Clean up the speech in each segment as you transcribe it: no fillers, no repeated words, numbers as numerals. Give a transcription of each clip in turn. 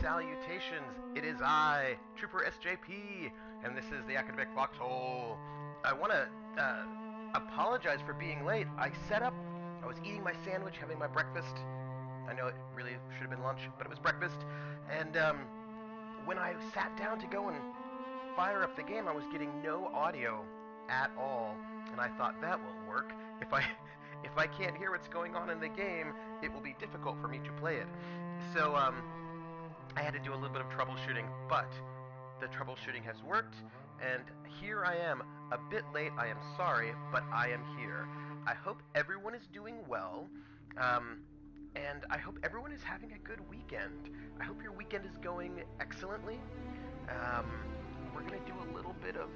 salutations. It is I, Trooper SJP, and this is the Academic Foxhole. I want to apologize for being late. I was eating my sandwich, having my breakfast. I know it really should have been lunch, but it was breakfast. And when I sat down to go and fire up the game, I was getting no audio at all. And I thought that won't work. If I if I can't hear what's going on in the game, it will be difficult for me to play it. So I had to do a little bit of troubleshooting, but the troubleshooting has worked, and here I am, a bit late. I am sorry, but I am here. I hope everyone is doing well, and I hope everyone is having a good weekend. I hope your weekend is going excellently. We're going to do a little bit of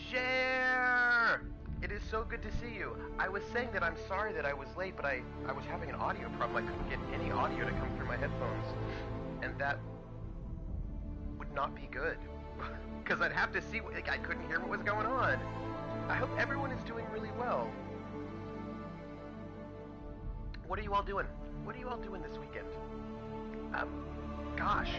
share. It is so good to see you. I was saying that I'm sorry that I was late, but I was having an audio problem. I couldn't get any audio to come through my headphones, and that would not be good, because I'd have to see, like, I couldn't hear what was going on. I hope everyone is doing really well. What are you all doing? What are you all doing this weekend? Gosh,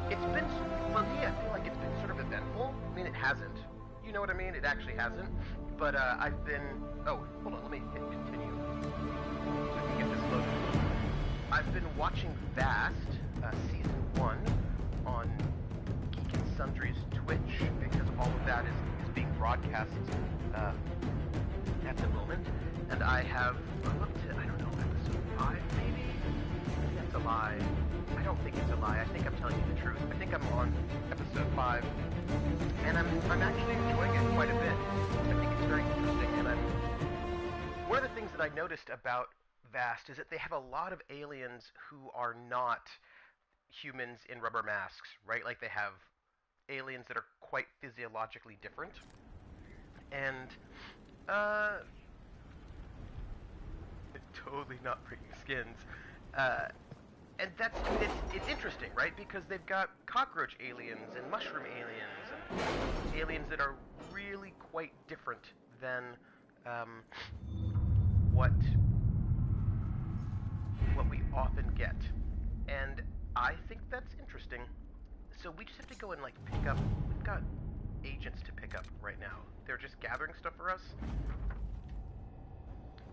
it's been, for me, I feel like it's been sort of eventful. I mean, it hasn't. You know what I mean? It actually hasn't. But I've been, oh, hold on, let me hit continue, so I can get this loaded. I've been watching Vast, Season 1, on Geek and Sundry's Twitch, because all of that is being broadcast at the moment. And I have, I'm up to, I don't know, episode 5 maybe? Maybe that's a lie. I don't think it's a lie. I think I'm telling you the truth. I think I'm on episode 5, and I'm actually enjoying it quite a bit. I think it's very interesting, and one of the things that I noticed about Vast is that they have a lot of aliens who are not humans in rubber masks, right? Like, they have aliens that are quite physiologically different, and totally not bringing skins. And it's interesting, right? Because they've got cockroach aliens and mushroom aliens and aliens that are really quite different than what we often get. And I think that's interesting. So we just have to go and, like, pick up, we've got agents to pick up right now. They're just gathering stuff for us.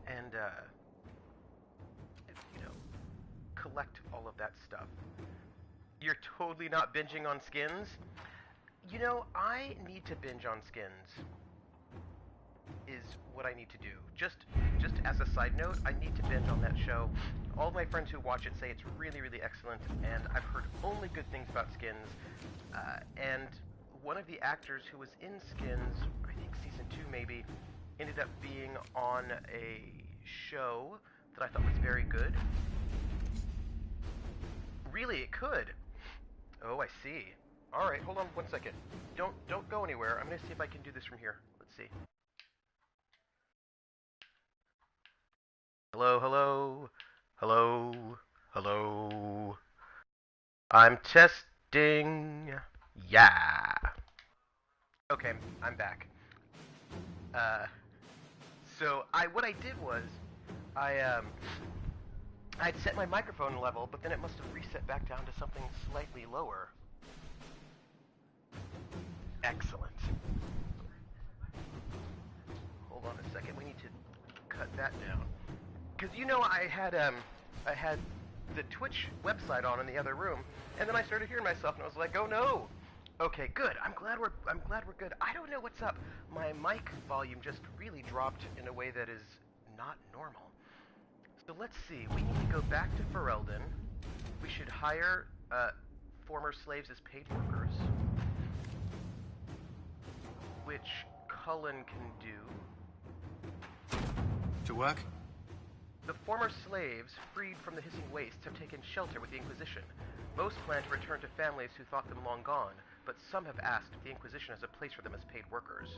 And, you know, collect all of that stuff. You're totally not binging on skins? You know, I need to binge on skins, is what I need to do. Just as a side note, I need to binge on that show. All of my friends who watch it say it's really, really excellent, and I've heard only good things about Skins. And one of the actors who was in Skins, I think season 2 maybe, ended up being on a show that I thought was very good. Really, it could. Oh, I see. All right, hold on one second. Don't go anywhere. I'm gonna see if I can do this from here. Let's see. Hello, hello, hello, hello. I'm testing. Yeah. Okay, I'm back. So what I did was, I'd set my microphone level, but then it must have reset back down to something slightly lower. Excellent. Hold on a second. We need to cut that down. Because, you know, I had the Twitch website on in the other room, and then I started hearing myself, and I was like, oh no. Okay, good. I'm glad we're good. I don't know what's up. My mic volume just really dropped in a way that is not normal. So let's see. We need to go back to Ferelden. We should hire former slaves as paid workers, which Cullen can do. To work? The former slaves, freed from the hissing wastes, have taken shelter with the Inquisition. Most plan to return to families who thought them long gone, but some have asked if the Inquisition has a place for them as paid workers.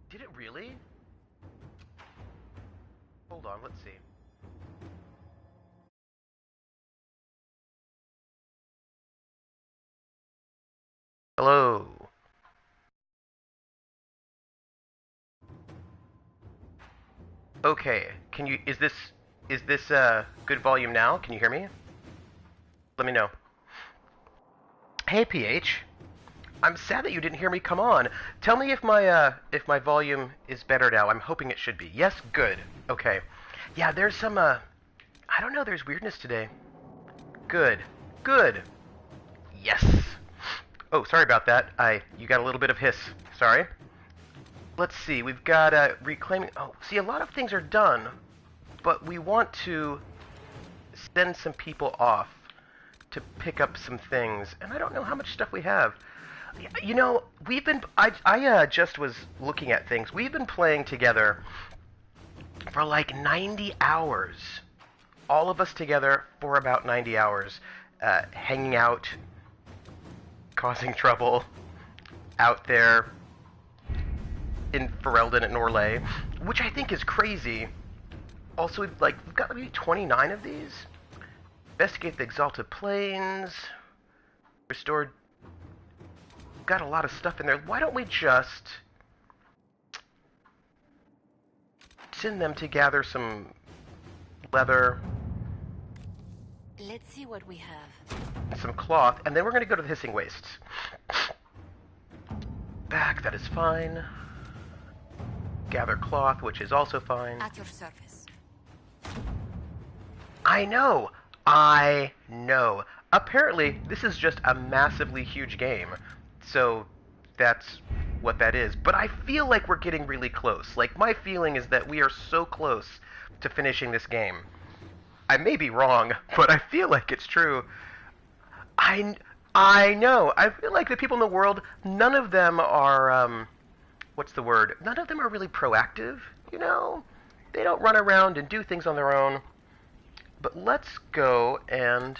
Did it really? Hold on, let's see. Hello. Okay, is this Is this good volume now? Can you hear me? Let me know. Hey, PH. I'm sad that you didn't hear me come on. Tell me if my volume is better now. I'm hoping it should be. Yes, good. Okay. Yeah, there's some I don't know, there's weirdness today. Good. Good. Yes. Oh, sorry about that. You got a little bit of hiss. Sorry. Let's see. We've got reclaiming. Oh, see, a lot of things are done, but we want to send some people off to pick up some things, and I don't know how much stuff we have. You know, we've been. I just was looking at things. We've been playing together for like 90 hours. All of us together for about 90 hours, hanging out, causing trouble, out there in Ferelden and Norlay, which I think is crazy. Also, we've got maybe 29 of these. Investigate the Exalted Plains. Restored. Got a lot of stuff in there. Why don't we just send them to gather some leather. Let's see what we have. Some cloth, and then we're going to go to the Hissing Wastes. Back, that is fine. Gather cloth, which is also fine. At your service. I know. Apparently, this is just a massively huge game. So, that's what that is. But I feel like we're getting really close. Like, my feeling is that we are so close to finishing this game. I may be wrong, but I feel like it's true. I know. I feel like the people in the world, none of them are, what's the word? None of them are really proactive, you know? They don't run around and do things on their own. But let's go to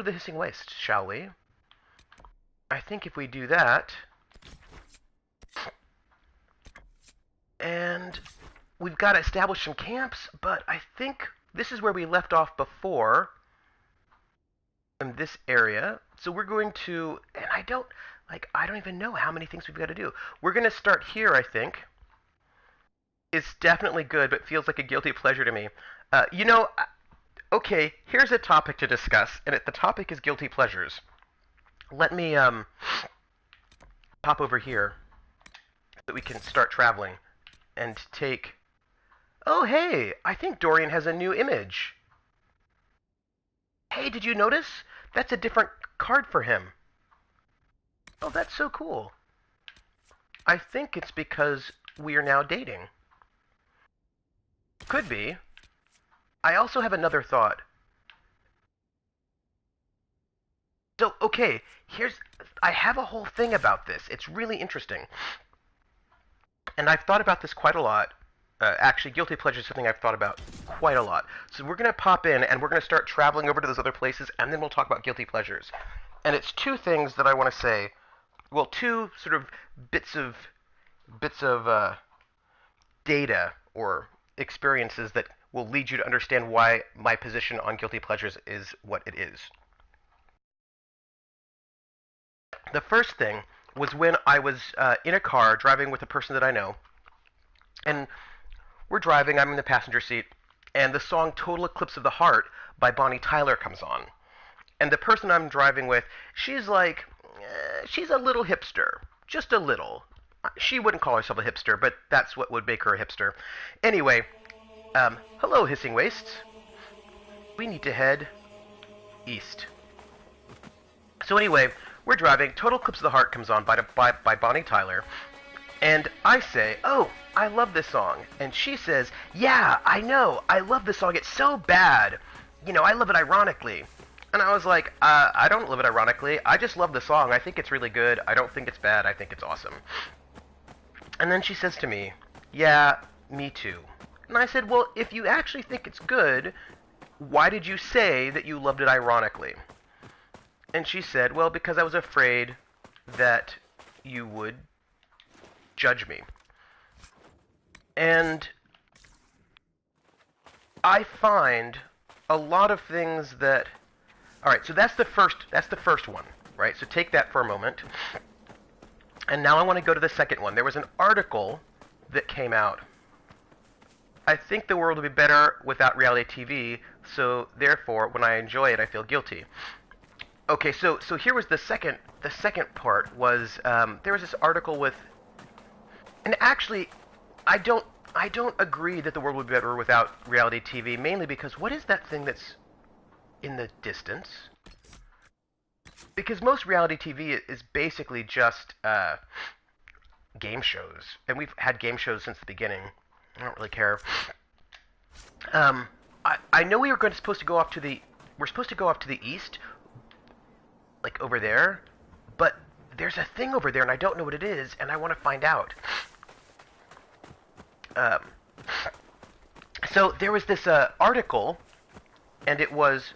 the Hissing Waste, shall we? I think if we do that, and we've got to establish some camps, but I think this is where we left off before, in this area. So we're going to, and I don't even know how many things we've got to do. We're going to start here, I think. It's definitely good, but feels like a guilty pleasure to me. Okay, here's a topic to discuss, and the topic is guilty pleasures. Let me pop over here so that we can start traveling and take... Oh, hey, I think Dorian has a new image. Hey, did you notice? That's a different card for him. Oh, that's so cool. I think it's because we are now dating. Could be. I also have another thought. So, okay, I have a whole thing about this. It's really interesting. And I've thought about this quite a lot. Actually, guilty pleasure is something I've thought about quite a lot. So we're going to pop in, and we're going to start traveling over to those other places, and then we'll talk about guilty pleasures. And it's two things that I want to say. Well, two sort of bits of data or experiences that will lead you to understand why my position on guilty pleasures is what it is. The first thing was when I was in a car driving with a person that I know, and we're driving, I'm in the passenger seat, and the song Total Eclipse of the Heart by Bonnie Tyler comes on. And the person I'm driving with, she's like, she's a little hipster, just a little. She wouldn't call herself a hipster, but that's what would make her a hipster. Anyway, hello, Hissing Wastes. We need to head east. So anyway, we're driving. Total Eclipse of the Heart comes on by Bonnie Tyler. And I say, oh, I love this song. And she says, yeah, I know. I love this song. It's so bad. You know, I love it ironically. And I was like, I don't love it ironically. I just love the song. I think it's really good. I don't think it's bad. I think it's awesome. And then she says to me, yeah, me too. And I said, well, if you actually think it's good, why did you say that you loved it ironically? And she said, well, because I was afraid that you would judge me. And I find a lot of things that... Alright, so that's the first one, right? So take that for a moment. And now I want to go to the second one. There was an article that came out I think the world would be better without reality TV, so therefore, when I enjoy it, I feel guilty. Okay, so here was the second part was there was this article with, and actually, I don't agree that the world would be better without reality TV, mainly because what is that thing that's in the distance? Because most reality TV is basically just game shows, and we've had game shows since the beginning. I don't really care. I know supposed to go off to the east, like over there, but there's a thing over there, and I don't know what it is, and I want to find out. So there was this article, and it was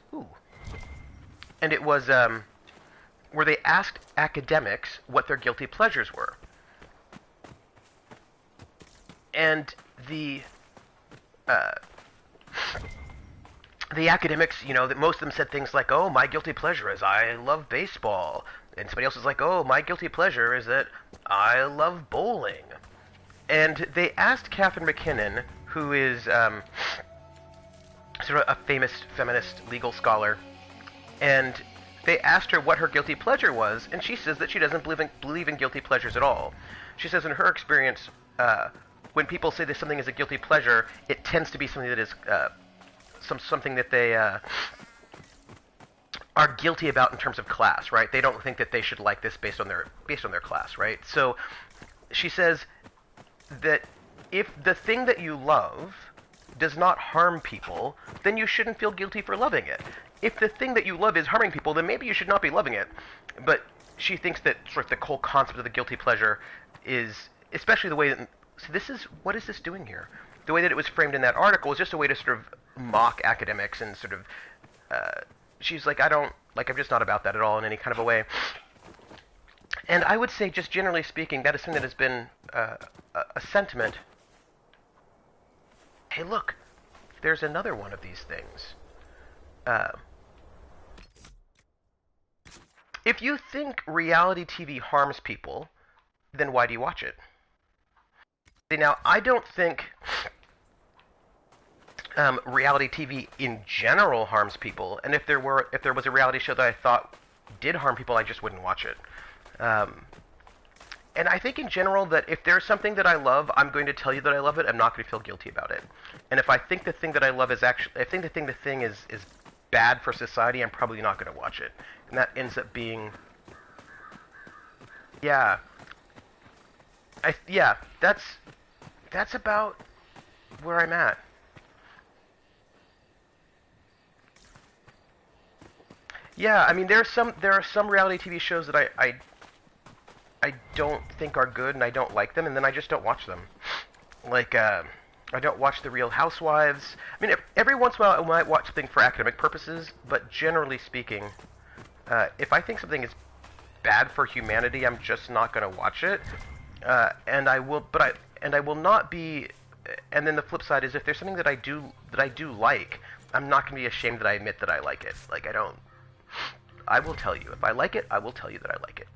where they asked academics what their guilty pleasures were, and the academics, that most of them said things like, "Oh, my guilty pleasure is I love baseball," and somebody else was like, "Oh, my guilty pleasure is that I love bowling." And they asked Catherine McKinnon, who is sort of a famous feminist legal scholar, and they asked her what her guilty pleasure was, and she says that she doesn't believe in guilty pleasures at all. She says in her experience, when people say that something is a guilty pleasure, it tends to be something that is something that they are guilty about in terms of class, right? They don't think that they should like this based on their class, right? So she says that if the thing that you love does not harm people, then you shouldn't feel guilty for loving it. If the thing that you love is harming people, then maybe you should not be loving it. But she thinks that sort of the whole concept of the guilty pleasure is, especially the way that, so what is this doing here? The way that it was framed in that article was just a way to sort of mock academics and sort of, she's like, I'm just not about that at all in any kind of a way. And I would say, just generally speaking, that is something that has been a sentiment. Hey, look, there's another one of these things. If you think reality TV harms people, then why do you watch it? See, now, I don't think reality TV in general harms people, and if there was a reality show that I thought did harm people, I just wouldn't watch it. And I think in general that if there's something that I love, I'm going to tell you that I love it. I'm not going to feel guilty about it. And if I think the thing that I love is I think the thing is bad for society, I'm probably not going to watch it. And that ends up being, yeah, that's about where I'm at. Yeah, I mean, there are some reality TV shows that I don't think are good, and I don't like them, and then I just don't watch them. Like, I don't watch The Real Housewives. I mean, every once in a while I might watch something for academic purposes, but generally speaking, if I think something is bad for humanity, I'm just not going to watch it. And I will not be. And then the flip side is, if there's something that I do like, I'm not going to be ashamed that I admit that I like it. Like, I will tell you if I like it. I will tell you that I like it.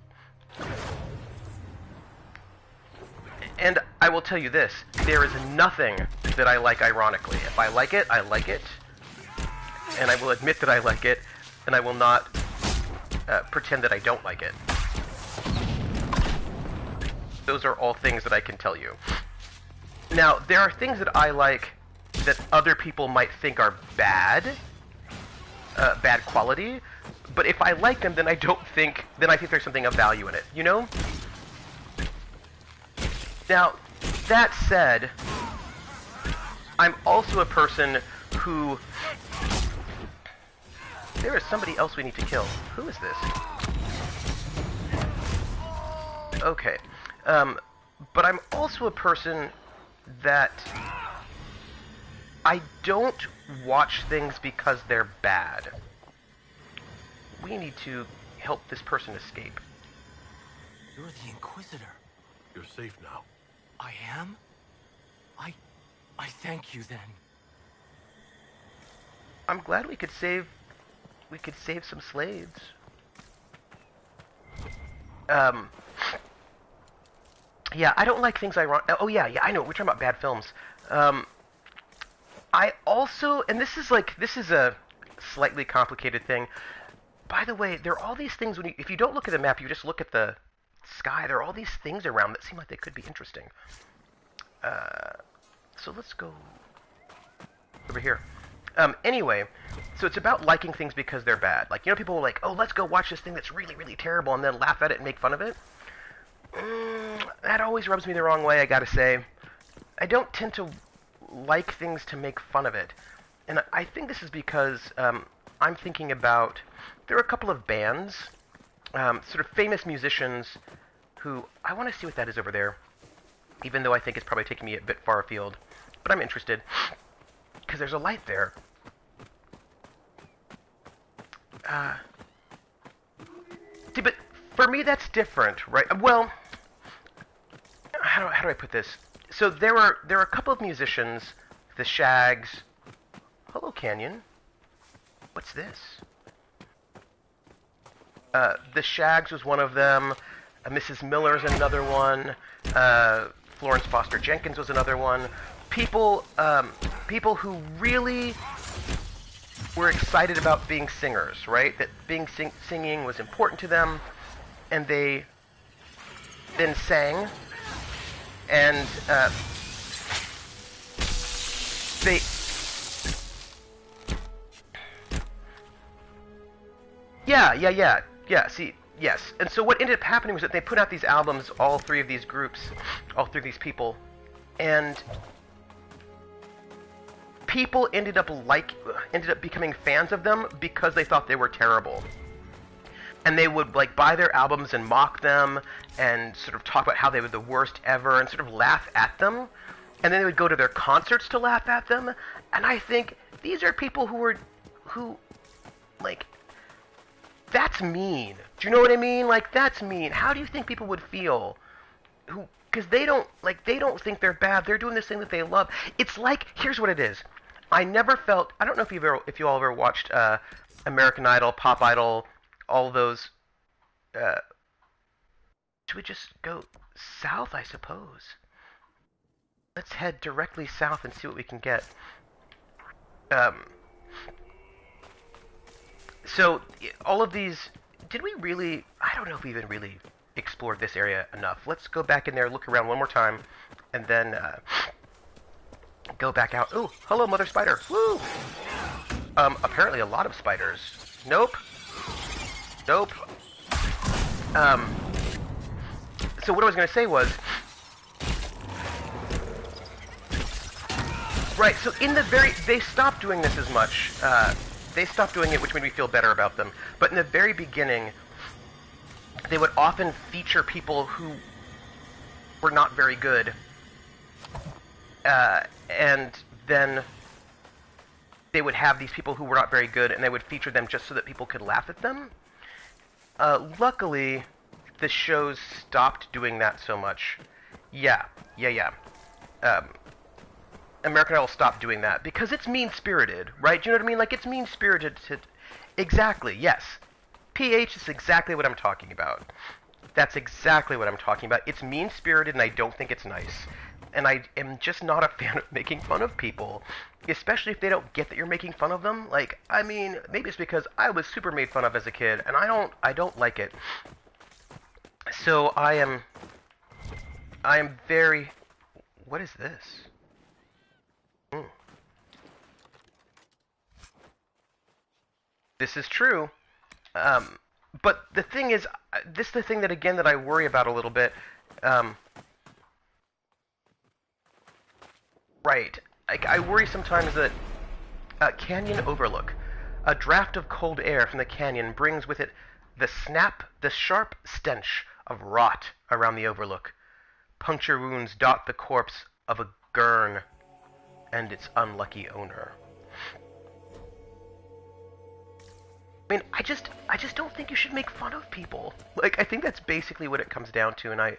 And I will tell you this, there is nothing that I like ironically. If I like it, I like it. And I will admit that I like it, and I will not pretend that I don't like it. Those are all things that I can tell you. Now, there are things that I like that other people might think are bad quality, but if I like them, then I think there's something of value in it, you know? Now, that said, I'm also a person who... There is somebody else we need to kill. Who is this? Okay. But I'm also a person that... I don't watch things because they're bad. We need to help this person escape. You're the Inquisitor. You're safe now. I am? I thank you then. I'm glad we could save some slaves. Yeah, I don't like things ironic. Oh yeah, I know. We're talking about bad films. I also, and this is a slightly complicated thing. By the way, there are all these things if you don't look at the map, you just look at the sky. There are all these things around that seem like they could be interesting. So let's go over here. Anyway, so it's about liking things because they're bad. Like, people are like, oh, let's go watch this thing that's really, really terrible, and then laugh at it and make fun of it. That always rubs me the wrong way, I gotta say. I don't tend to like things to make fun of it. And I think this is because I'm thinking about, there are a couple of bands, sort of famous musicians who, I want to see what that is over there, even though I think it's probably taking me a bit far afield. But I'm interested, because there's a light there. See, but for me that's different, right? Well, how do I put this? So there are a couple of musicians, the Shags. Hello, Canyon. What's this? The Shags was one of them. Mrs. Miller's another one. Florence Foster Jenkins was another one. People who really were excited about being singers, right? That singing was important to them, and they then sang, and they. Yeah. See, yes. And so what ended up happening was that they put out these albums, all three of these groups, all three of these people, and people ended up becoming fans of them because they thought they were terrible. And they would buy their albums and mock them and sort of talk about how they were the worst ever and sort of laugh at them. And then they would go to their concerts to laugh at them. And I think these are people who that's mean. Do you know what I mean? That's mean. How do you think people would feel? Because they don't think they're bad. They're doing this thing that they love. It's here's what it is. I never felt, I don't know if you all ever watched American Idol, Pop Idol, all those. Should we just go south, I suppose? Let's head directly south and see what we can get. So, all of these, did we really, I don't know if we even really explored this area enough. Let's go back in there, look around one more time, and then go back out. Ooh, hello, Mother Spider. Woo! Apparently a lot of spiders. Nope. So what I was going to say was, right, so they stopped doing this as much. They stopped doing it, which made me feel better about them. But in the very beginning, they would often feature people who were not very good. And then they would have these people who were not very good, and they would feature them just so that people could laugh at them. Luckily, the shows stopped doing that so much. Yeah. American Idol stopped doing that because it's mean-spirited, right? Do you know what I mean? It's mean-spirited to... Exactly, yes. PH is exactly what I'm talking about. That's exactly what I'm talking about. It's mean-spirited, and I don't think it's nice. And I am just not a fan of making fun of people, especially if they don't get that you're making fun of them. I mean, maybe it's because I was super made fun of as a kid, and I don't like it. So I am very... What is this? This is true. But the thing is, this is the thing that I worry about a little bit. Right. I worry sometimes that canyon overlook. A draft of cold air from the canyon brings with it the sharp stench of rot around the overlook. Puncture wounds dot the corpse of a gurn and its unlucky owner. I mean, I just don't think you should make fun of people. I think that's basically what it comes down to, and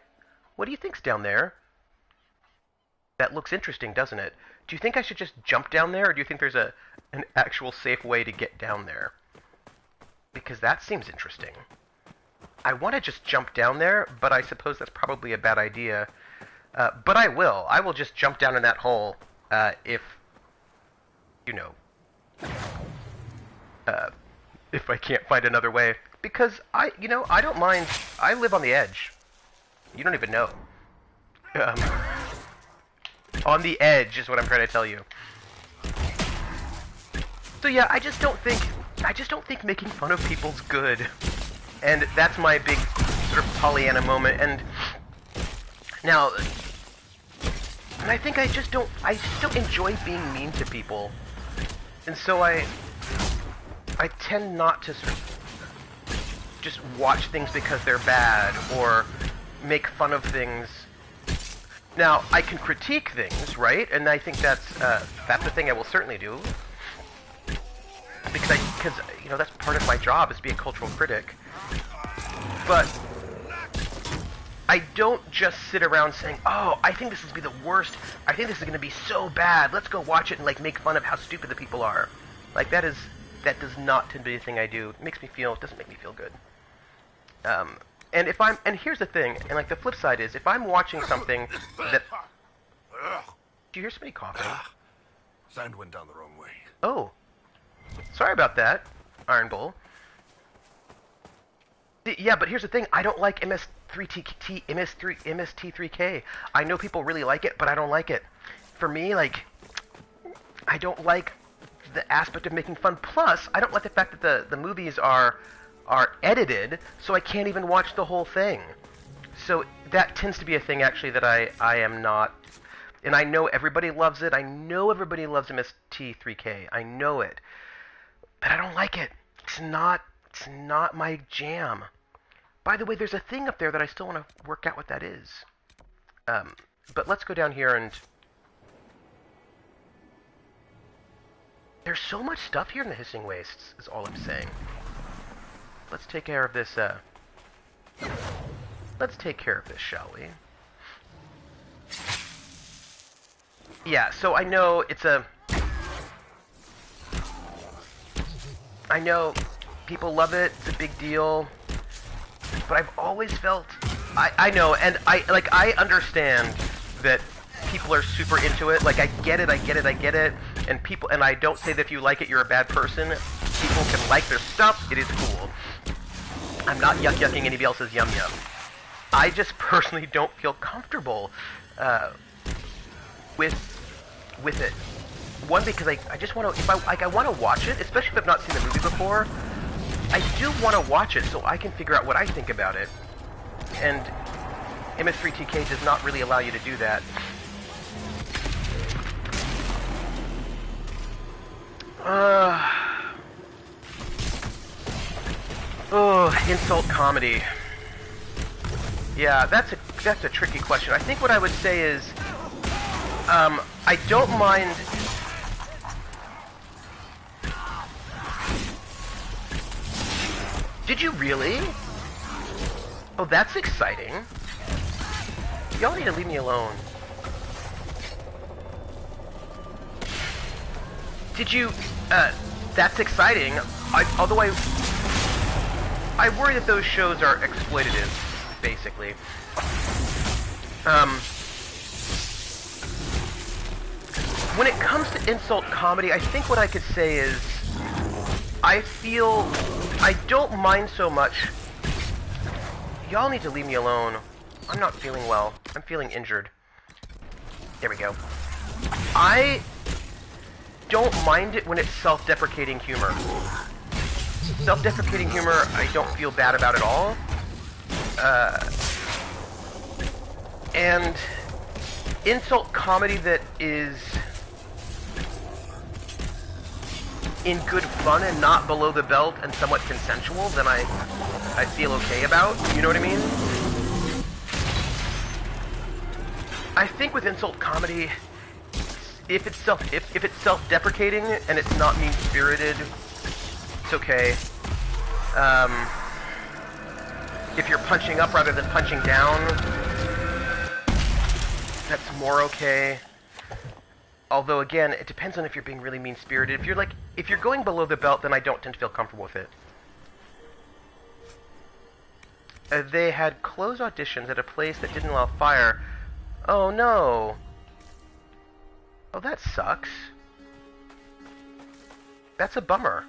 what do you think's down there? That looks interesting, doesn't it? Do you think I should just jump down there, or do you think there's an actual safe way to get down there? Because that seems interesting. I want to just jump down there, but I suppose that's probably a bad idea. But I will. I will just jump down in that hole, if you know, if I can't find another way. Because I don't mind. I live on the edge. You don't even know. On the edge is what I'm trying to tell you. So yeah, I just don't think making fun of people's good. And that's my big sort of Pollyanna moment. And now, and I think I just don't enjoy being mean to people. And so I tend not to sort of just watch things because they're bad or make fun of things. Now, I can critique things, right? And I think that's the thing I will certainly do. Because you know, that's part of my job, is to be a cultural critic. But I don't just sit around saying, oh, I think this is going to be the worst. I think this is going to be so bad. Let's go watch it and like make fun of how stupid the people are. Like that does not tend to be the thing I do. It doesn't make me feel good. And here's the thing, and like the flip side is, if I'm watching something that... Do you hear somebody coughing? Sand went down the wrong way. Oh. Sorry about that, Iron Bull. Yeah, but here's the thing, I don't like MST3K. I know people really like it, but I don't like it. For me, like, I don't like the aspect of making fun. Plus, I don't like the fact that the movies are edited, so I can't even watch the whole thing. So that tends to be a thing, actually, that I am not... And I know everybody loves it. I know everybody loves MST3K. I know it. But I don't like it. It's not my jam. By the way, there's a thing up there that I still want to work out what that is. But let's go down here and... There's so much stuff here in the Hissing Wastes, is all I'm saying. Let's take care of this, Let's take care of this, shall we? Yeah, so I know it's I know people love it, it's a big deal, but I've always felt... I know, and I understand that people are super into it. Like, I get it, and I don't say that if you like it, you're a bad person. People can like their stuff, it is cool. I'm not yucking anybody else's yum-yum. I just personally don't feel comfortable with it. One, because I just want to, I want to watch it, especially if I've not seen the movie before. I do want to watch it so I can figure out what I think about it. And MS3TK does not really allow you to do that. Insult comedy. Yeah, that's a tricky question. I think what I would say is, I don't mind... Did you really? Oh, that's exciting. Y'all need to leave me alone. Did you, that's exciting. Although I worry that those shows are exploitative, basically. When it comes to insult comedy, I think what I could say is, I feel, I don't mind so much. Y'all need to leave me alone. I'm not feeling well. I'm feeling injured. There we go. I don't mind it when it's self-deprecating humor. Self-deprecating humor, I don't feel bad about at all. And insult comedy that is in good fun and not below the belt and somewhat consensual, then I feel okay about. You know what I mean? I think with insult comedy, if it's self-deprecating and it's not mean-spirited, it's okay. If you're punching up rather than punching down, that's more okay. Although again, it depends on if you're being really mean-spirited. If you're going below the belt, then I don't tend to feel comfortable with it. They had closed auditions at a place that didn't allow fire. Oh no. Oh, that sucks. That's a bummer.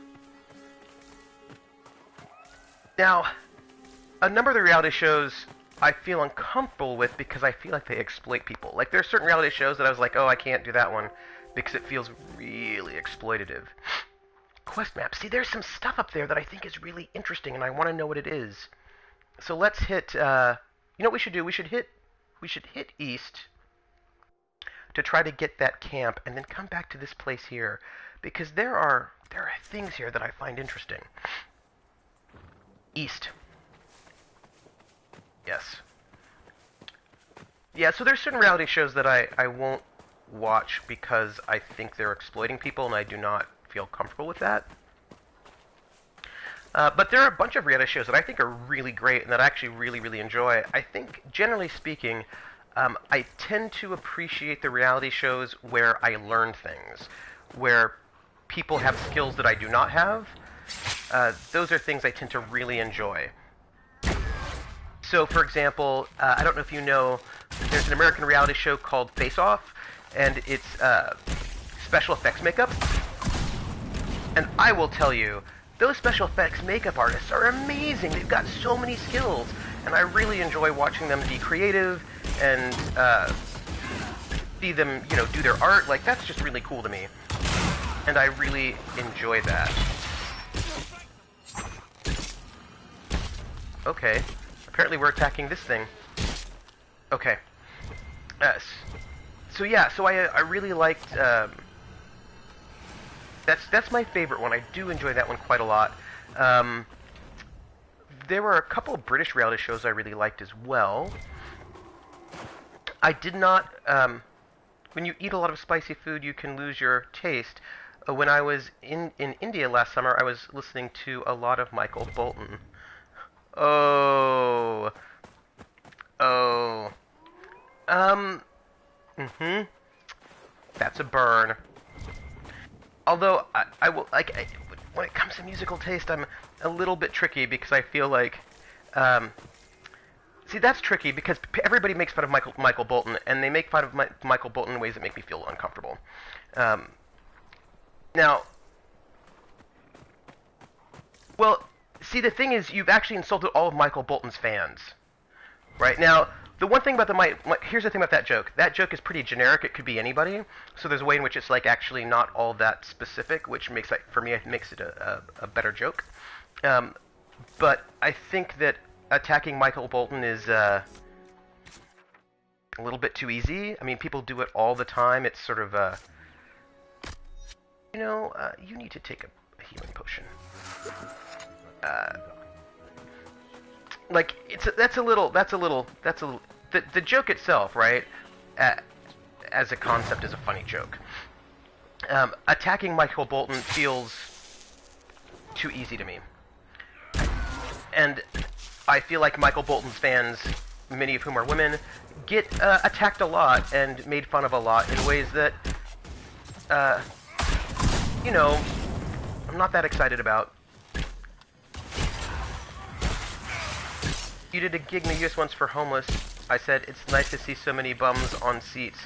Now, a number of the reality shows I feel uncomfortable with because I feel like they exploit people. Like, there are certain reality shows that I was like, oh, I can't do that one because it feels really exploitative. Quest map. See, there's some stuff up there that I think is really interesting, and I want to know what it is. So let's hit, you know what we should do? We should hit east to try to get that camp, and then come back to this place here, because there are things here that I find interesting. East. Yes. Yeah, so there's certain reality shows that I won't watch because I think they're exploiting people, and I do not feel comfortable with that. But there are a bunch of reality shows that I think are really great and that I actually really, really enjoy. I think, generally speaking, I tend to appreciate the reality shows where I learn things, where people have skills that I do not have. Those are things I tend to really enjoy. So, for example, I don't know if you know, there's an American reality show called Face Off, and it's special effects makeup. And I will tell you, those special effects makeup artists are amazing. They've got so many skills, and I really enjoy watching them be creative and see them, you know, do their art. Like, that's just really cool to me, and I really enjoy that. Okay. Apparently we're attacking this thing. Okay. Yes. So yeah, so I really liked, that's my favorite one. I do enjoy that one quite a lot. There were a couple of British reality shows I really liked as well. I did not, when you eat a lot of spicy food, you can lose your taste. When I was in India last summer, I was listening to a lot of Michael Bolton. Oh. That's a burn. Although, I will, like, when it comes to musical taste, I'm a little bit tricky because I feel like, see, that's tricky because everybody makes fun of Michael Bolton, and they make fun of Michael Bolton in ways that make me feel uncomfortable. Now, well, see, the thing is, you've actually insulted all of Michael Bolton's fans. Right? Now, the one thing about here's the thing about that joke. That joke is pretty generic. It could be anybody. So there's a way in which it's, like, actually not all that specific, which makes, like, for me, it makes it a better joke. But I think that attacking Michael Bolton is a little bit too easy. I mean, people do it all the time. It's sort of you know, you need to take a healing potion. Like, that's a little, the joke itself, right, as a concept is a funny joke. Attacking Michael Bolton feels too easy to me. And I feel like Michael Bolton's fans, many of whom are women, get attacked a lot and made fun of a lot in ways that, you know, I'm not that excited about. You did a gig in the US once for homeless. I said, it's nice to see so many bums on seats.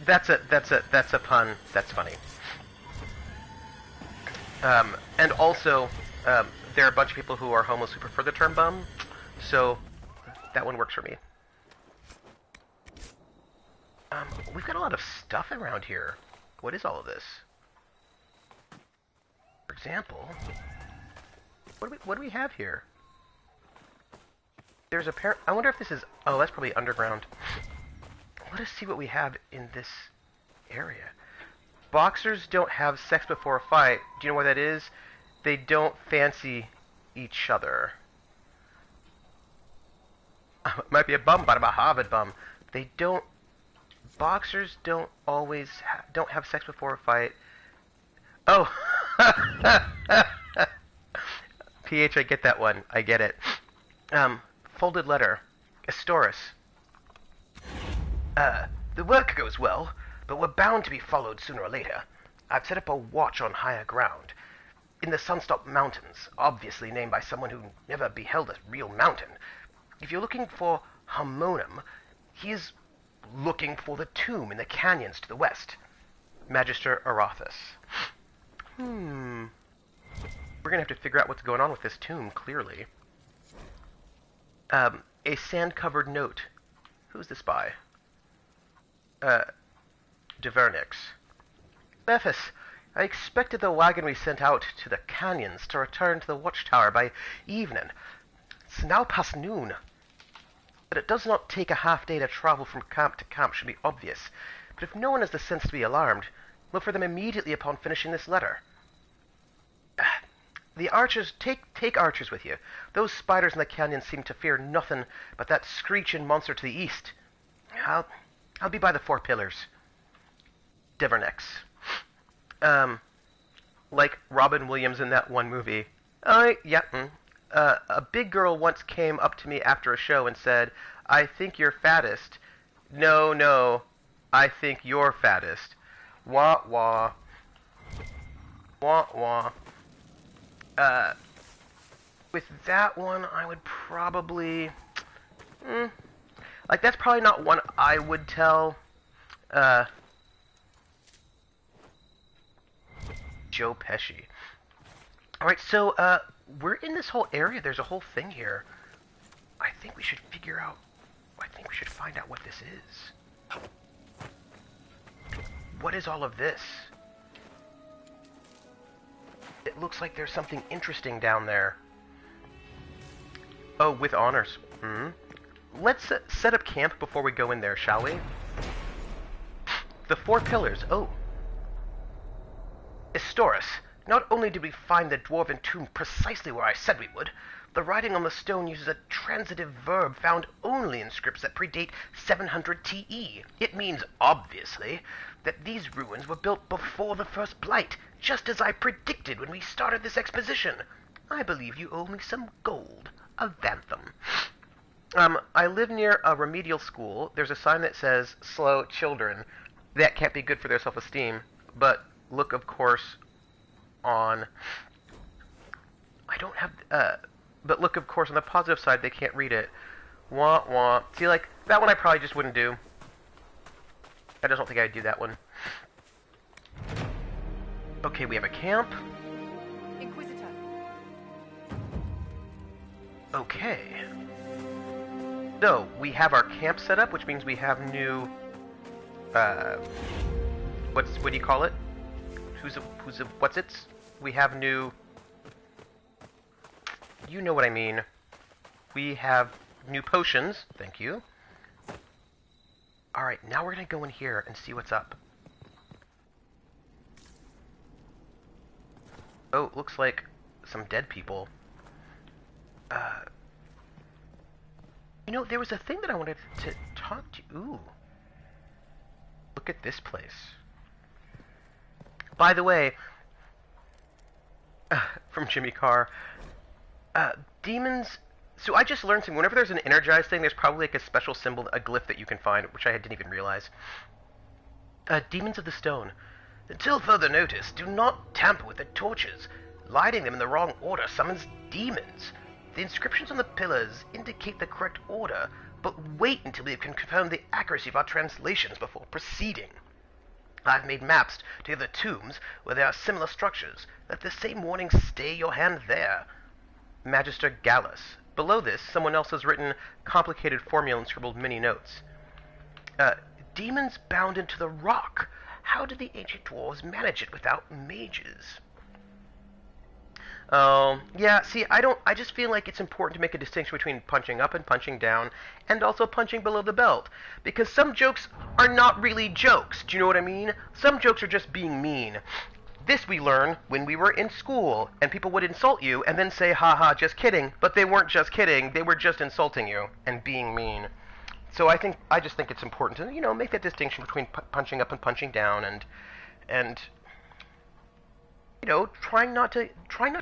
That's a pun. That's funny. And also, there are a bunch of people who are homeless who prefer the term bum, so that one works for me. We've got a lot of stuff around here. What is all of this? For example, what do we have here? There's a pair. I wonder if this is. Oh, that's probably underground. Let us see what we have in this area. Boxers don't have sex before a fight. Do you know why that is? They don't fancy each other. Might be a bum, but I'm a Harvard bum. They don't. Boxers don't always don't have sex before a fight. Oh. PH, I get that one. I get it. Folded letter. Astoris. The work goes well, but we're bound to be followed sooner or later. I've set up a watch on higher ground. In the Sunstop Mountains, obviously named by someone who never beheld a real mountain. If you're looking for Harmonum, he's looking for the tomb in the canyons to the west. Magister Arathis. We're gonna have to figure out what's going on with this tomb, clearly. A sand-covered note. Who's this by? Devernix. Bephis, I expected the wagon we sent out to the canyons to return to the watchtower by evening. It's now past noon. But it does not take a half-day to travel from camp to camp should be obvious. But if no one has the sense to be alarmed, look for them immediately upon finishing this letter. The archers, take archers with you. Those spiders in the canyon seem to fear nothing but that screeching monster to the east. I'll be by the 4 pillars. Divernex. Like Robin Williams in that one movie. A big girl once came up to me after a show and said, "I think you're fattest." No, I think you're fattest. Wah, wah. Wah, wah. With that one, I would probably... like, that's probably not one I would tell, Joe Pesci. Alright, so, we're in this whole area. There's a whole thing here. I think we should find out what this is. What is all of this? It looks like there's something interesting down there. Oh, with honors. Let's set up camp before we go in there, shall we? The 4 pillars. Oh. Istoris. Not only did we find the dwarven tomb precisely where I said we would, the writing on the stone uses a transitive verb found only in scripts that predate 700 TE. It means, obviously, that these ruins were built before the first blight, just as I predicted when we started this exposition. I believe you owe me some gold. A Vantham. I live near a remedial school. There's a sign that says, "Slow children." That can't be good for their self-esteem. But look, of course, on... But look, of course, on the positive side, they can't read it. Wah, wah. See, like, that one I probably just wouldn't do. I just don't think I'd do that one. Okay, we have a camp. Inquisitor. Okay. So, we have our camp set up, which means we have new... what do you call it? What's it? We have new... You know what I mean. We have new potions. Thank you. Alright, now we're gonna go in here and see what's up. Oh, looks like some dead people. You know, there was a thing that I wanted to talk to you. Ooh. Look at this place. By the way, from Jimmy Carr, demons... So I just learned something. Whenever there's an energized thing, there's probably like a special symbol, a glyph that you can find, which I didn't even realize. Demons of the stone. Until further notice, do not tamper with the torches. Lighting them in the wrong order summons demons. The inscriptions on the pillars indicate the correct order, but wait until we can confirm the accuracy of our translations before proceeding. I've made maps to the other tombs where there are similar structures. Let the same warning stay your hand there. Magister Gallus. Below this, someone else has written complicated formula and scribbled many notes. Demons bound into the rock. How did the ancient dwarves manage it without mages? Oh, yeah, see, I just feel like it's important to make a distinction between punching up and punching down, and also punching below the belt. Because some jokes are not really jokes, do you know what I mean? Some jokes are just being mean. This we learn when we were in school, and people would insult you, and then say, haha, just kidding, but they weren't just kidding, they were just insulting you, and being mean. So I just think it's important to, you know, make that distinction between punching up and punching down, and you know, trying not to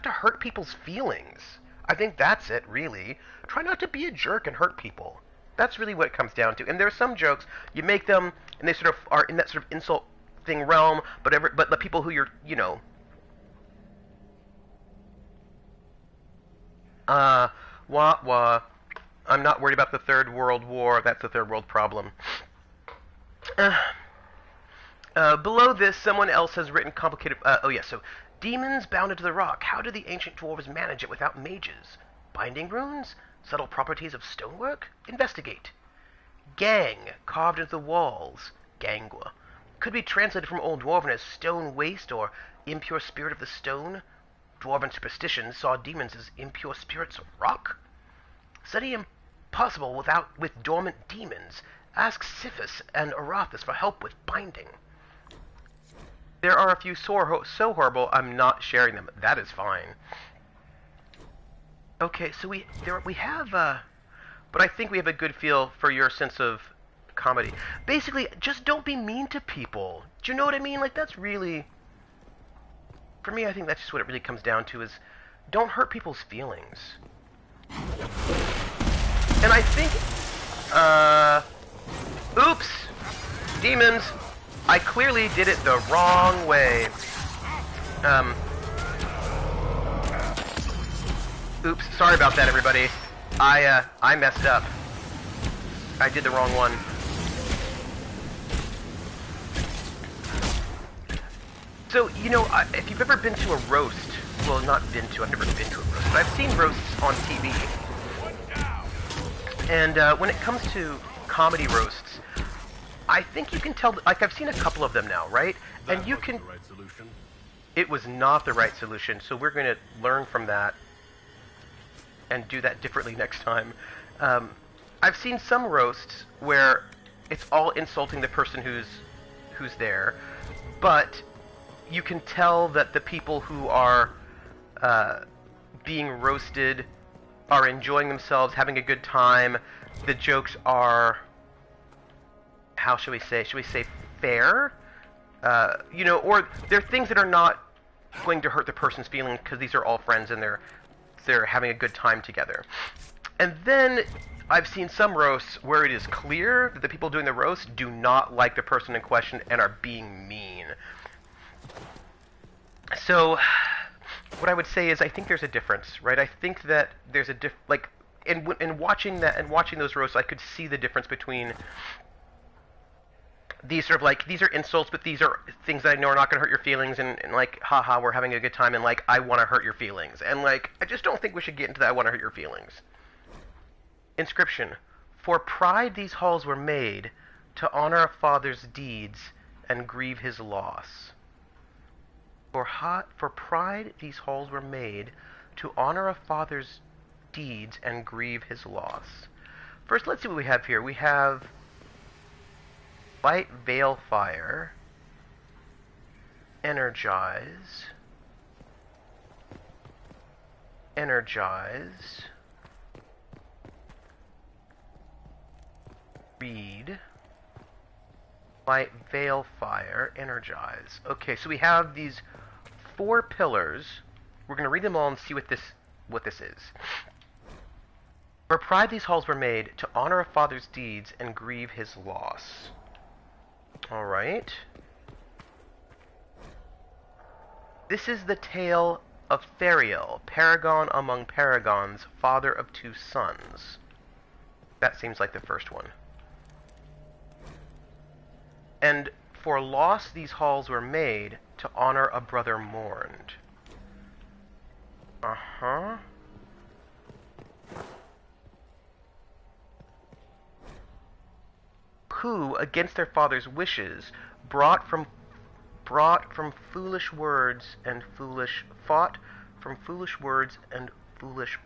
hurt people's feelings. I think that's it, really. Try not to be a jerk and hurt people. That's really what it comes down to. And there are some jokes, you make them, and they sort of are in that sort of insult thing realm, but the people who you're, you know, wah. I'm not worried about the Third World War. That's the Third World problem. Below this, someone else has written complicated... oh, yeah, so... Demons bound into the rock. How do the ancient dwarves manage it without mages? Binding runes? Subtle properties of stonework? Investigate. Gang, carved into the walls. Gangua. Could be translated from Old Dwarven as stone waste or impure spirit of the stone. Dwarven superstitions saw demons as impure spirits of rock. Study impossible with dormant demons. Ask Siphus and Arathis for help with binding. There are a few so horrible I'm not sharing them. That is fine. Okay, so we have but I think we have a good feel for your sense of comedy. Basically, just don't be mean to people. Do you know what I mean? Like, that's really, for me, I think that's just what it really comes down to, is don't hurt people's feelings. And I think oops, demons. I clearly did it the wrong way. Oops, sorry about that, everybody. I messed up. I did the wrong one. So, you know, if you've ever been to a roast, well, not been to, I've never been to a roast, but I've seen roasts on TV. And when it comes to comedy roasts, I think you can tell, like, I've seen a couple of them now, right? And you can... The right solution. It was not the right solution, so we're going to learn from that and do that differently next time. I've seen some roasts where it's all insulting the person who's there, but you can tell that the people who are being roasted are enjoying themselves, having a good time. The jokes are... how should we say? Should we say fair? You know, or they're things that are not going to hurt the person's feelings because these are all friends and they're having a good time together. And then I've seen some roasts where it is clear that the people doing the roast do not like the person in question and are being mean. So what I would say is I think there's a difference, right? I think that there's a like in watching that and watching those roasts, I could see the difference between these sort of like, these are insults, but these are things that I know are not going to hurt your feelings, and like, haha, we're having a good time, and like, I want to hurt your feelings. And like, I just don't think we should get into that I want to hurt your feelings. Inscription. For pride these halls were made, to honor a father's deeds, and grieve his loss. For pride these halls were made, to honor a father's deeds, and grieve his loss. First, let's see what we have here. We have... Light Veil Fire, Energize, Read, Light Veil Fire, Energize. Okay, so we have these 4 pillars. We're going to read them all and see what this is. For pride these halls were made, to honor a father's deeds and grieve his loss. Alright. This is the tale of Theriel, paragon among paragons, father of 2 sons. That seems like the first one. And for loss these halls were made, to honor a brother mourned. Uh-huh. Who, against their father's wishes, fought from foolish words and foolish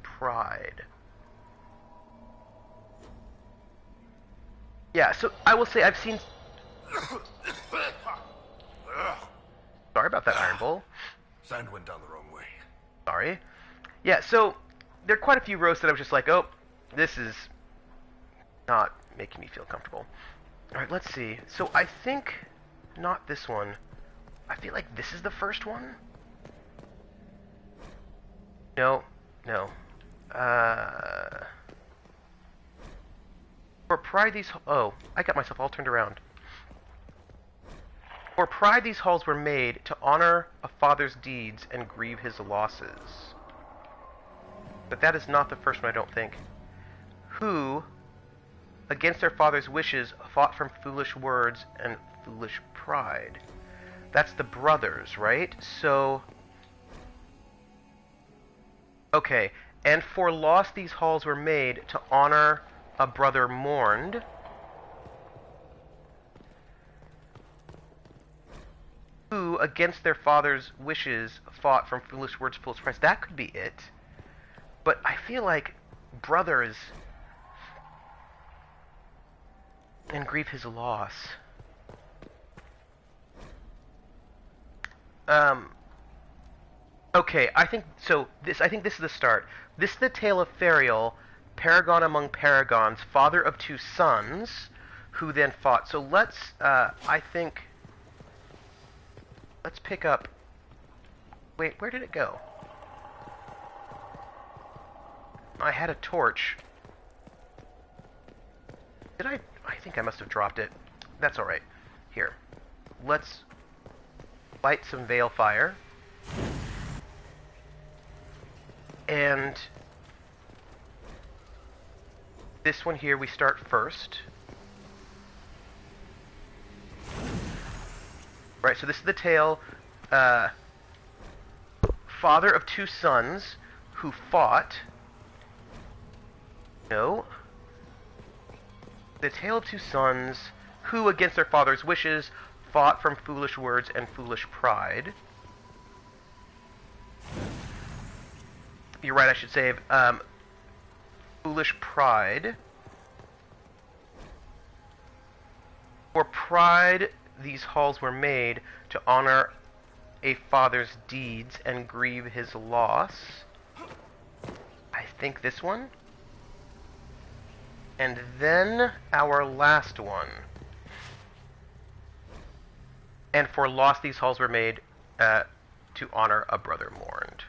pride. Yeah, so I will say I've seen... Sorry about that, Iron Bull. Sand went down the wrong way. Sorry. Yeah, so there are quite a few roasts that I was just like, oh, this is not making me feel comfortable. Alright, let's see. So I think not this one. I feel like this is the first one. No. For pride these... Oh, I got myself all turned around. For pride these halls were made, to honor a father's deeds and grieve his losses. But that is not the first one, I don't think. Who... against their father's wishes, fought from foolish words and foolish pride. That's the brothers, right? So... Okay, and for loss these halls were made to honor a brother mourned. Who, against their father's wishes, fought from foolish words, foolish pride. That could be it. But I feel like brothers and grieve his loss. Okay, I think this is the start. This is the tale of Ferial, paragon among paragons, father of two sons, who then fought. So let's, let's pick up... Wait, where did it go? I had a torch. Did I think I must have dropped it. That's alright. Here. Let's light some veil fire. And this one here we start first. Right, so this is the tale, father of two sons who fought. No. The tale of two sons who, against their father's wishes, fought from foolish words and foolish pride. You're right, I should save. Foolish pride. For pride, these halls were made to honor a father's deeds and grieve his loss. I think this one. And then our last one. And for loss, these halls were made to honor a brother mourned.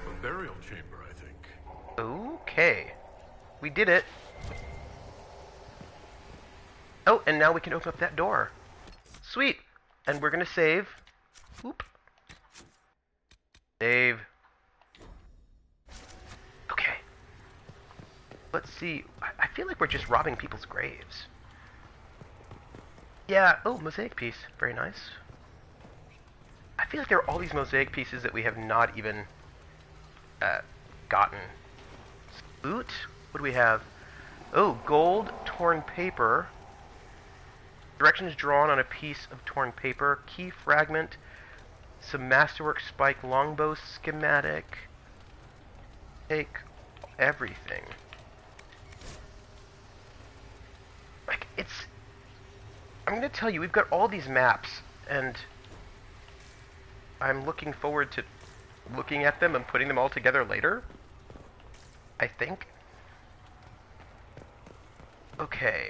A burial chamber, I think. Okay. We did it. Oh, and now we can open up that door. Sweet. And we're gonna save. Oop. Save. Okay. Let's see. I feel like we're just robbing people's graves. Yeah. Oh, mosaic piece. Very nice. I feel like there are all these mosaic pieces that we have not even gotten. Loot? What do we have? Oh, gold, torn paper. Directions drawn on a piece of torn paper. Key fragment. Some masterwork spike longbow schematic. Take everything. Like, it's... I'm gonna tell you, we've got all these maps, and I'm looking forward to looking at them and putting them all together later. I think. Okay.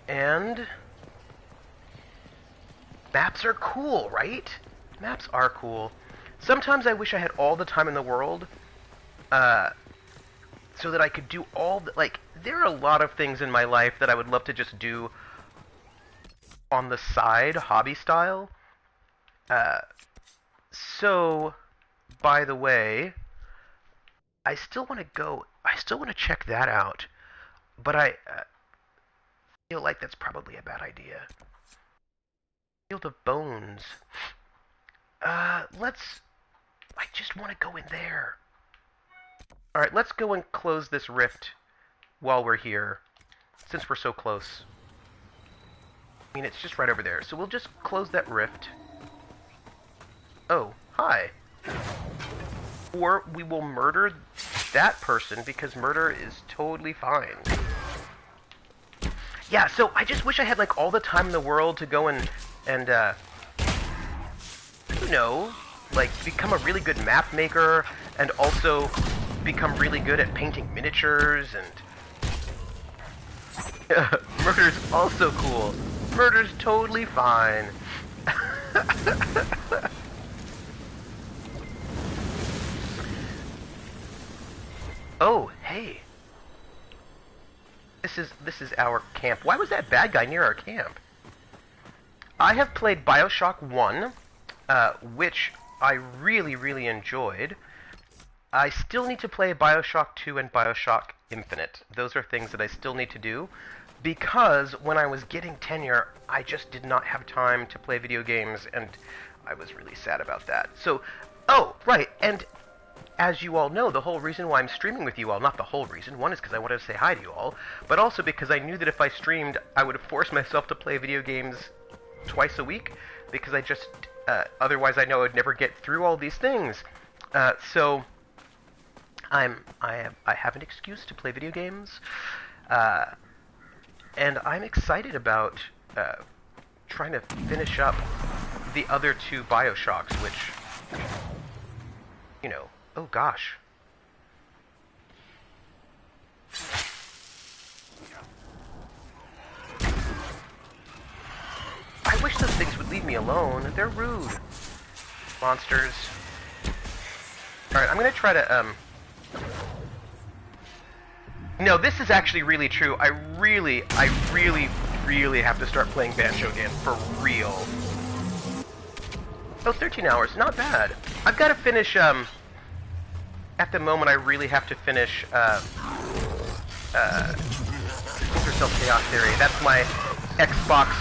And maps are cool, right? Maps are cool. Sometimes I wish I had all the time in the world, so that I could do all the, like, there are a lot of things in my life that I would love to just do on the side, hobby style. So, by the way, I still want to check that out, but I feel like that's probably a bad idea. Field of Bones. I just want to go in there. Alright, let's go and close this rift while we're here, since we're so close. I mean, it's just right over there, so we'll just close that rift. Oh, hi. Or we will murder that person, because murder is totally fine. Yeah, so I just wish I had, like, all the time in the world to go and you know, like, become a really good map maker, and also become really good at painting miniatures, and... Murder's also cool. Murder's totally fine. Oh, hey. This is our camp. Why was that bad guy near our camp? I have played BioShock 1, which I really, really enjoyed. I still need to play Bioshock 2 and Bioshock Infinite. Those are things that I still need to do, because when I was getting tenure, I just did not have time to play video games, and I was really sad about that. So, oh, right, and as you all know, the whole reason why I'm streaming with you all, not the whole reason, one is because I wanted to say hi to you all, but also because I knew that if I streamed, I would have forced myself to play video games twice a week, because I just, otherwise I know I'd never get through all these things. So, I have an excuse to play video games, and I'm excited about trying to finish up the other two Bioshocks, which, you know, oh gosh. I wish those things would leave me alone. They're rude. Monsters. Alright, I'm gonna try to, No, this is actually really true. I really have to start playing Banjo again, for real. Oh, 13 hours, not bad. I've got to finish, at the moment I really have to finish, Splinter Cell Chaos Theory. That's my Xbox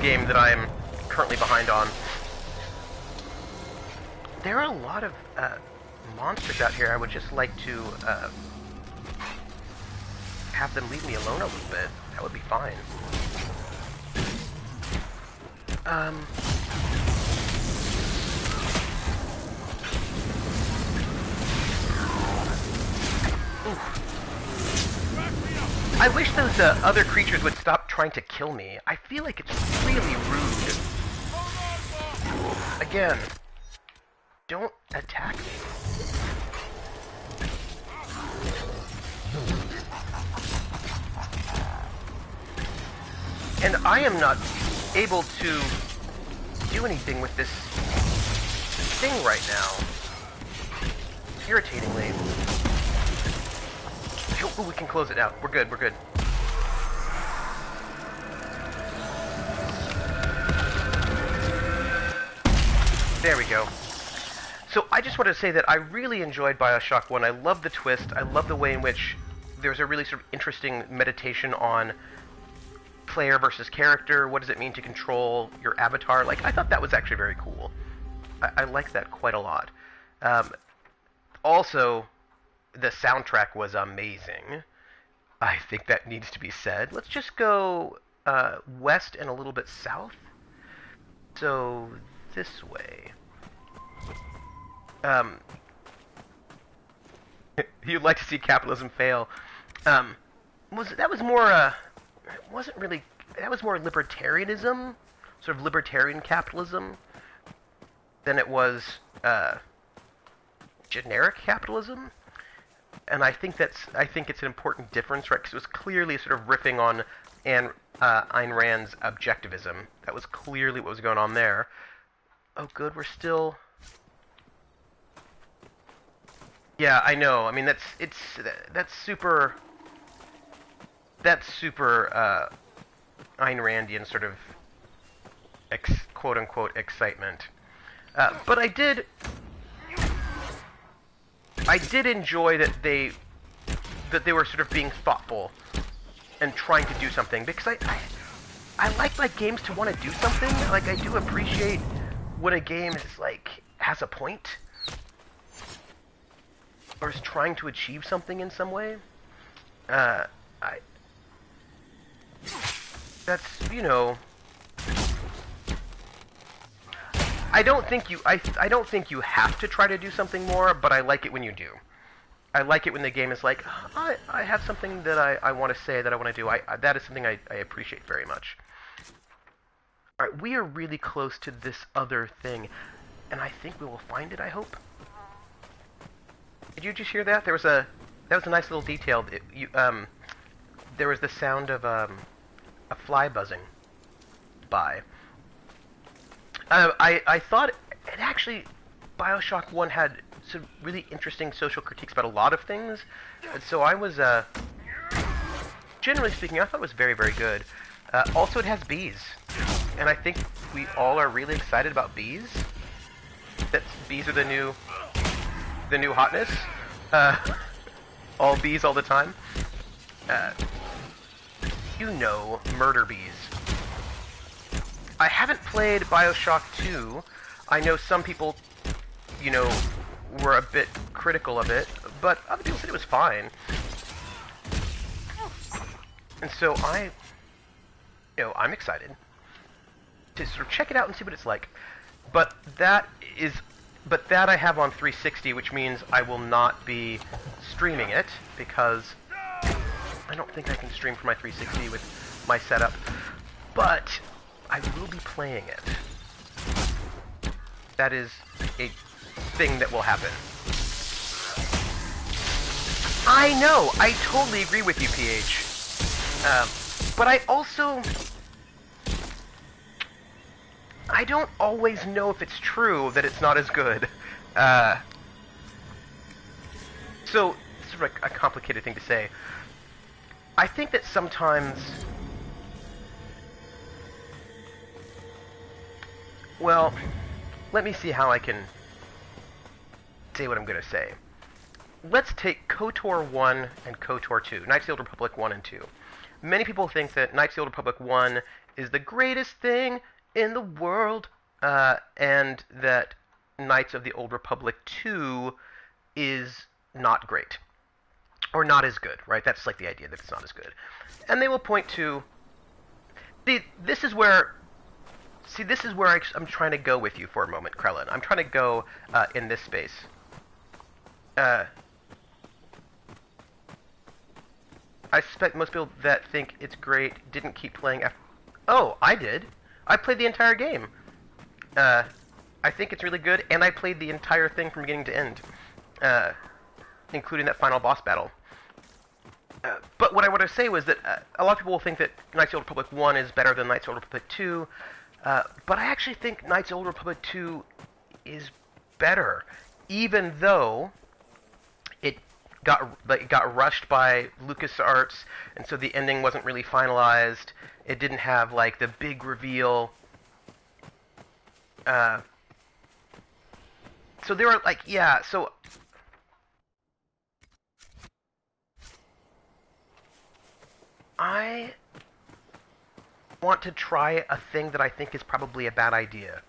game that I am currently behind on. There are a lot of, monsters out here. I would just like to have them leave me alone a little bit. That would be fine. I wish those other creatures would stop trying to kill me. I feel like it's really rude. Again, don't attack me. And I am not able to do anything with this thing right now. Irritatingly. Oh, we can close it out. We're good, we're good. There we go. So I just wanted to say that I really enjoyed Bioshock 1. I love the twist. I love the way in which there's a really sort of interesting meditation on player versus character. What does it mean to control your avatar? Like, I thought that was actually very cool. I like that quite a lot. Also, the soundtrack was amazing. I think that needs to be said. Let's just go west and a little bit south. So, this way. You'd like to see capitalism fail. That was more libertarianism, sort of libertarian capitalism, than it was generic capitalism. And I think it's an important difference, right? Because it was clearly sort of riffing on Ayn Rand's objectivism. That was clearly what was going on there. Oh, good, we're still. Yeah, I know. I mean, that's super Ayn Randian sort of quote-unquote excitement. But I did enjoy that they were sort of being thoughtful and trying to do something, because I like my games to want to do something. Like, I do appreciate when a game is like has a point or is trying to achieve something in some way. That's, you know, I don't think you have to try to do something more, but I like it when you do. I like it when the game is like, I have something that I want to say, that I want to do. That is something I appreciate very much. Alright, we are really close to this other thing, and I think we will find it, I hope. Did you just hear that? That was a nice little detail. There was the sound of a fly buzzing by. I thought it actually, Bioshock 1 had some really interesting social critiques about a lot of things, and so I was, generally speaking, I thought it was very, very good. Also, it has bees, and I think we all are really excited about bees. that bees are the new hotness. All bees all the time. You know, murder bees. I haven't played Bioshock 2. I know some people, you know, were a bit critical of it, but other people said it was fine. And so I'm excited to sort of check it out and see what it's like. But that I have on 360, which means I will not be streaming it because I don't think I can stream from my 360 with my setup. But I will be playing it. That is a thing that will happen. I know! I totally agree with you, PH. But I don't always know if it's true that it's not as good. So, it's sort of a complicated thing to say. I think that sometimes... Well, let me see how I can say what I'm going to say. Let's take KOTOR 1 and KOTOR 2, Knights of the Old Republic 1 and 2. Many people think that Knights of the Old Republic 1 is the greatest thing in the world, and that Knights of the Old Republic 2 is not great. Or not as good, right? That's like the idea, that it's not as good. And they will point to... This is where I'm trying to go with you for a moment, Krellin. I'm trying to go in this space. I suspect most people that think it's great didn't keep playing after... Oh, I did. I played the entire game. I think it's really good, and I played the entire thing from beginning to end. Including that final boss battle. But what I want to say was that a lot of people will think that Knights of the Old Republic 1 is better than Knights of the Old Republic 2, but I actually think Knights of the Old Republic 2 is better, even though it got rushed by LucasArts, and so the ending wasn't really finalized. It didn't have like the big reveal. So there were like, yeah, so I want to try a thing that I think is probably a bad idea.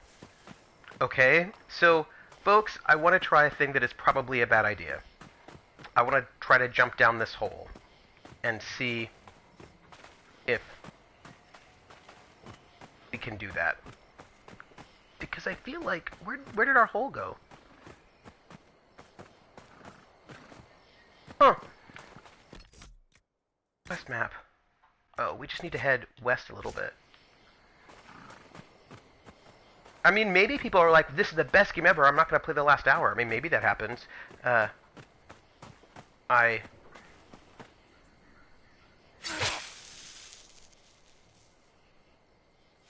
Okay? So, folks, I want to try a thing that is probably a bad idea. I want to try to jump down this hole and see if we can do that. Because I feel like, where did our hole go? Huh. West map. Oh, we just need to head west a little bit. I mean, maybe people are like, this is the best game ever, I'm not going to play the last hour. I mean, maybe that happens.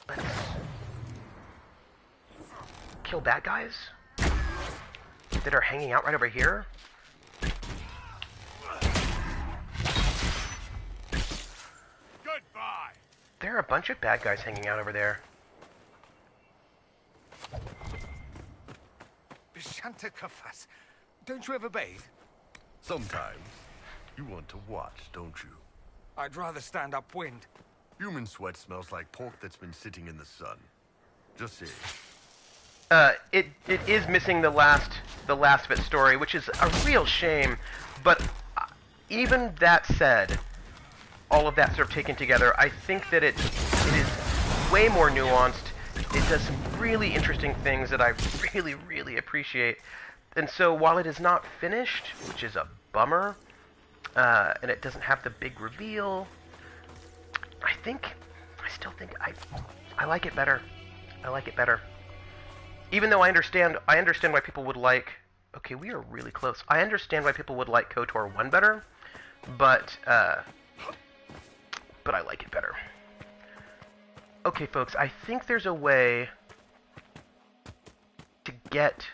Let's kill bad guys that are hanging out right over here. Goodbye. There are a bunch of bad guys hanging out over there. Shantakafas, don't you ever bathe? Sometimes. You want to watch, don't you? I'd rather stand upwind. Human sweat smells like pork that's been sitting in the sun. Just saying. It is missing the last of its story, which is a real shame. But even that said, all of that sort of taken together, I think that it is way more nuanced. It does some really interesting things that I really, really appreciate. And so while it is not finished, which is a bummer, and it doesn't have the big reveal, I still think I like it better. I like it better. Even though I understand why people would like... Okay, we are really close. I understand why people would like KOTOR 1 better, but I like it better. Okay, folks, I think there's a way to get...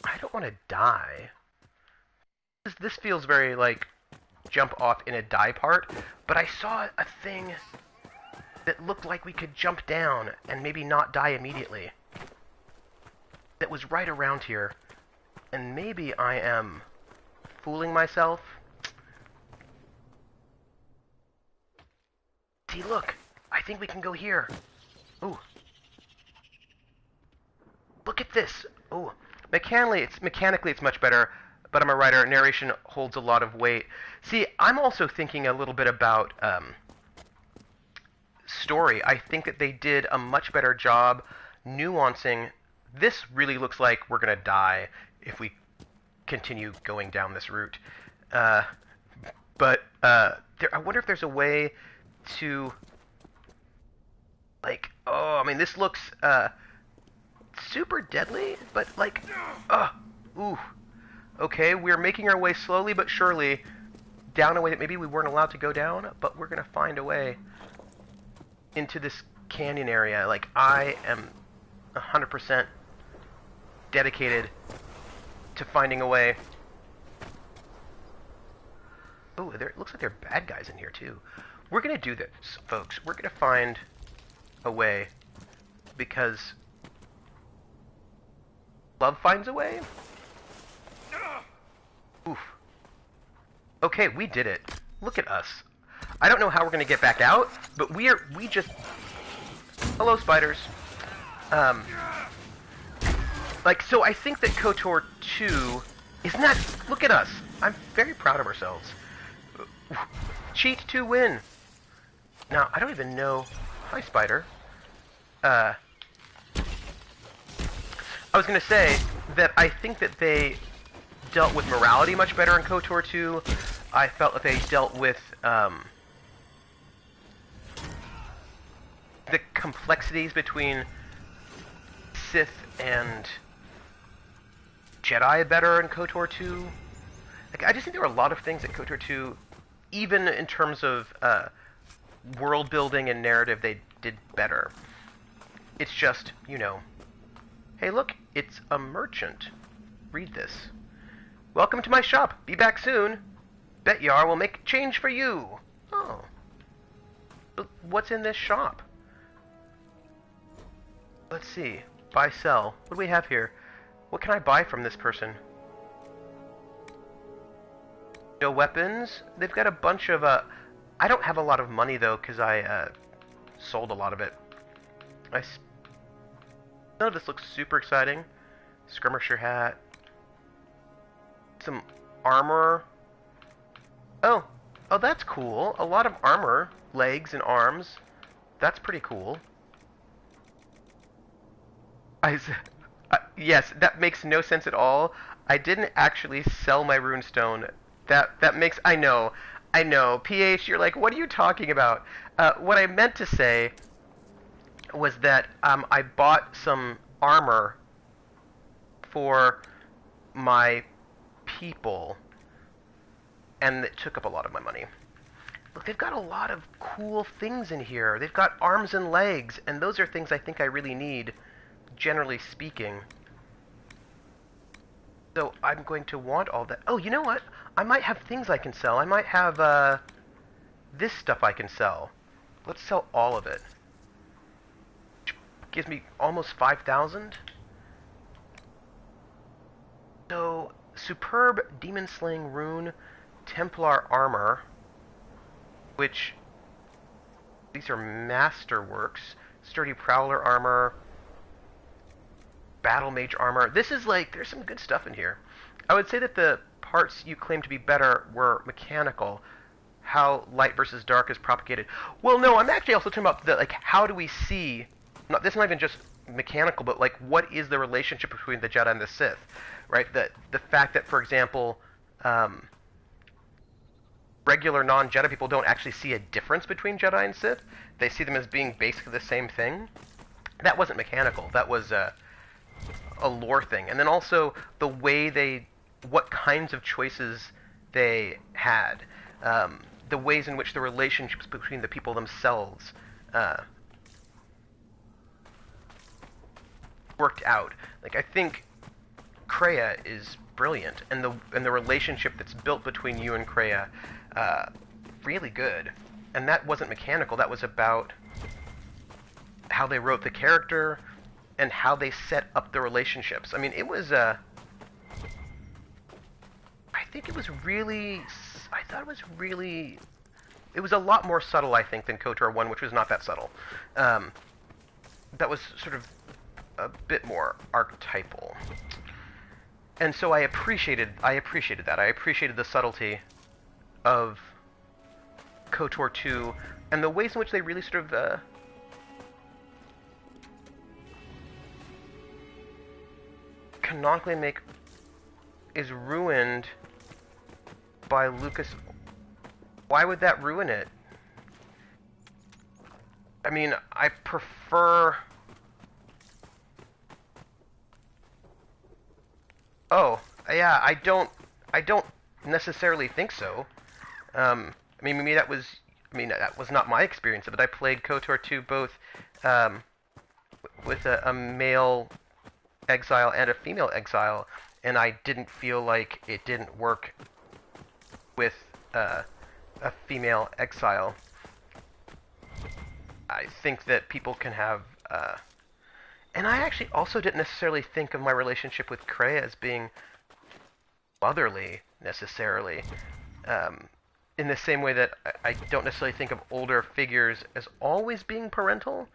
I don't want to die. This feels very, like, jump off in a die part, but I saw a thing that looked like we could jump down and maybe not die immediately. That was right around here. And maybe I am fooling myself. See, look. I think we can go here. Ooh. Look at this. Ooh. Mechanically, it's much better, but I'm a writer. Narration holds a lot of weight. See, I'm also thinking a little bit about story. I think that they did a much better job nuancing. This really looks like we're gonna die if we continue going down this route. I wonder if there's a way to, like, oh, I mean, this looks super deadly, but like, ooh. Okay, we're making our way slowly but surely down a way that maybe we weren't allowed to go down, but we're gonna find a way into this canyon area. Like, I am 100% dedicated to finding a way. Oh, it looks like there are bad guys in here too. We're gonna do this, folks. We're gonna find a way because love finds a way. Oof. Okay, we did it. Look at us. I don't know how we're gonna get back out, but we just... Hello, spiders. Like, so I think that KOTOR 2... Isn't that... Look at us. I'm very proud of ourselves. Cheat to win. Now, I don't even know... Hi, spider. I was gonna say that I think that they dealt with morality much better in KOTOR 2. I felt that they dealt with the complexities between Sith and Jedi better in KOTOR 2. Like, I just think there were a lot of things at KOTOR 2, even in terms of world building and narrative, they did better. It's just, you know, hey look, it's a merchant. Read this. Welcome to my shop. Be back soon. Bet Yar will make change for you. Oh. But what's in this shop? Let's see. Buy, sell. What do we have here? What can I buy from this person? No weapons. They've got a bunch of, I don't have a lot of money, though, because I, sold a lot of it. None of this looks super exciting. Skirmisher hat. Some armor. Oh, that's cool. A lot of armor, legs and arms. That's pretty cool. Yes, that makes no sense at all. I didn't actually sell my runestone. That makes... I know. PH, you're like, what are you talking about? What I meant to say was that I bought some armor for my people, and it took up a lot of my money. Look, they've got a lot of cool things in here. They've got arms and legs, and those are things I think I really need, generally speaking. So I'm going to want all that. Oh, you know what? I might have things I can sell. I might have this stuff I can sell. Let's sell all of it. Gives me almost 5,000. So, superb demon slaying rune, Templar armor, which these are masterworks. Sturdy prowler armor, battle mage armor. This is like, there's some good stuff in here. I would say that the parts you claim to be better were mechanical. How light versus dark is propagated. Well, no, I'm actually also talking about the, like, how do we see... This is not even just mechanical, but like, what is the relationship between the Jedi and the Sith, right? The fact that, for example, regular non-Jedi people don't actually see a difference between Jedi and Sith. They see them as being basically the same thing. That wasn't mechanical. That was a lore thing. And then also the way what kinds of choices they had, the ways in which the relationships between the people themselves worked out. Like, I think Kreia is brilliant, and the relationship that's built between you and Kreia, really good. And that wasn't mechanical. That was about how they wrote the character, and how they set up the relationships. I mean, it was I think it was really. I thought it was really. It was a lot more subtle, I think, than KOTOR 1, which was not that subtle. That was sort of a bit more archetypal. And so I appreciated that. I appreciated the subtlety of KOTOR 2 and the ways in which they really sort of canonically make is ruined by Lucas. Why would that ruin it? I mean, I prefer... Oh, yeah, I don't necessarily think so. I mean, maybe that was... I mean, that was not my experience of it. I played KOTOR 2 both with a male exile and a female exile, and I didn't feel like it didn't work with a female exile. I think that people can have... and I actually also didn't necessarily think of my relationship with Kreia as being motherly, necessarily. In the same way that I don't necessarily think of older figures as always being parental.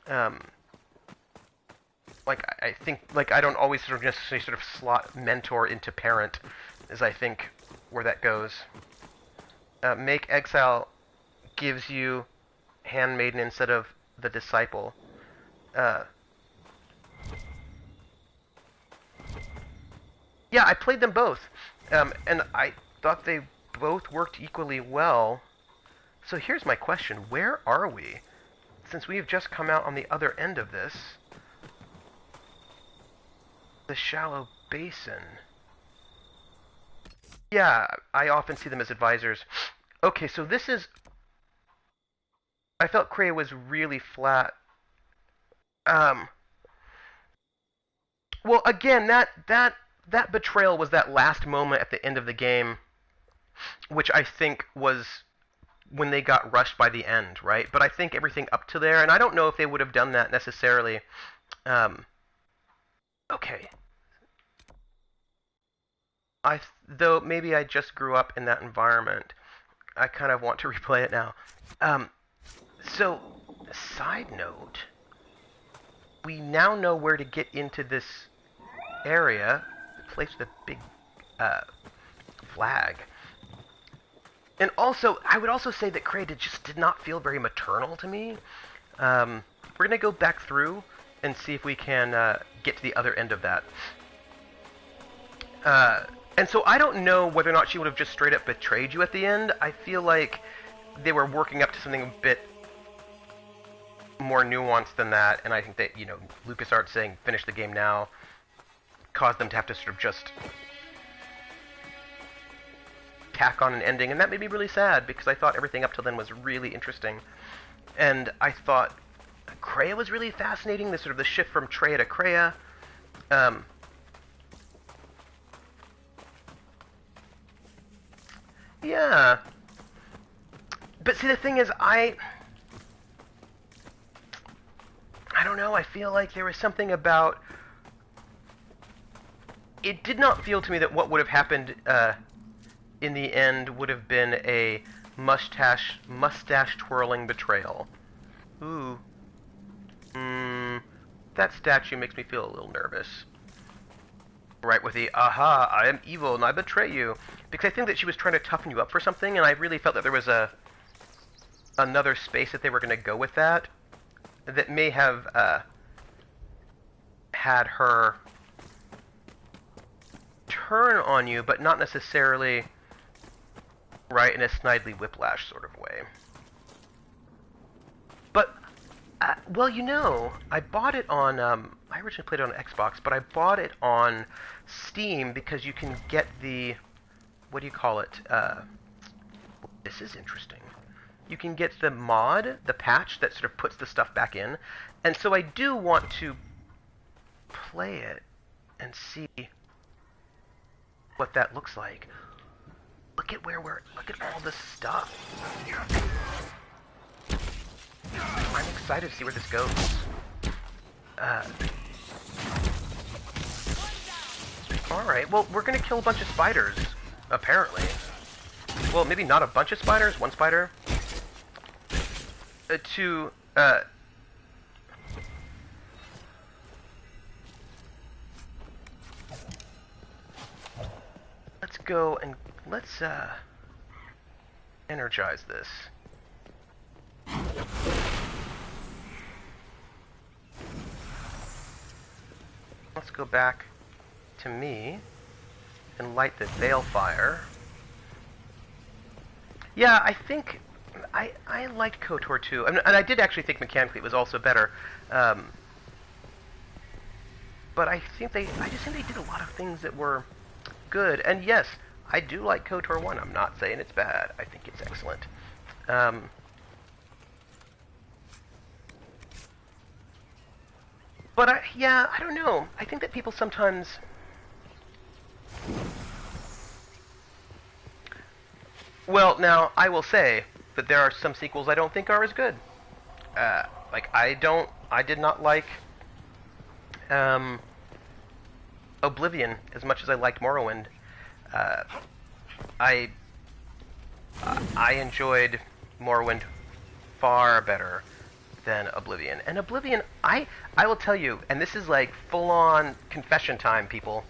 Like, I think, like, I don't always sort of necessarily sort of slot mentor into parent, as I think where that goes. Make Exile gives you handmaiden instead of the disciple. Yeah, I played them both, and I thought they both worked equally well. So here's my question: where are we? Since we have just come out on the other end of this, the shallow basin. Yeah, I often see them as advisors. Okay, so this is... I felt Kreia was really flat. Well, again, that betrayal was that last moment at the end of the game, which I think was when they got rushed by the end, right? But I think everything up to there, and I don't know if they would have done that necessarily. Okay. Though maybe I just grew up in that environment. I kind of want to replay it now. So, side note, we now know where to get into this area, the place with the big flag. And also, I would also say that Kreia just did not feel very maternal to me. We're going to go back through and see if we can get to the other end of that. And so I don't know whether or not she would have just straight up betrayed you at the end. I feel like they were working up to something a bit more nuanced than that, and I think that, you know, LucasArts saying finish the game now caused them to have to sort of just tack on an ending, and that made me really sad because I thought everything up till then was really interesting. And I thought Kreia was really fascinating, the sort of the shift from Traya to Kreia. Yeah. But see, the thing is, I don't know, I feel like there was something about... It did not feel to me that what would have happened in the end would have been a mustache-twirling betrayal. Ooh. That statue makes me feel a little nervous. Right, with the, aha, I am evil and I betray you. Because I think that she was trying to toughen you up for something, and I really felt that there was another space that they were going to go with that may have had her turn on you, but not necessarily, right, in a Snidely Whiplash sort of way. But, well, you know, I bought it on, I originally played it on Xbox, but I bought it on Steam because you can get the, what do you call it, this is interesting. You can get the mod, the patch that sort of puts the stuff back in, and so I do want to play it and see what that looks like. Look at where look at all this stuff. I'm excited to see where this goes. Alright, well, we're gonna kill a bunch of spiders, apparently. Well, maybe not a bunch of spiders, one spider. Let's go and let's, energize this. Let's go back to me and light the veil fire. Yeah, I think I liked KOTOR 2, and I did actually think mechanically it was also better. But I just think they did a lot of things that were good. And yes, I do like KOTOR 1. I'm not saying it's bad. I think it's excellent. But yeah, I don't know. I think that people sometimes... Well, now, I will say that there are some sequels I don't think are as good. Like, I did not like Oblivion as much as I liked Morrowind. I enjoyed Morrowind far better than Oblivion. And Oblivion, I will tell you, and this is like full-on confession time, people,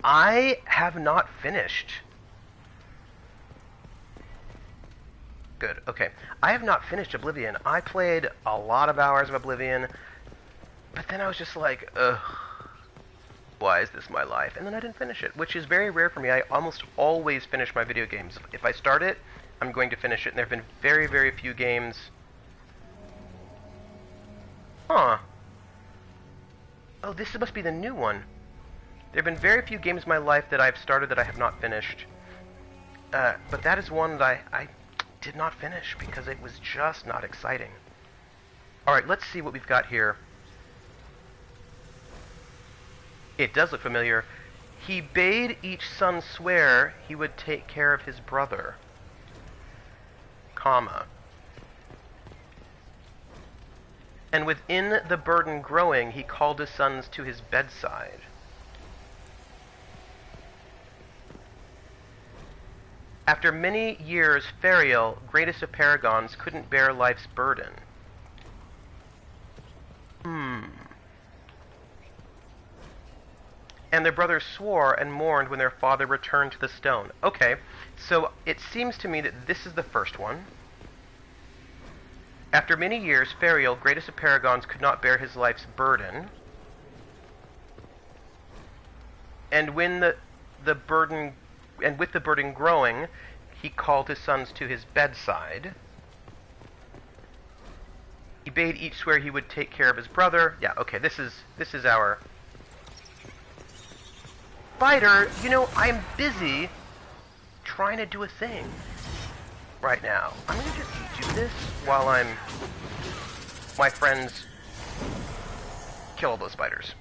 I have not finished. Good, okay. I have not finished Oblivion. I played a lot of hours of Oblivion, but then I was just like, ugh, why is this my life? And then I didn't finish it, which is very rare for me. I almost always finish my video games. If I start it, I'm going to finish it, and there have been very, very few games... Huh. Oh, this must be the new one. There have been very few games in my life that I've started that I have not finished. But that is one that I did not finish because it was just not exciting. Alright, let's see what we've got here. It does look familiar. He bade each son swear he would take care of his brother. Comma. And within the burden growing, he called his sons to his bedside. After many years, Feriel, greatest of paragons, couldn't bear life's burden. And their brothers swore and mourned when their father returned to the stone. Okay, so it seems to me that this is the first one. After many years, Feriel, greatest of paragons, could not bear his life's burden. And when with the burden growing, he called his sons to his bedside. He bade each swear he would take care of his brother. Yeah, okay, this is our spider. You know, I'm busy trying to do a thing right now. I'm gonna just do this while my friends kill all those spiders.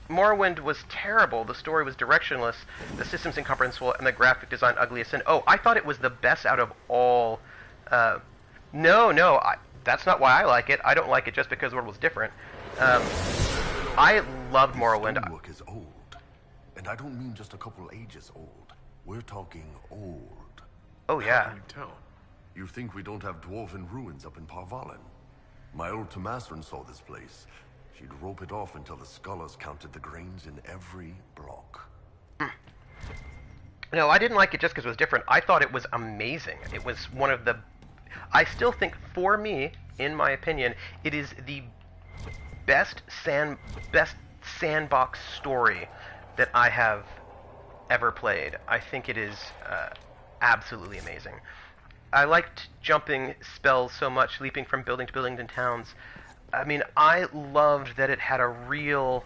Morrowind was terrible, the story was directionless, the systems incomprehensible, and the graphic design ugly as sin. Oh, I thought it was the best out of all. No, that's not why I like it. I don't like it just because the world was different. I loved Morrowind. Stonework is old, and I don't mean just a couple ages old. We're talking old. Oh yeah. How can you tell? You think we don't have dwarven ruins up in Parvalen? My old Tomasrin saw this place. She'd rope it off until the scholars counted the grains in every block. No, I didn't like it just because it was different. I thought it was amazing. It was one of the... I still think, for me, in my opinion, it is the best sandbox story that I have ever played. I think it is absolutely amazing. I liked jumping spells so much, leaping from building to building in towns. I mean, I loved that it had a real...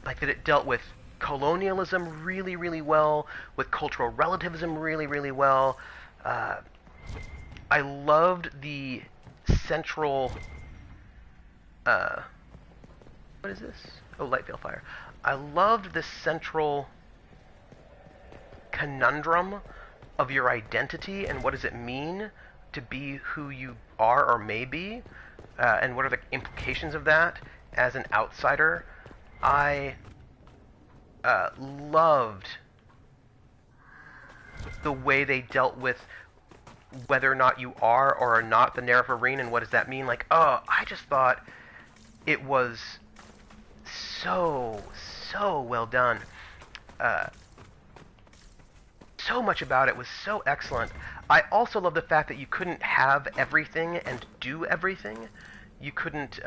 like, that it dealt with colonialism really, really well, with cultural relativism really, really well. I loved the central... what is this? Oh, light veil fire. I loved the central conundrum of your identity and what does it mean. to be who you are or may be, and what are the implications of that as an outsider, I loved the way they dealt with whether or not you are or are not the Nerevarine, and what does that mean. Like, oh, I just thought it was so well done. So much about it was so excellent. I also love the fact that you couldn't have everything and do everything. You couldn't,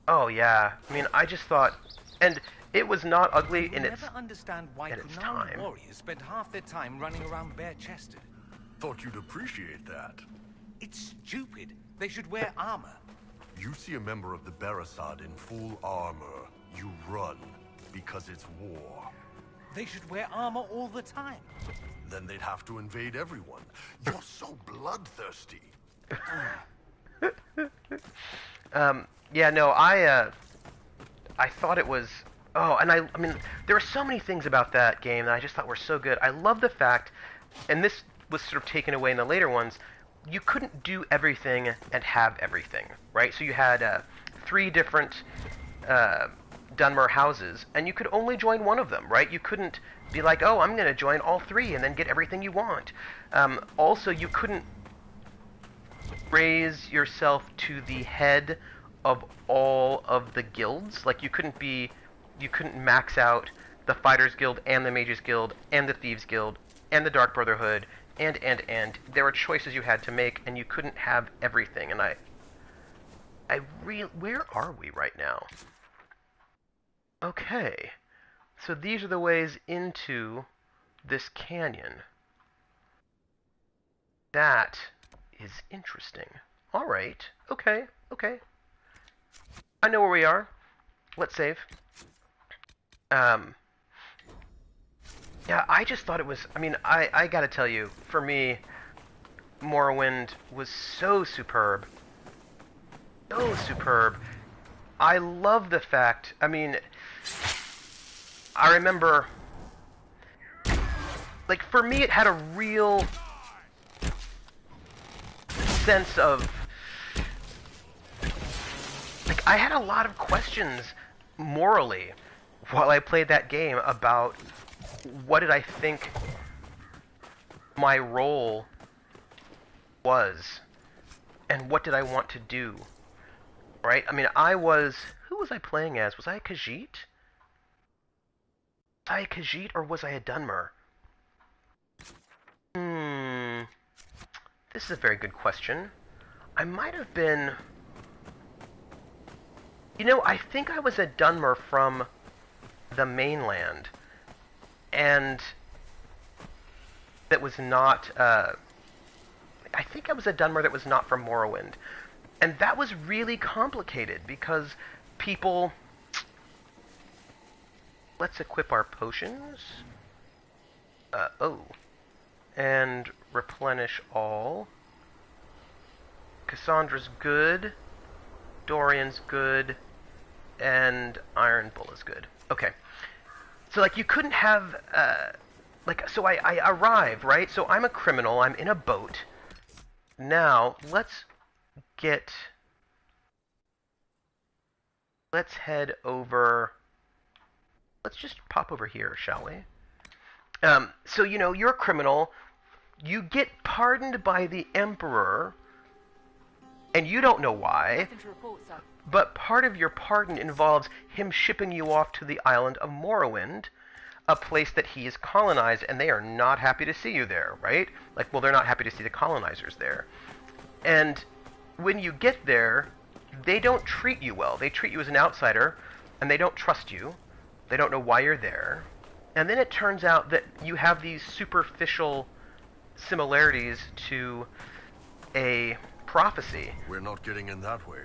oh yeah, I mean, I just thought, and it was not ugly in its never understand why at its Kunari time. warriors spend half their time running around bare-chested. Thought you'd appreciate that. It's stupid. They should wear armor. You see a member of the Barasad in full armor, you run, because it's war. They should wear armor all the time. Then they'd have to invade everyone. You're so bloodthirsty. Yeah, no, I thought it was, oh, and I mean, there are so many things about that game that I just thought were so good. I love the fact, and this was sort of taken away in the later ones, you couldn't do everything and have everything, right? So you had 3 different Dunmer houses, and you could only join one of them, right? You couldn't be like, oh, I'm going to join all 3 and then get everything you want. Also, you couldn't raise yourself to the head of all of the guilds. Like, you couldn't max out the Fighters Guild and the Mages Guild and the Thieves Guild and the Dark Brotherhood and there were choices you had to make, and you couldn't have everything. And where are we right now? Okay, so these are the ways into this canyon. That is interesting. All right, okay. I know where we are. Let's save. Yeah, I just thought it was, I mean, I gotta tell you, for me, Morrowind was so superb. So superb. I love the fact, I mean, I remember, like, for me it had a real sense of, like, I had a lot of questions morally while I played that game about what did I think my role was and what did I want to do, right? I mean, who was I playing as? Was I a Khajiit? Was I a Khajiit or was I a Dunmer? This is a very good question. I might have been... You know, I think I was a Dunmer from the mainland. And that was not... I think I was a Dunmer that was not from Morrowind. And that was really complicated because people... Let's equip our potions. And replenish all. Cassandra's good. Dorian's good. And Iron Bull is good. Okay. So, like, you couldn't have... so I arrived, right? So I'm a criminal. I'm in a boat. Now, let's head over... Let's just pop over here, shall we? So, you know, you're a criminal. You get pardoned by the Emperor, and you don't know why. Nothing to report, sir. But part of your pardon involves him shipping you off to the island of Morrowind, a place that he has colonized, and they are not happy to see you there, right? Like, well, they're not happy to see the colonizers there. And when you get there, they don't treat you well. They treat you as an outsider, and they don't trust you. They don't know why you're there. And then it turns out that you have these superficial similarities to a prophecy. We're not getting in that way.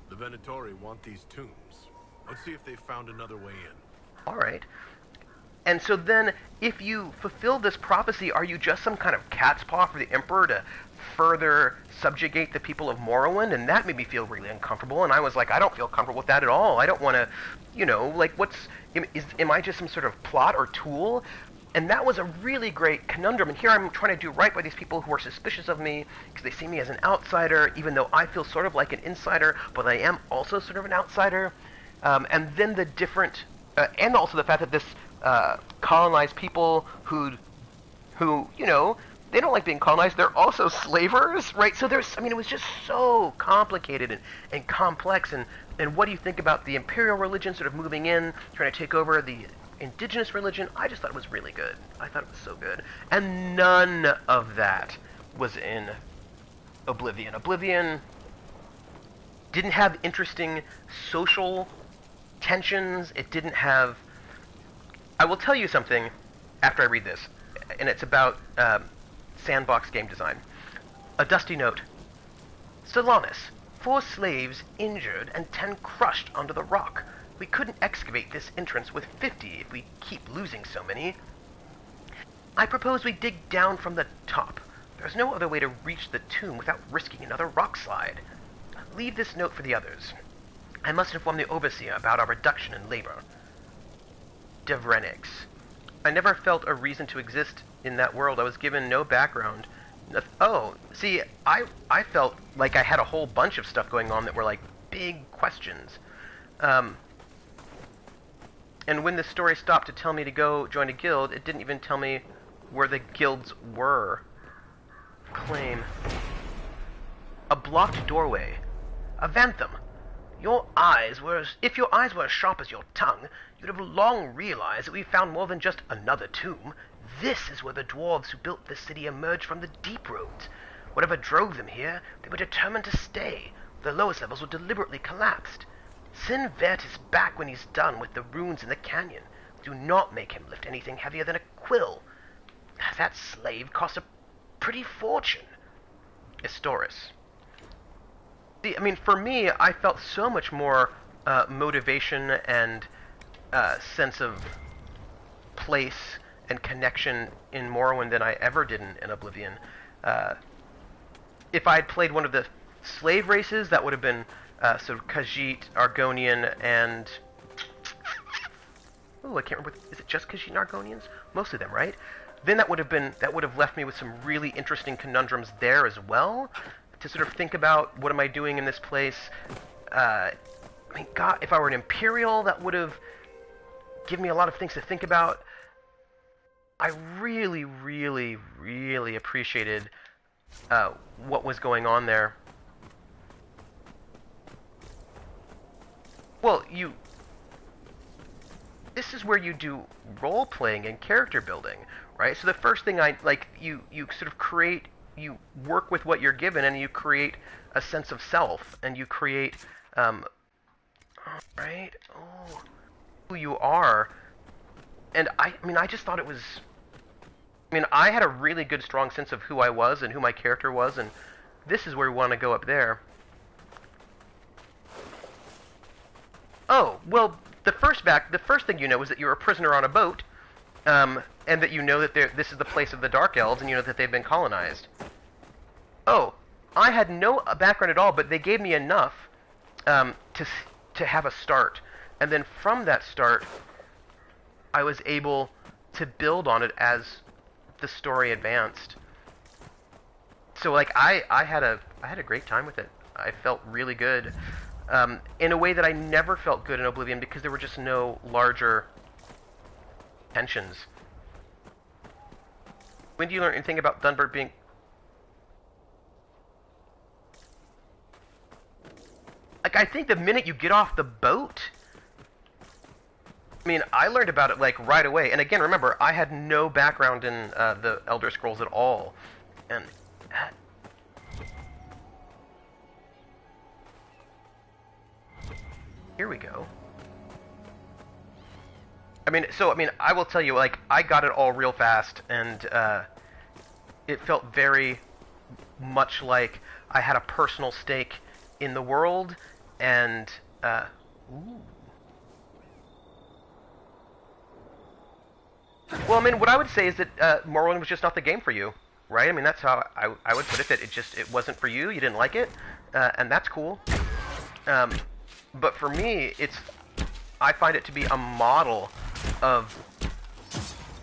The Venatori want these tombs. Let's see if they found another way in. All right. And so then, if you fulfill this prophecy, are you just some kind of cat's paw for the Emperor to further subjugate the people of Morrowind? And that made me feel really uncomfortable, and I was like, I don't feel comfortable with that at all. I don't want to, you know, like, am I just some sort of plot or tool? And that was a really great conundrum. And here I'm trying to do right by these people who are suspicious of me because they see me as an outsider, even though I feel sort of like an insider, but I am also sort of an outsider. And then the different, and also the fact that this colonized people who, you know, they don't like being colonized. They're also slavers, right? So there's, I mean, it was just so complicated and complex. And what do you think about the imperial religion sort of moving in, trying to take over the indigenous religion? I just thought it was really good. I thought it was so good. And none of that was in Oblivion. Oblivion didn't have interesting social tensions. It didn't have... I will tell you something after I read this, and it's about sandbox game design. A dusty note. Solanas, 4 slaves injured and 10 crushed under the rock. We couldn't excavate this entrance with 50 if we keep losing so many. I propose we dig down from the top. There's no other way to reach the tomb without risking another rock slide. Leave this note for the others. I must inform the overseer about our reduction in labor. Devrenix. I never felt a reason to exist in that world. I was given no background. Oh, see, I felt like I had a whole bunch of stuff going on that were like big questions. And when the story stopped to tell me to go join a guild, it didn't even tell me where the guilds were. Claim. A blocked doorway. Avantham. If your eyes were as sharp as your tongue, you'd have long realized that we found more than just another tomb. This is where the dwarves who built this city emerged from the deep roads. Whatever drove them here, they were determined to stay. The lowest levels were deliberately collapsed. Send Vertis back when he's done with the runes in the canyon. Do not make him lift anything heavier than a quill. That slave cost a pretty fortune. Estoris. See, I mean, for me, I felt so much more motivation and sense of place and connection in Morrowind than I ever did in Oblivion. If I had played one of the slave races, that would have been sort of Khajiit, Argonian, and... Oh, I can't remember. Is it just Khajiit and Argonians? Most of them, right? Then that would have left me with some really interesting conundrums there as well, to sort of think about what am I doing in this place. I mean, God, if I were an Imperial, that would have given me a lot of things to think about. I really, really, really appreciated what was going on there. Well, this is where you do role-playing and character building, right? So the first thing you sort of create, you work with what you're given, and you create a sense of self, and you create, right? Oh, who you are. And I mean, I just thought it was... I mean, I had a really good, strong sense of who I was and who my character was, and this is where we want to go up there. Oh, well, the first thing you know is that you're a prisoner on a boat, and that you know that this is the place of the Dark Elves, and you know that they've been colonized. Oh, I had no background at all, but they gave me enough to have a start, and then from that start, I was able to build on it as the story advanced. So, like, I had a great time with it. I felt really good. In a way that I never felt good in Oblivion because there were just no larger tensions. When do you learn anything about Dunbert being... Like, I think the minute you get off the boat... I mean, I learned about it, like, right away. And again, remember, I had no background in the Elder Scrolls at all. And... Here we go. I mean, I will tell you, like, I got it all real fast, and it felt very much like I had a personal stake in the world, and, ooh. Well, I mean, what I would say is that Morrowind was just not the game for you, right? I mean, that's how I would put it, that it wasn't for you, you didn't like it, and that's cool. But for me, I find it to be a model of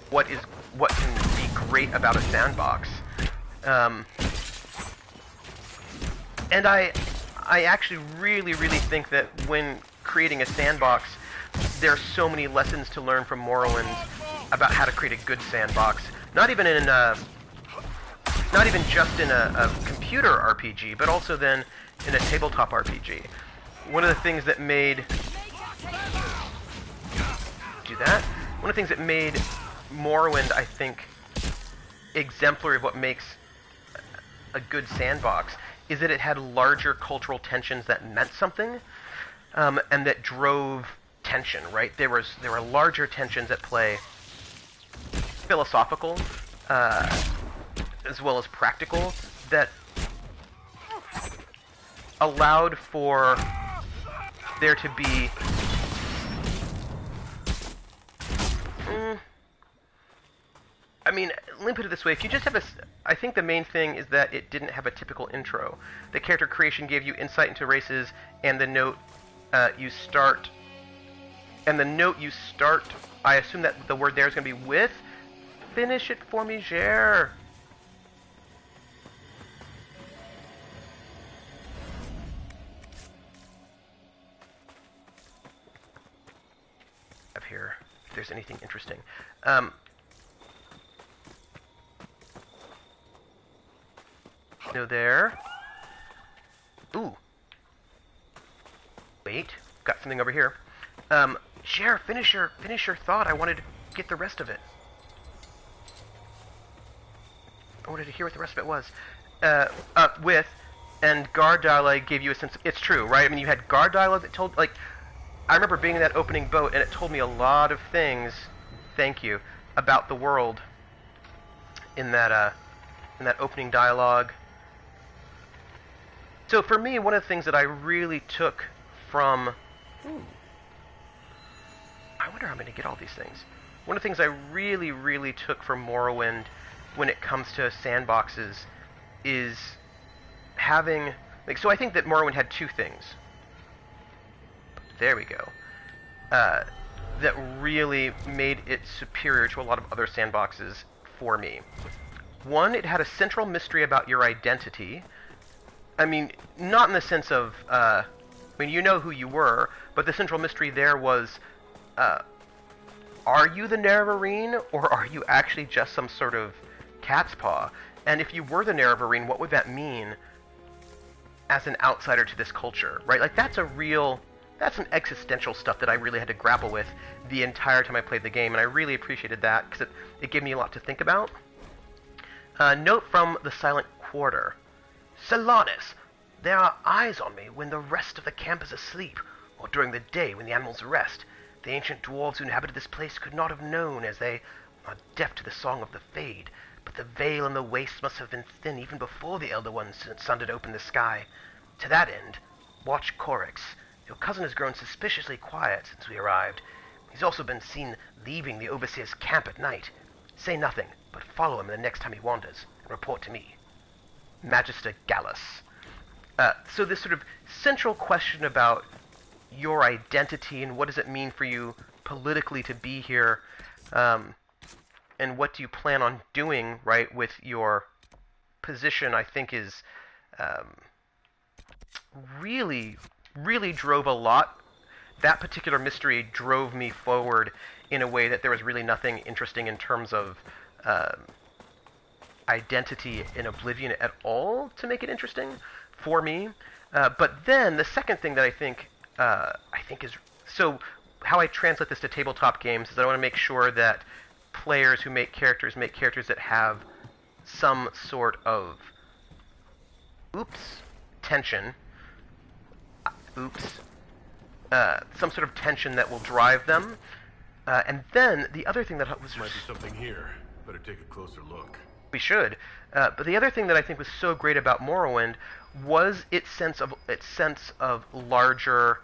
what is what can be great about a sandbox. And I actually really think that when creating a sandbox, there are so many lessons to learn from Morrowind about how to create a good sandbox. Not even just in a computer RPG, but also then in a tabletop RPG. One of the things that made Morrowind, I think, exemplary of what makes a good sandbox is that it had larger cultural tensions that meant something, and that drove tension. Right? There were larger tensions at play, philosophical, as well as practical, that allowed for there to be I mean, let me put it this way. If you just have I think the main thing is that it didn't have a typical intro. The character creation gave you insight into races, and the note you start, I assume that the word there is going to be with. Finish it for me, Jer. Up here, if there's anything interesting. No there. Ooh. Wait, got something over here. Jer, finish your thought. I wanted to get the rest of it. I wanted to hear what the rest of it was. With, and guard dialogue gave you a sense of, it's true, right? I mean, you had guard dialogue that told, like, I remember being in that opening boat, and it told me a lot of things, thank you, about the world in that opening dialogue. So for me, one of the things that I really took from... I wonder how I'm going to get all these things. One of the things I really took from Morrowind when it comes to sandboxes is having... so I think that Morrowind had two things. There we go. That really made it superior to a lot of other sandboxes for me. One, it had a central mystery about your identity. I mean, not in the sense of, I mean, you know who you were, but the central mystery there was, are you the Nerevarine, or are you actually just some sort of cat's paw? And if you were the Nerevarine, what would that mean as an outsider to this culture, right? Like, that's some existential stuff that I really had to grapple with the entire time I played the game, and I really appreciated that, because it gave me a lot to think about. Note from the Silent Quarter. Solaris, there are eyes on me when the rest of the camp is asleep, or during the day when the animals rest. The ancient dwarves who inhabited this place could not have known, as they are deaf to the song of the Fade, but the veil and the waste must have been thin even before the Elder One's sun had opened the sky. To that end, watch Corix. Your cousin has grown suspiciously quiet since we arrived. He's also been seen leaving the Overseer's camp at night. Say nothing, but follow him the next time he wanders, and report to me. Magister Gallus. So this sort of central question about your identity and what does it mean for you politically to be here, and what do you plan on doing, right, with your position, I think is really drove a lot. That particular mystery drove me forward in a way that there was really nothing interesting in terms of identity in Oblivion at all to make it interesting for me. But then the second thing that I think is, so how I translate this to tabletop games is I want to make sure that players who make characters that have some sort of tension, some sort of tension that will drive them. And then the other thing that was... Might be something here. Better take a closer look. We should. But the other thing that I think was so great about Morrowind was its sense of larger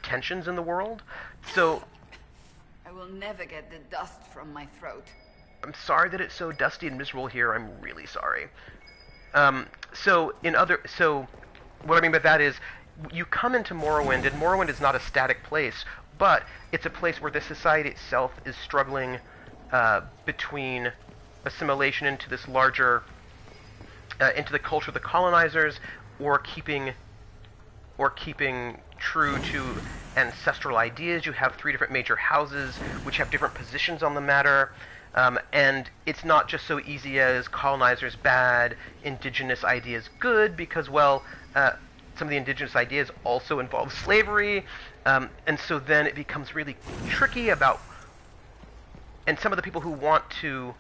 tensions in the world. So I will never get the dust from my throat. I'm sorry that it's so dusty and miserable here. I'm really sorry. So what I mean by that is, you come into Morrowind, and Morrowind is not a static place. but it's a place where the society itself is struggling between assimilation into this larger, into the culture of the colonizers, or keeping true to ancestral ideas. You have 3 different major houses which have different positions on the matter, and it's not just so easy as colonizers bad, indigenous ideas good, because, well, some of the indigenous ideas also involve slavery, and so then it becomes really tricky about, and some of the people who want to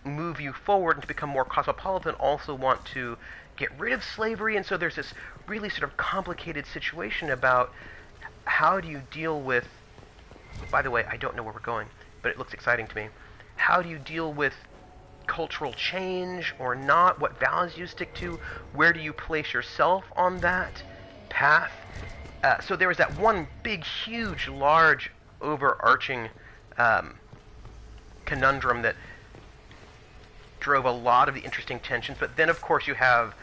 move you forward and to become more cosmopolitan also want to get rid of slavery, and so there's this really sort of complicated situation about how do you deal with, by the way, I don't know where we're going, but it looks exciting to me. How do you deal with cultural change or not? What values you stick to? Where do you place yourself on that path? So there was that one big, huge, large, overarching conundrum that drove a lot of the interesting tensions. But then, of course, you have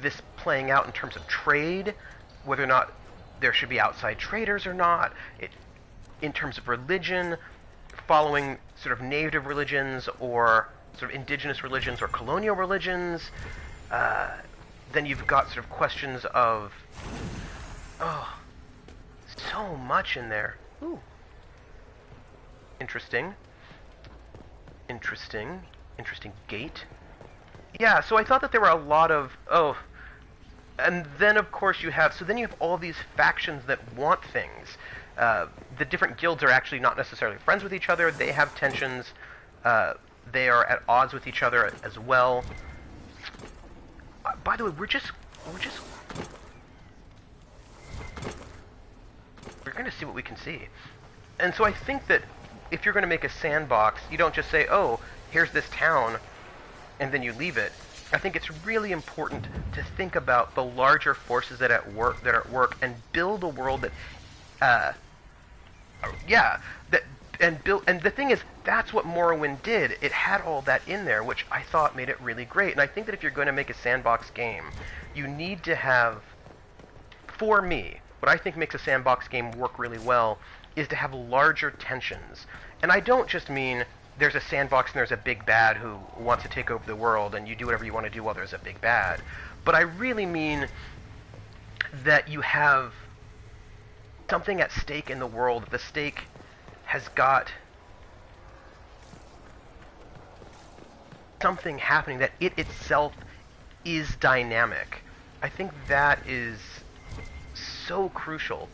this playing out in terms of trade, whether or not there should be outside traders or not. In terms of religion, following sort of native religions or sort of indigenous religions or colonial religions. Then you've got sort of questions of, oh, so much in there. Ooh. Interesting gate. Yeah, so I thought that there were a lot of, and then of course you have all these factions that want things. The different guilds are actually not necessarily friends with each other. They have tensions. They are at odds with each other as well. By the way, we're going to see what we can see. And so I think that if you're going to make a sandbox, you don't just say, oh, here's this town, and then you leave it. I think it's really important to think about the larger forces that are at work, and build a world that, and the thing is, that's what Morrowind did. It had all that in there, which I thought made it really great. And I think that if you're going to make a sandbox game, you need to have, for me, what I think makes a sandbox game work really well is to have larger tensions. And I don't just mean there's a sandbox and there's a big bad who wants to take over the world and you do whatever you want to do while there's a big bad. But I really mean that you have something at stake in the world. The stake has got something happening, that it itself is dynamic. I think that is so crucial.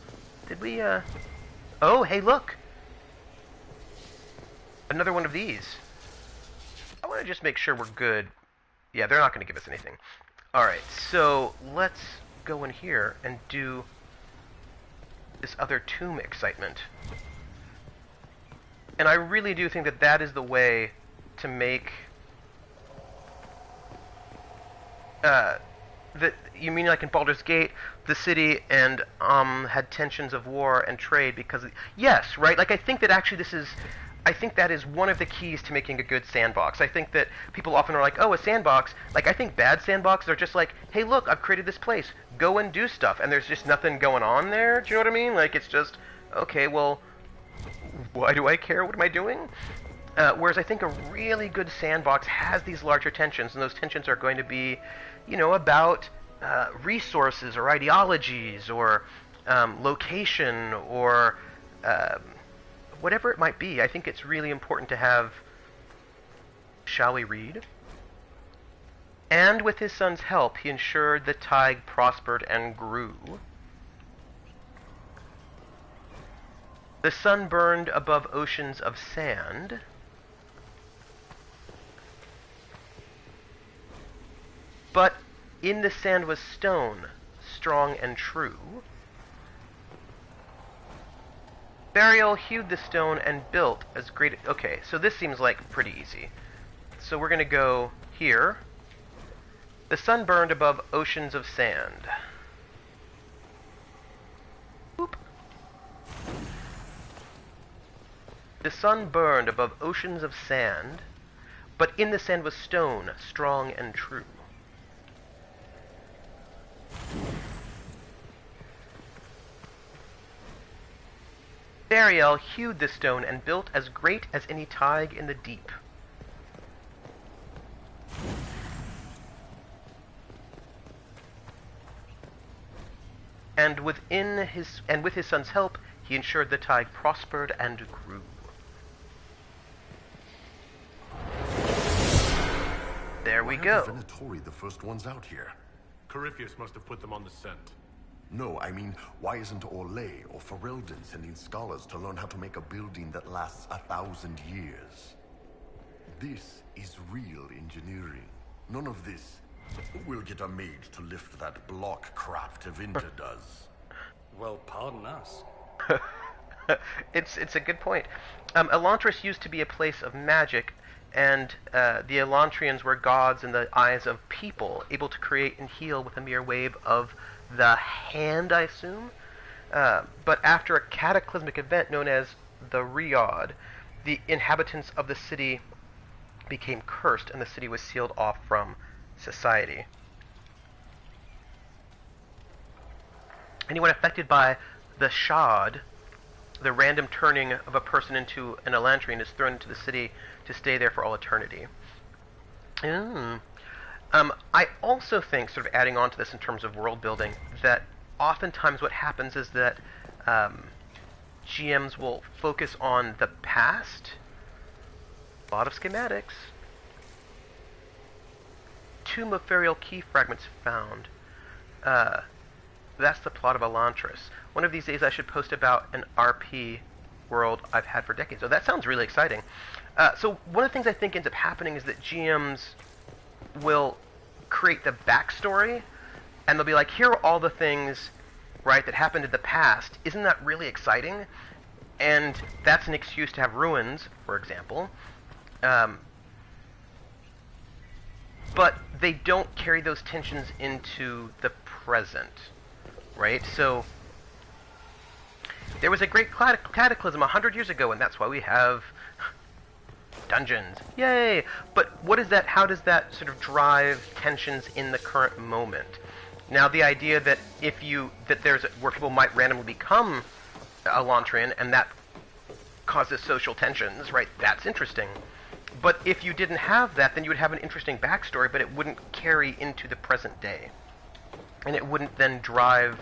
Did we, oh, hey, look! Another one of these. I want to just make sure we're good. Yeah, they're not going to give us anything. Alright, so let's go in here and do this other tomb excitement. And I really do think that that is the way to make... you mean like in Baldur's Gate, the city and had tensions of war and trade because... Yes, right? Like, I think that actually this is... I think that is one of the keys to making a good sandbox. I think that people often are like, oh, a sandbox. Like, I think bad sandboxes are just like, hey, look, I've created this place. Go and do stuff. And there's just nothing going on there. Do you know what I mean? Like, it's just, okay, well, why do I care? What am I doing? Whereas I think a really good sandbox has these larger tensions, and those tensions are going to be, you know, about resources or ideologies or location or... whatever it might be. I think it's really important to have... Shall we read? And with his son's help, he ensured the Tig prospered and grew. The sun burned above oceans of sand. But in the sand was stone, strong and true. Burial hewed the stone and built as great... Okay, so this seems like pretty easy. So we're going to go here. The sun burned above oceans of sand. Boop. The sun burned above oceans of sand, but in the sand was stone, strong and true. Burial hewed the stone and built as great as any tig in the deep. And with his son's help, he ensured the tig prospered and grew. There we go. Why are the Venatori the first ones out here? Corypheus must have put them on the scent. No, I mean, why isn't Orlais or Ferelden sending scholars to learn how to make a building that lasts 1,000 years? This is real engineering. None of this. We'll get a maid to lift that block crap Tevinter does. Well, pardon us. It's a good point. Elantris used to be a place of magic, and the Elantrians were gods in the eyes of people, able to create and heal with a mere wave of the hand, I assume. But after a cataclysmic event known as the Riad, the inhabitants of the city became cursed, and the city was sealed off from society. Anyone affected by the Shad, the random turning of a person into an Elantrian, is thrown into the city to stay there for all eternity. I also think, sort of adding on to this in terms of world building, that oftentimes what happens is that GMs will focus on the past, a lot of schematics, Tomb of Ferial Key fragments found. That's the plot of Elantris. One of these days I should post about an RP world I've had for decades. So that sounds really exciting. So one of the things I think ends up happening is that GMs will create the backstory, and they'll be like, here are all the things, right, that happened in the past. Isn't that really exciting? And that's an excuse to have ruins, for example. But they don't carry those tensions into the present, right? So there was a great cataclysm 100 years ago, and that's why we have dungeons. Yay! But what is that? How does that sort of drive tensions in the current moment? Now, the idea that where people might randomly become Elantrian, and that causes social tensions, right? That's interesting. But if you didn't have that, then you would have an interesting backstory, but it wouldn't carry into the present day. And it wouldn't then drive...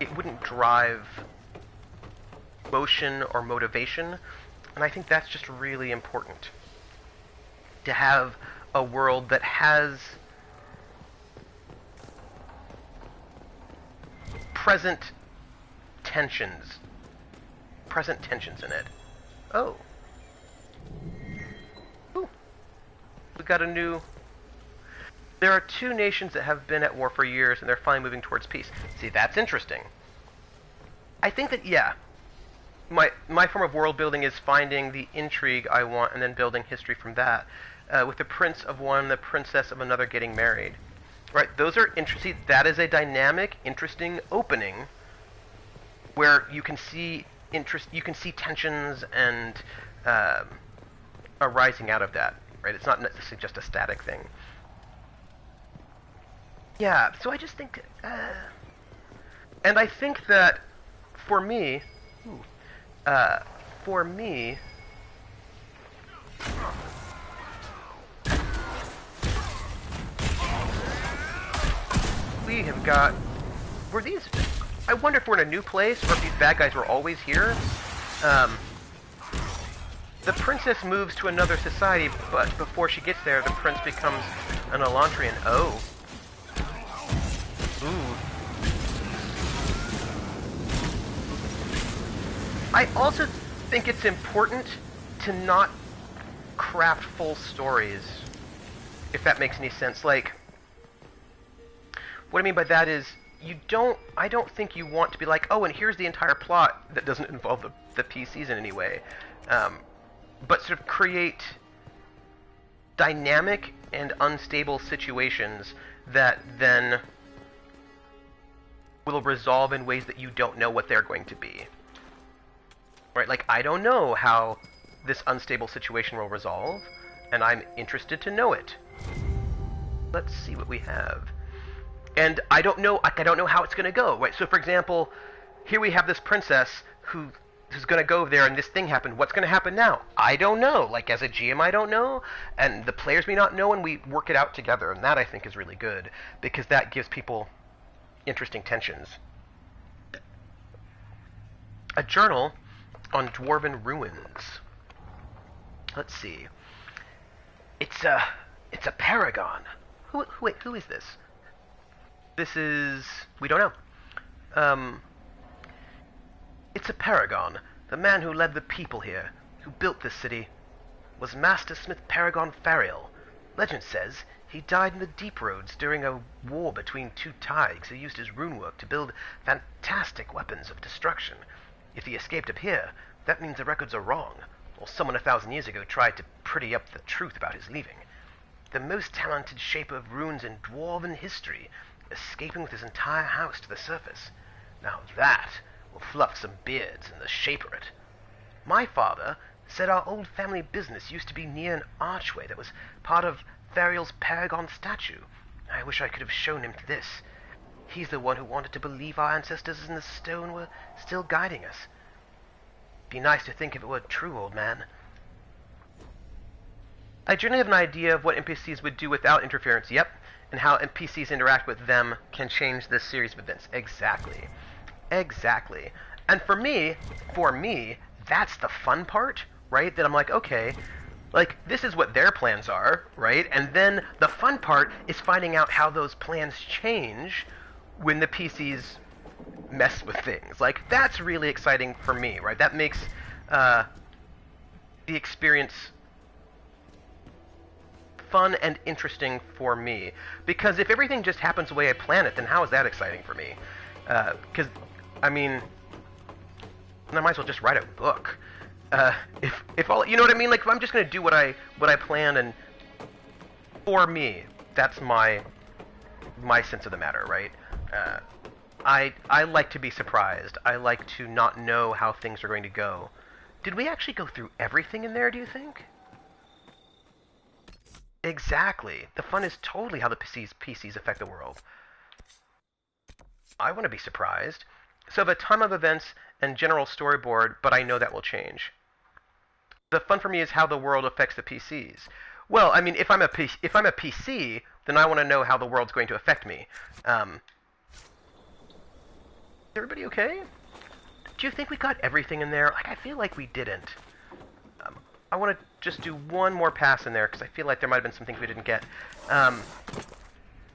it wouldn't drive motion or motivation. And I think that's just really important. To have a world that has present tensions in it. Oh. Ooh. We got a new... There are two nations that have been at war for years, and they're finally moving towards peace. See, that's interesting. I think that, yeah, my form of world building is finding the intrigue I want and then building history from that. With the prince of one, the princess of another getting married. Right, those are interesting. That is a dynamic, interesting opening where you can see tensions and arising out of that. Right, it's not necessarily just a static thing. Yeah, so I just think, and I think that for me, we have got, I wonder if we're in a new place or if these bad guys were always here. The princess moves to another society, but before she gets there, the prince becomes an Elantrian. Oh. Ooh. I also think it's important to not craft full stories, if that makes any sense. Like, what I mean by that is, I don't think you want to be like, oh, and here's the entire plot that doesn't involve the PCs in any way. But sort of create dynamic and unstable situations that then will resolve in ways that you don't know what they're going to be. Right? Like, I don't know how this unstable situation will resolve, and I'm interested to know it. Let's see what we have. And I don't know how it's going to go, right? So, for example, here we have this princess who's going to go over there and this thing happened. What's going to happen now? I don't know. Like, as a GM, I don't know. And the players may not know, and we work it out together. And that, I think, is really good, because that gives people interesting tensions. A journal on dwarven ruins. Let's see. It's a paragon. Wait, who is this? This is... we don't know. It's a paragon. The man who led the people here, who built this city, was Master Smith Paragon Fariel. Legend says he died in the Deep Roads during a war between two Tigers who used his runework to build fantastic weapons of destruction. If he escaped up here, that means the records are wrong, or someone 1,000 years ago tried to pretty up the truth about his leaving. The most talented shaper of runes in dwarven history, escaping with his entire house to the surface. Now that will fluff some beards and the shaper it. My father said our old family business used to be near an archway that was part of Fariel's Paragon statue. I wish I could have shown him this. He's the one who wanted to believe our ancestors in the stone were still guiding us. Be nice to think if it were true, old man. I generally have an idea of what NPCs would do without interference, yep, and how NPCs interact with them can change this series of events. Exactly. Exactly. And for me, that's the fun part, right? That I'm like, okay, like, this is what their plans are, right? And then the fun part is finding out how those plans change when the PCs mess with things. Like, that's really exciting for me, right? That makes the experience fun and interesting for me. Because if everything just happens the way I plan it, then how is that exciting for me? Because, I mean, I might as well just write a book. If all, you know what I mean? Like, if I'm just going to do what I plan, and for me, that's my sense of the matter, right? I like to be surprised. I like to not know how things are going to go. Did we actually go through everything in there, do you think? Exactly. The fun is totally how the PCs affect the world. I want to be surprised. So I have a time of events and general storyboard, but I know that will change. The fun for me is how the world affects the PCs. Well, I mean, if I'm a PC, then I want to know how the world's going to affect me. Is everybody okay? Do you think we got everything in there? Like, I feel like we didn't. I want to just do one more pass in there, because I feel like there might have been some things we didn't get.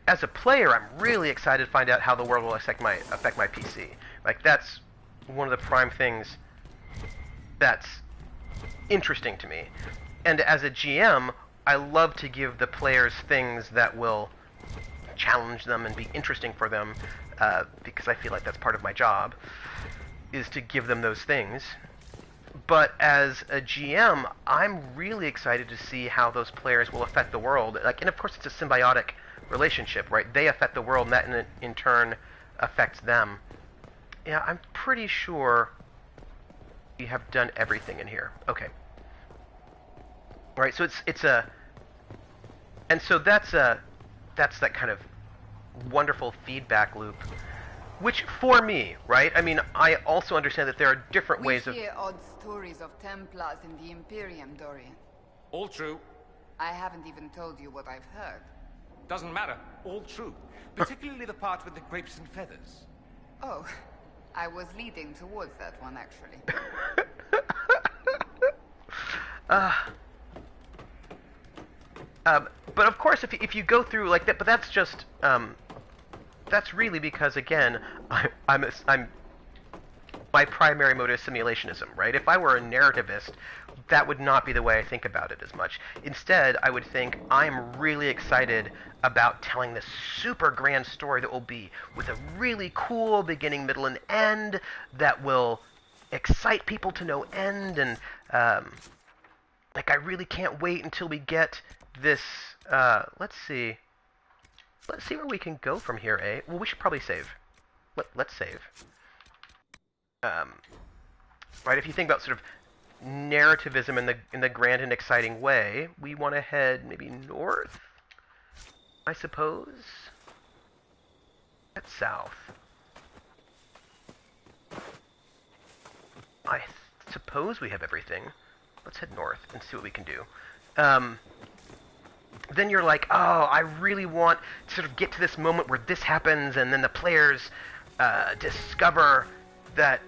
As a player, I'm really excited to find out how the world will affect my PC. Like, that's one of the prime things that's interesting to me. And as a GM, I love to give the players things that will challenge them and be interesting for them, because I feel like that's part of my job, is to give them those things. But as a GM, I'm really excited to see how those players will affect the world. Like, and of course, it's a symbiotic relationship, right? They affect the world, and that in turn affects them. Yeah, I'm pretty sure we have done everything in here. Okay. All right, so it's a, and so that's that kind of wonderful feedback loop, which for me, right? I mean, I also understand that there are different ways of. We hear odd stories of Templars in the Imperium, Dorian. All true. I haven't even told you what I've heard. Doesn't matter. All true. Particularly the part with the grapes and feathers. Oh, I was leading towards that one, actually. But of course, if you go through like that, but that's just that's really because, again, I'm my primary mode is simulationism, right? If I were a narrativist, that would not be the way I think about it as much. Instead, I would think I'm really excited about telling this super grand story that will be with a really cool beginning, middle, and end that will excite people to no end, and like, I really can't wait until we get this. Let's see where we can go from here, eh? Well, we should probably save. Let's save. Right, if you think about sort of narrativism in the grand and exciting way, we want to head maybe north, I suppose. That's south. I suppose we have everything. Let's head north and see what we can do. Then you're like, oh, I really want to sort of get to this moment where this happens, and then the players discover that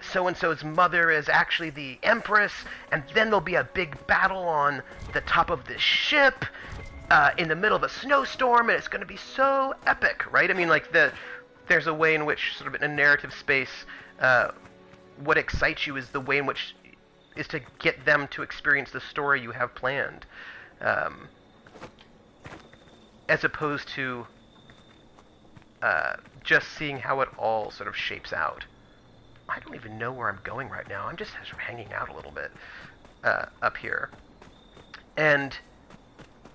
so-and-so's mother is actually the Empress, and then there'll be a big battle on the top of this ship in the middle of a snowstorm, and it's going to be so epic, right? I mean, like, there's a way in which, sort of in a narrative space, what excites you is the way in which is to get them to experience the story you have planned, as opposed to just seeing how it all sort of shapes out. I don't even know where I'm going right now. I'm just sort of hanging out a little bit up here. And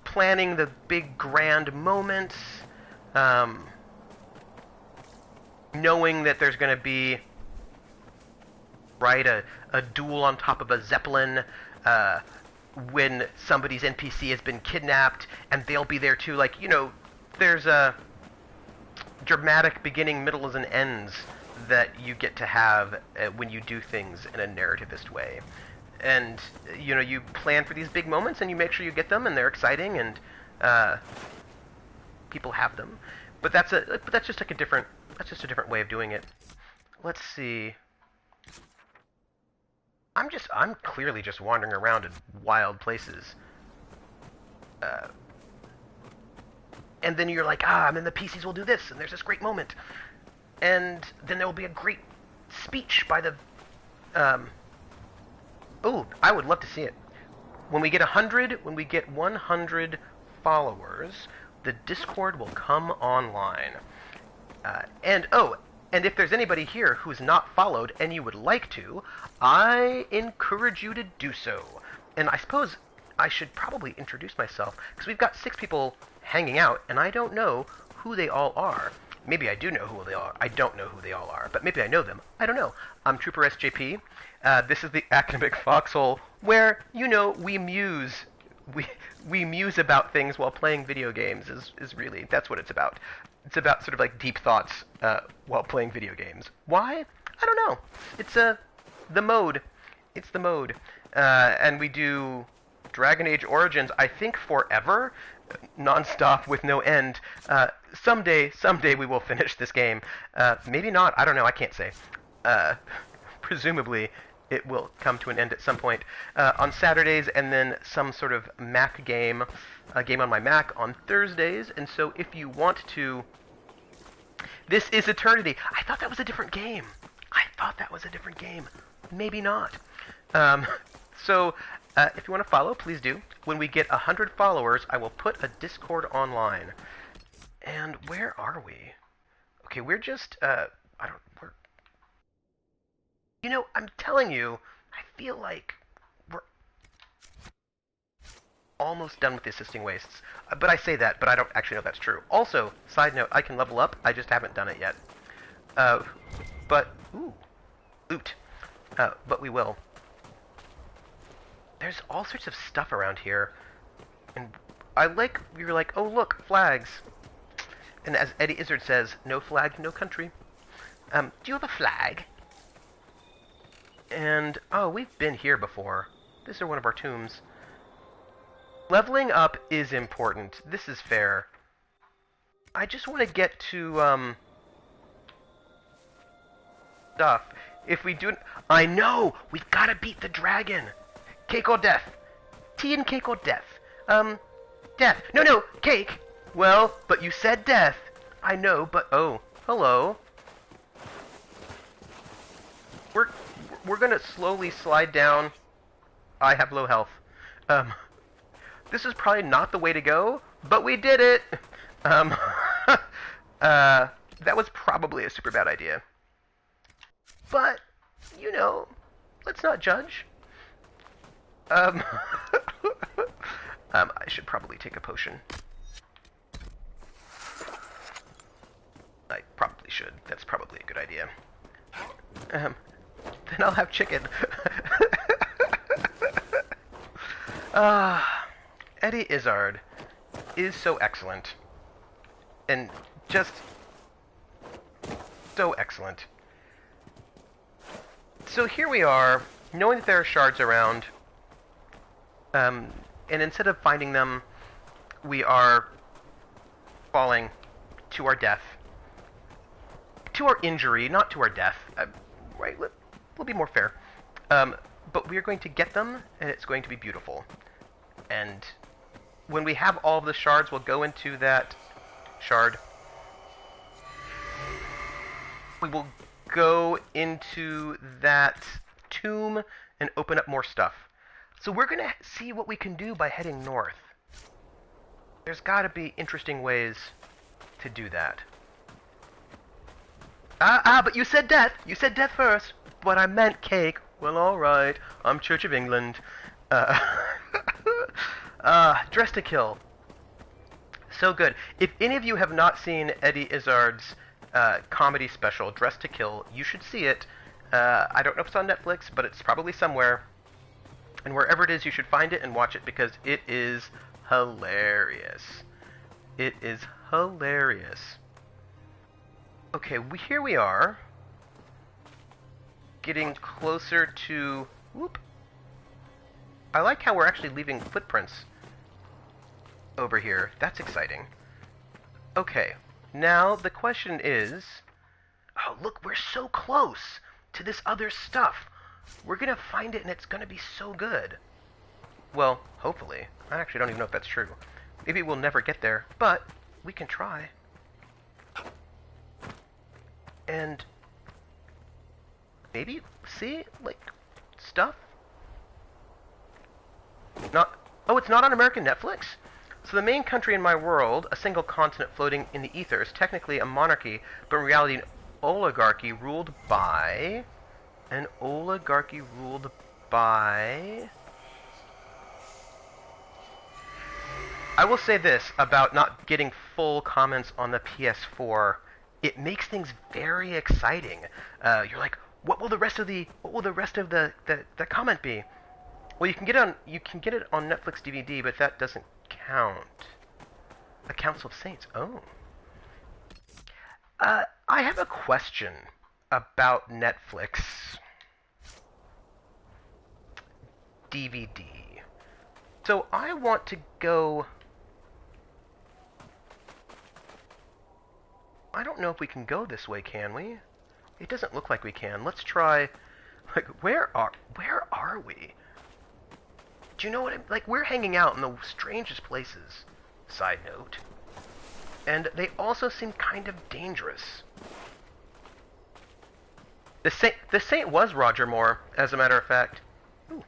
planning the big grand moments, knowing that there's going to be, right, a duel on top of a Zeppelin when somebody's NPC has been kidnapped, and they'll be there too. Like, you know, there's a dramatic beginning, middles, and ends that you get to have when you do things in a narrativist way. And, you know, you plan for these big moments, and you make sure you get them, and they're exciting, and people have them. But that's just like a different way of doing it. Let's see. I'm clearly just wandering around in wild places. And then you're like, and then the PCs will do this, and there's this great moment. And then there will be a great speech by the... oh, I would love to see it. When we get 100 followers, the Discord will come online. And if there's anybody here who's not followed and you would like to, I encourage you to do so. And I suppose I should probably introduce myself, because we've got 6 people hanging out, and I don't know who they all are. Maybe I do know who they are. I don't know who they all are, but maybe I know them. I don't know. I'm Trooper SJP. This is the Academic Foxhole, where, you know, we muse about things while playing video games. Is really, that's what it's about. It's about sort of like deep thoughts while playing video games. Why? I don't know. It's the mode. It's the mode. And we do Dragon Age Origins, I think, forever, non-stop with no end. Someday we will finish this game. Maybe not. I don't know. I can't say. Presumably, it will come to an end at some point on Saturdays, and then some sort of Mac game, a game on my Mac on Thursdays. And so, if you want to, this is Eternity. I thought that was a different game. Maybe not. So, if you want to follow, please do. When we get 100 followers, I will put a Discord online. And where are we? Okay, we're just, you know, I'm telling you, I feel like we're almost done with the assisting wastes. But I say that, but I don't actually know if that's true. Also, side note, I can level up, I just haven't done it yet. Ooh, loot. But we will. There's all sorts of stuff around here. And we were like, oh look, flags. And as Eddie Izzard says, no flag, no country. Do you have a flag? And, oh, we've been here before. This is one of our tombs. Leveling up is important. This is fair. I just want to get to, stuff. If we do... I know! We've got to beat the dragon! Cake or death? Tea and cake or death? Death. No, cake! Well, but you said death. I know, but... Oh, hello. We're gonna slowly slide down. I have low health. This is probably not the way to go, but we did it! That was probably a super bad idea. But, you know, let's not judge. I should probably take a potion. I probably should. That's probably a good idea. Then I'll have chicken. Eddie Izzard is so excellent. And just so excellent. So here we are, knowing that there are shards around, and instead of finding them, we are falling to our death. To our injury, not to our death. Right, we'll be more fair. But we are going to get them, and it's going to be beautiful. And when we have all of the shards, we'll go into that shard. We will go into that tomb and open up more stuff. So we're going to see what we can do by heading north. There's got to be interesting ways to do that. But you said death. You said death first. But I meant cake. Well, alright. I'm Church of England. Dress to Kill. So good. If any of you have not seen Eddie Izzard's comedy special, Dress to Kill, you should see it. I don't know if it's on Netflix, but it's probably somewhere. And wherever it is, you should find it and watch it because it is hilarious. It is hilarious. Okay, here we are. Getting closer to... Whoop. I like how we're actually leaving footprints over here. That's exciting. Okay, now the question is... Oh, look, we're so close to this other stuff. We're gonna find it and it's gonna be so good. Well, hopefully. I actually don't even know if that's true. Maybe we'll never get there, but we can try. And maybe see, like, stuff? It's not on American Netflix? So the main country in my world, a single continent floating in the ether, is technically a monarchy, but in reality an oligarchy ruled by... I will say this about not getting full comments on the PS4. It makes things very exciting. You're like, what will the rest of the comment be? Well, you can get it on Netflix DVD, but that doesn't count. A Council of Saints. Oh. I have a question about Netflix DVD. So I want to go... I don't know if we can go this way, can we? It doesn't look like we can. Let's try... Like, where are we? Do you know what like, we're hanging out in the strangest places. Side note. And they also seem kind of dangerous. The Saint was Roger Moore, as a matter of fact. Ooh.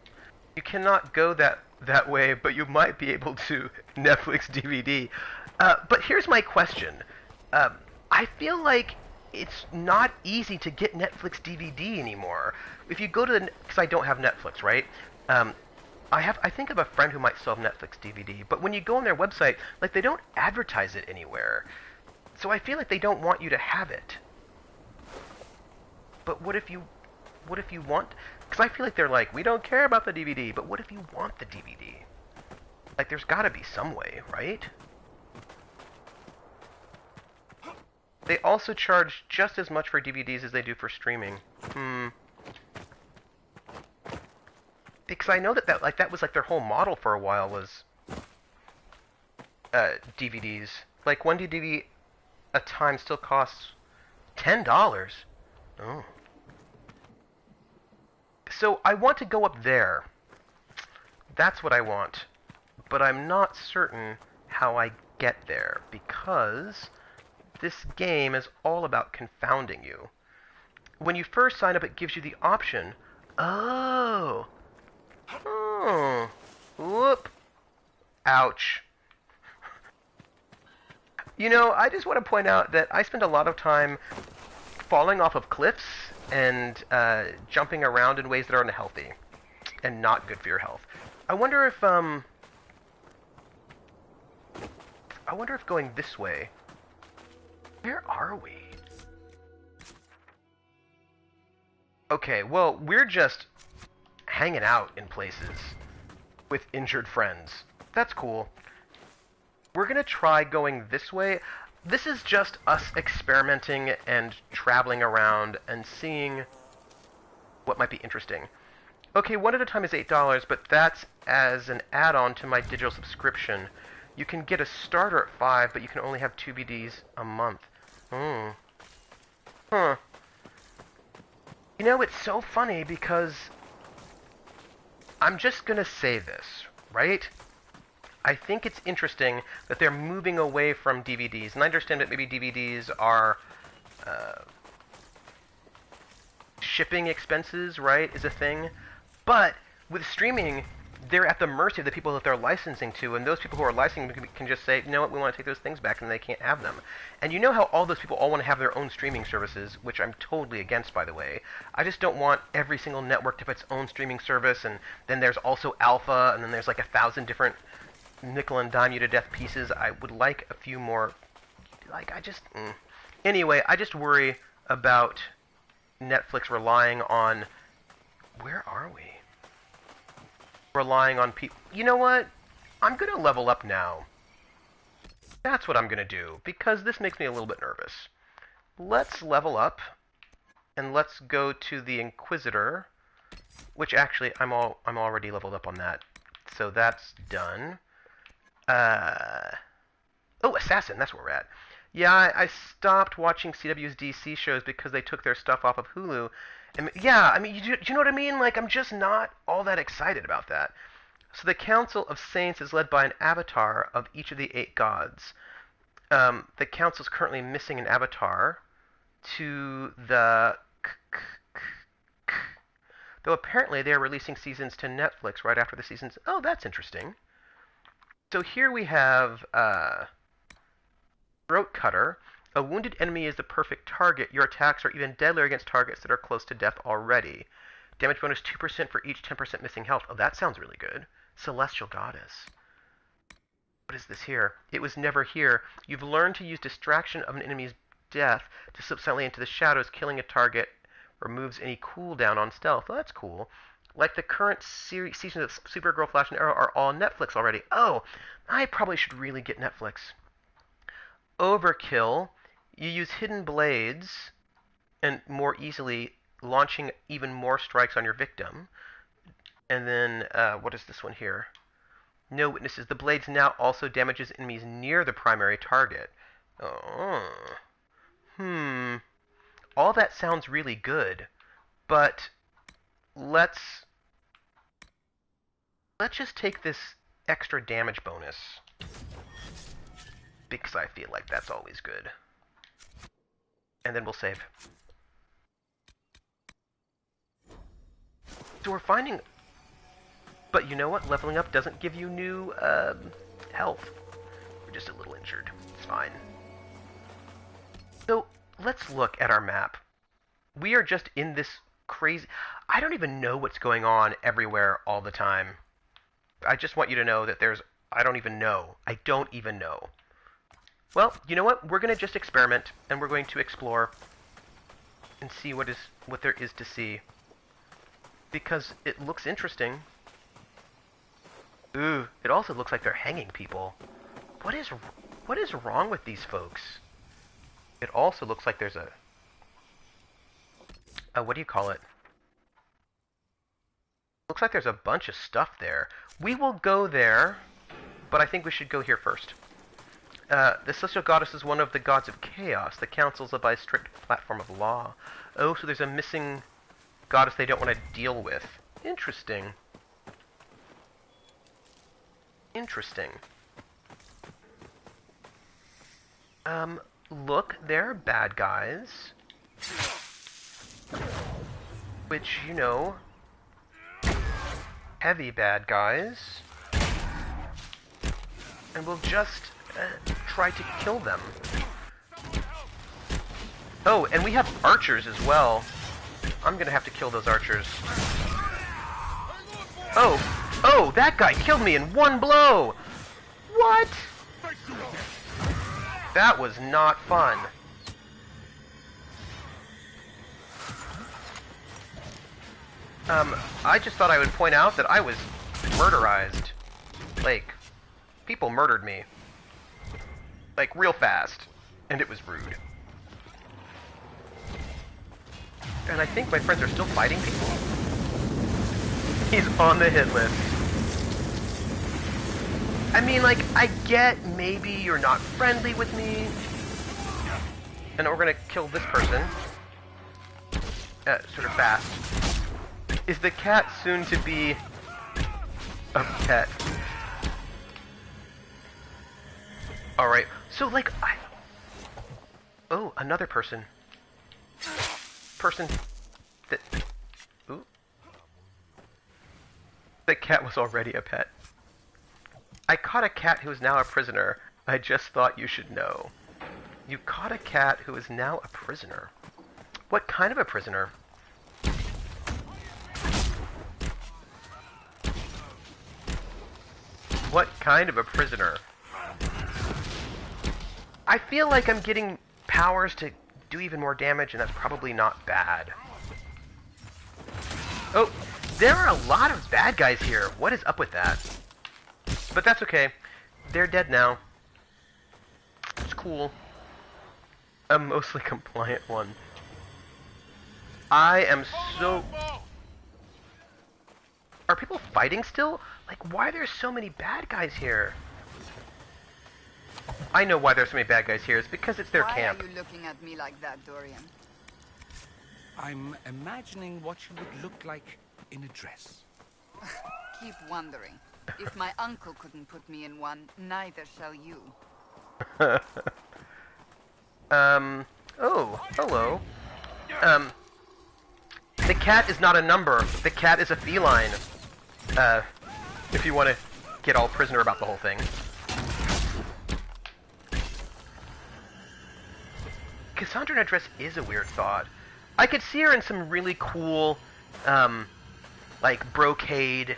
You cannot go that way, but you might be able to Netflix DVD. But here's my question. I feel like it's not easy to get Netflix DVD anymore. If you go to the... Because I don't have Netflix, right? I think of a friend who might still have Netflix DVD, but when you go on their website, like, they don't advertise it anywhere. So I feel like they don't want you to have it. But what if you want... Because I feel like they're like, we don't care about the DVD, but what if you want the DVD? Like, there's gotta be some way, right? They also charge just as much for DVDs as they do for streaming. Because I know that was like their whole model for a while was DVDs. Like, one DVD a time still costs $10. Oh. So I want to go up there. That's what I want. But I'm not certain how I get there, because this game is all about confounding you. When you first sign up, it gives you the option. Oh. Whoop. Ouch. You know, I just want to point out that I spend a lot of time falling off of cliffs and jumping around in ways that are unhealthy and not good for your health. I wonder if going this way... Where are we? Okay, well, we're just hanging out in places with injured friends. That's cool. We're gonna try going this way. This is just us experimenting and traveling around and seeing what might be interesting. Okay, one at a time is $8, but that's as an add-on to my digital subscription. You can get a starter at $5, but you can only have 2 BDs a month. Huh. You know, it's so funny because I'm just gonna say this, right? I think it's interesting that they're moving away from DVDs, and I understand that maybe DVDs are shipping expenses, right, is a thing. But with streaming, they're at the mercy of the people that they're licensing to, and those people who are licensing can just say, you know what, we want to take those things back, and they can't have them. And you know how all those people all want to have their own streaming services, which I'm totally against, by the way. I just don't want every single network to have its own streaming service, and then there's also Alpha, and then there's like 1,000 different nickel and dime you to death pieces. I would like a few more, Anyway, I just worry about Netflix relying on, where are we? Relying on people. You know what? I'm going to level up now. That's what I'm going to do, because this makes me a little bit nervous. Let's level up, and let's go to the Inquisitor, which actually I'm already leveled up on that, so that's done. Oh, Assassin, that's where we're at. Yeah, I stopped watching CW's DC shows because they took their stuff off of Hulu. And yeah, I mean, do you know what I mean? Like, I'm just not all that excited about that. So the Council of Saints is led by an avatar of each of the 8 gods. The Council's currently missing an avatar to the... Though apparently they are releasing seasons to Netflix right after the seasons... Oh, that's interesting. So here we have... Throat Cutter. A wounded enemy is the perfect target. Your attacks are even deadlier against targets that are close to death already. Damage bonus 2% for each 10% missing health. Oh, that sounds really good. Celestial Goddess. What is this here? It was never here. You've learned to use distraction of an enemy's death to slip silently into the shadows. Killing a target removes any cooldown on stealth. Oh, that's cool. Like the current seasons of Supergirl, Flash, and Arrow are all on Netflix already. Oh, I probably should really get Netflix. Overkill. You use hidden blades and more easily, launching even more strikes on your victim. And then, what is this one here? No witnesses. The blades now also damages enemies near the primary target. Oh. All that sounds really good, but let's just take this extra damage bonus, because I feel like that's always good. And then we'll save. So we're finding... But you know what? Leveling up doesn't give you new health. We're just a little injured. It's fine. So let's look at our map. We are just in this crazy... I don't even know what's going on everywhere all the time. I just want you to know that there's... I don't even know. I don't even know. Well, you know what? We're going to just experiment, and we're going to explore and see what there is to see. Because it looks interesting. Ooh, it also looks like they're hanging people. What is wrong with these folks? It also looks like there's what do you call it? Looks like there's a bunch of stuff there. We will go there, but I think we should go here first. The Celestial Goddess is one of the gods of chaos. The councils live by a strict platform of law. Oh, so there's a missing goddess they don't want to deal with. Interesting. Interesting. Look, they're bad guys. Which, you know, heavy bad guys. And we'll just try to kill them. Oh, and we have archers as well. I'm gonna have to kill those archers. Oh, that guy killed me in one blow! What? That was not fun. I just thought I would point out that I was murderized. Like, people murdered me. Like, real fast. And it was rude. And I think my friends are still fighting people. He's on the hit list. I mean, like, I get maybe you're not friendly with me. And we're gonna kill this person. Sort of fast. Is the cat soon to be a pet? Alright, so like, oh, another person. Person that... Ooh. The cat was already a pet. I caught a cat who is now a prisoner. I just thought you should know. You caught a cat who is now a prisoner. What kind of a prisoner? What kind of a prisoner? I feel like I'm getting powers to do even more damage, and that's probably not bad. Oh, there are a lot of bad guys here. What is up with that? But that's okay. They're dead now. It's cool. A mostly compliant one. I am so... Are people fighting still? Like, why are there so many bad guys here? I know why there's so many bad guys here. It's because it's their camp. Why are you looking at me like that, Dorian? I'm imagining what you would look like in a dress. Keep wondering. If my uncle couldn't put me in one, neither shall you. Oh, hello. The cat is not a number. The cat is a feline. If you want to get all prisoner about the whole thing. Cassandra in a dress is a weird thought. I could see her in some really cool, like brocade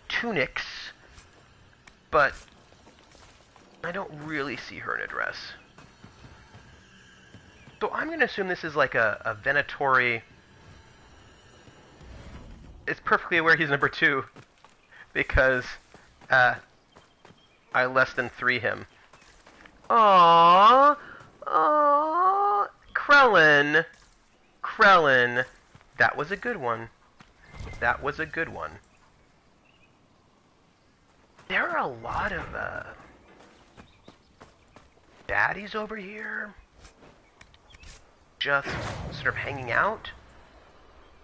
tunics, but I don't really see her in a dress. So I'm going to assume this is like a Venatori. It's perfectly aware he's number 2, because I less than 3 him. Aww! Aww! Krellin! Krellin! That was a good one. That was a good one. There are a lot of baddies over here. Just sort of hanging out.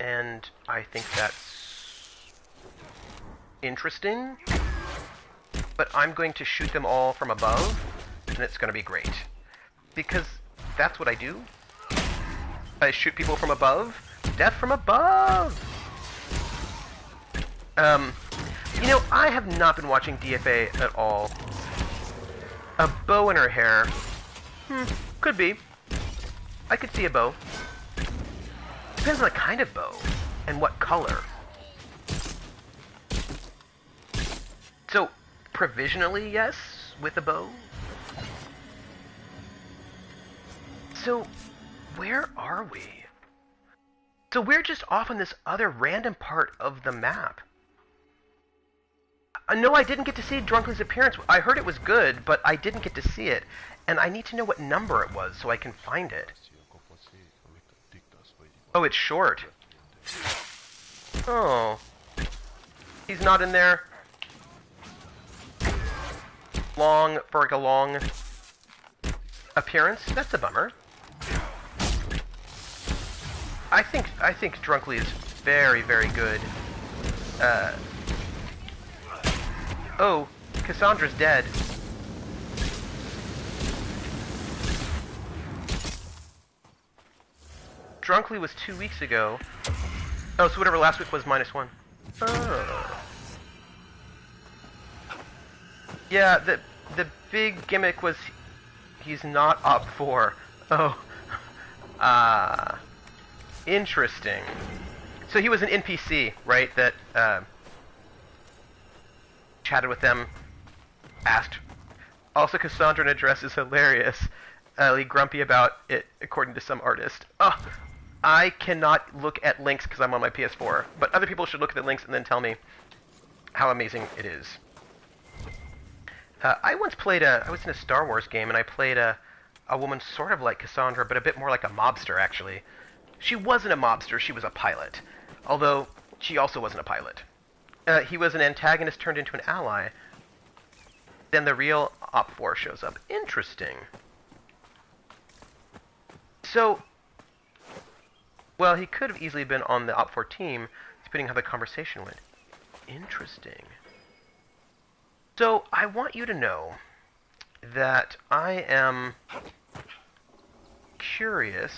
And I think that's interesting. But I'm going to shoot them all from above, and it's going to be great. Because that's what I do. I shoot people from above. Death from above! You know, I have not been watching DFA at all. A bow in her hair. Could be. I could see a bow. Depends on the kind of bow, and what color. So, provisionally, yes, with a bow. So, where are we? So we're just off on this other random part of the map. No, I didn't get to see Drunken's appearance. I heard it was good, but I didn't get to see it. And I need to know what number it was so I can find it. Oh, it's short. Oh. He's not in there. Long, for like a long appearance? That's a bummer. I think Drunkly is very, very good. Oh, Cassandra's dead. Drunkly was 2 weeks ago. Oh, so whatever last week was -1. Oh. Yeah, the big gimmick was he's not Op 4. Oh. Interesting. So he was an NPC, right? That chatted with them, asked. Also, Cassandra in a dress is hilarious. Grumpy about it, according to some artist. Oh, I cannot look at links because I'm on my PS4, but other people should look at the links and then tell me how amazing it is. I once played I was in a Star Wars game, and I played a woman sort of like Cassandra, but a bit more like a mobster, actually. she wasn't a mobster, she was a pilot. Although, she also wasn't a pilot. He was an antagonist turned into an ally. Then the real Op4 shows up. Interesting. So, well, he could have easily been on the Op4 team, depending how the conversation went. Interesting. So, I want you to know that I am curious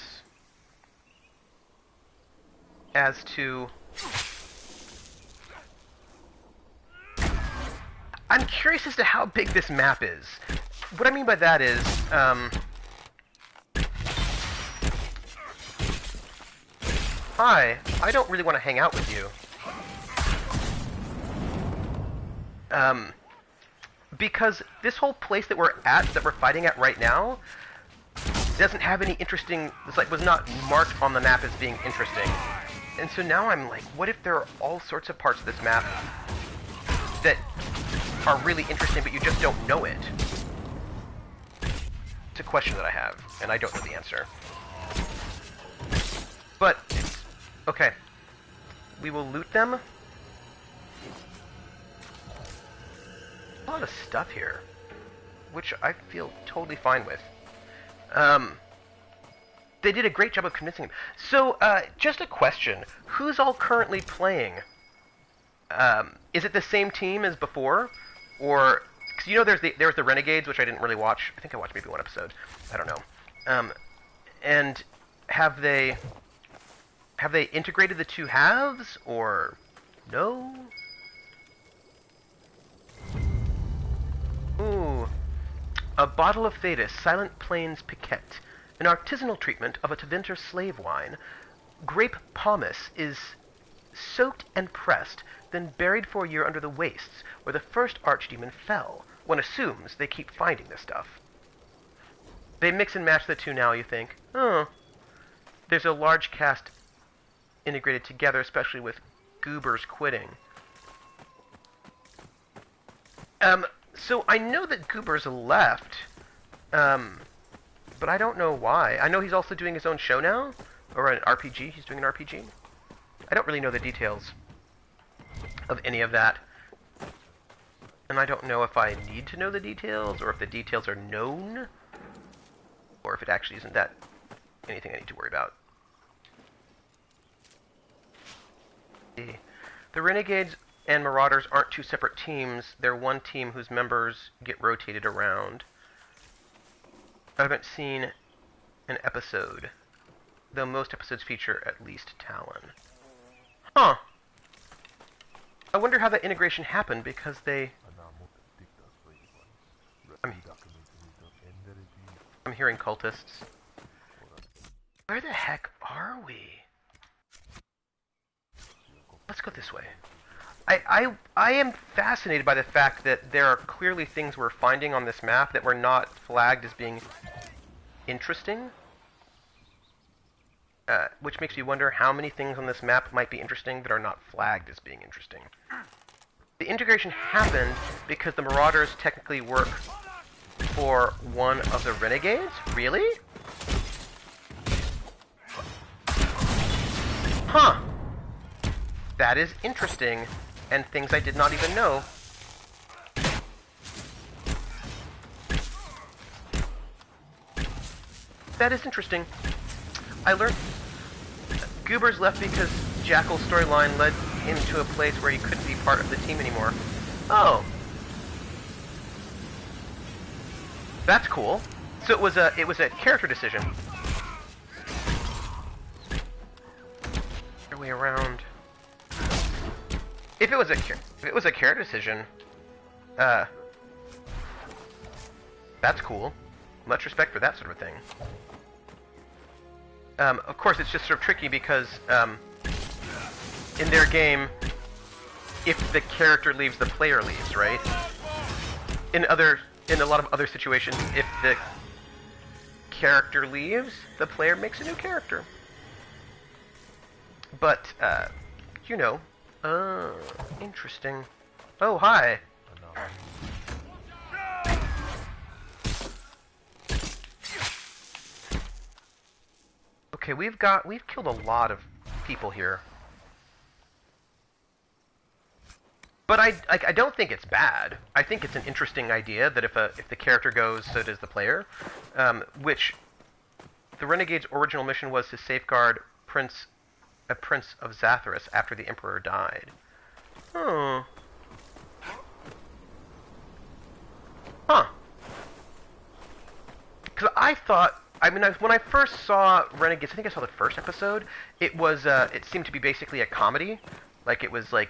as to... I'm curious as to how big this map is. What I mean by that is, hi, I don't really want to hang out with you. Because this whole place that we're fighting at right now, doesn't have any interesting, was not marked on the map as being interesting. And so now I'm like, what if there are all sorts of parts of this map that are really interesting, but you just don't know it? It's a question that I have, and I don't know the answer. But, okay. We will loot them. A lot of stuff here, which I feel totally fine with. They did a great job of convincing him. So, just a question. Who's all currently playing? Is it the same team as before? Or, because you know there was the Renegades, which I didn't really watch. I think I watched maybe one episode. I don't know. And have they integrated the two halves, or no? Ooh. A bottle of Thetis, Silent Plains Piquette. An artisanal treatment of a Tevinter slave wine. Grape pomace is soaked and pressed, then buried for a year under the wastes, where the first archdemon fell. One assumes they keep finding this stuff. They mix and match the two now, you think? Oh. There's a large cast integrated together, especially with Goobers quitting. So I know that Goobers left, but I don't know why. I know he's also doing his own show now, or an RPG. He's doing an RPG. I don't really know the details of any of that. And I don't know if I need to know the details, or if the details are known, or if it actually isn't that anything I need to worry about. The Renegades and Marauders aren't two separate teams. They're one team whose members get rotated around. I haven't seen an episode, though most episodes feature at least Talon. Huh. I wonder how that integration happened, because they... I'm hearing cultists. Where the heck are we? Let's go this way. I am fascinated by the fact that there are clearly things we're finding on this map that were not flagged as being interesting. Which makes me wonder how many things on this map might be interesting that are not flagged as being interesting. The integration happened because the Marauders technically work for one of the Renegades? Really? Huh. That is interesting, and things I did not even know. That is interesting. I learned Goobers left because Jackal's storyline led him to a place where he couldn't be part of the team anymore. Oh. That's cool. So it was a character decision. Your way around. If it was a character decision, that's cool. Much respect for that sort of thing. Of course, it's just sort of tricky because in their game, if the character leaves, the player leaves, right? In a lot of other situations, if the character leaves, the player makes a new character. But you know. Interesting. Oh, hi. Okay, we've killed a lot of people here. But I don't think it's bad. I think it's an interesting idea that if the character goes, so does the player. Which the Renegade's original mission was to safeguard a prince of Zathras after the Emperor died. Hmm. Huh. Because I thought, when I first saw Renegades, I think I saw the first episode. It was it seemed to be basically a comedy, like it was like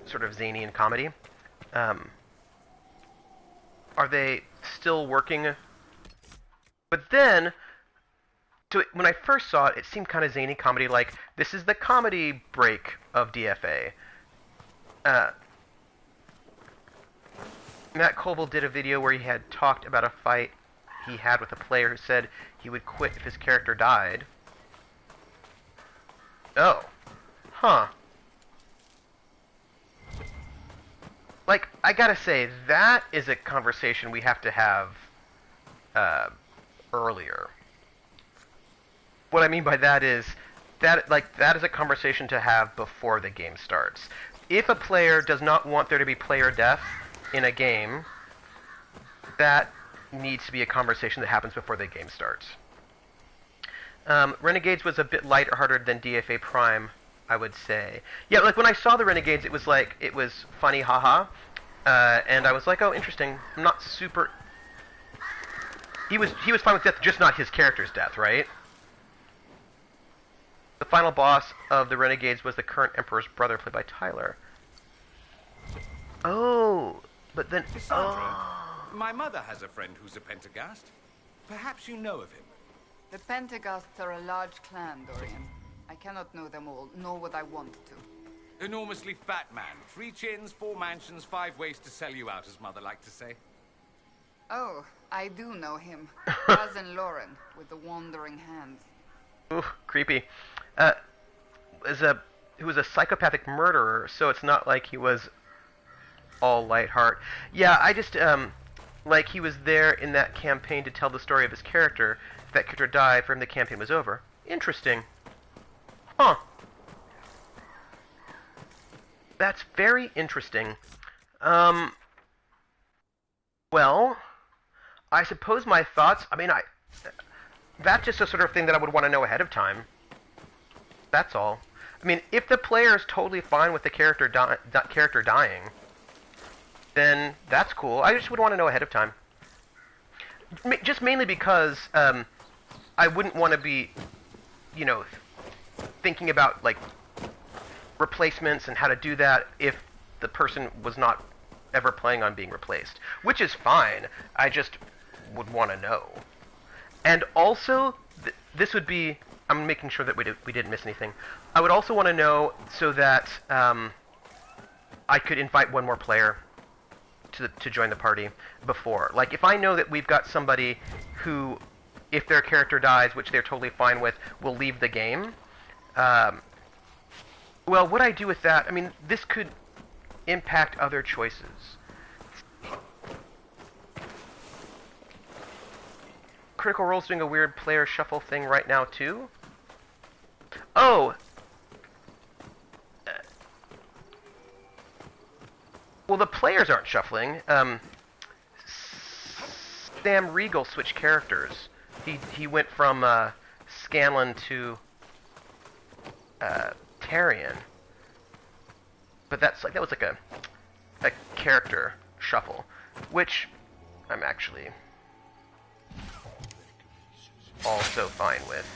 sort of zany and comedy. Are they still working? But then, when I first saw it, it seemed kind of zany comedy, like, this is the comedy break of DFA. Matt Coble did a video where he had talked about a fight he had with a player who said he would quit if his character died. Oh. Huh. Like, I gotta say, that is a conversation we have to have earlier. What I mean by that is, that is a conversation to have before the game starts. If a player does not want there to be player death in a game, that needs to be a conversation that happens before the game starts. Renegades was a bit lighter-hearted than DFA Prime, I would say. Yeah, like when I saw the Renegades, it was like, it was funny, haha, and I was like, oh, interesting. I'm not super... He was fine with death, just not his character's death, right? The final boss of the Renegades was the current Emperor's brother, played by Tyler. Oh, but then... Cassandra, my mother has a friend who's a Pentagast. Perhaps you know of him. The Pentagasts are a large clan, Dorian. I cannot know them all, nor would I want to. Enormously fat man. 3 chins, 4 mansions, 5 ways to sell you out, as mother liked to say. Oh, I do know him. Cousin Lauren, with the wandering hands. Ooh, creepy. He was a psychopathic murderer, so it's not like he was all light heart. Yeah, I just, like he was there in that campaign to tell the story of his character. If that character died, for him the campaign was over. Interesting. Huh. That's very interesting. Well, I suppose my thoughts, that's just a sort of thing that I would want to know ahead of time. That's all. I mean, if the player is totally fine with the character dying, then that's cool. I just would want to know ahead of time. Just mainly because I wouldn't want to be, thinking about, like, replacements and how to do that if the person was not ever planning on being replaced. Which is fine. I just would want to know. And also, this would be... I'm making sure that we didn't miss anything. I would also want to know so that I could invite one more player to join the party before. Like, if I know that we've got somebody who, if their character dies, which they're totally fine with, will leave the game, well, what I do with that, this could impact other choices. Critical Role's doing a weird player shuffle thing right now, too? Oh! Well, the players aren't shuffling. Sam Riegel switched characters. He went from Scanlan to Tarion. But that was like a character shuffle, which I'm actually also fine with.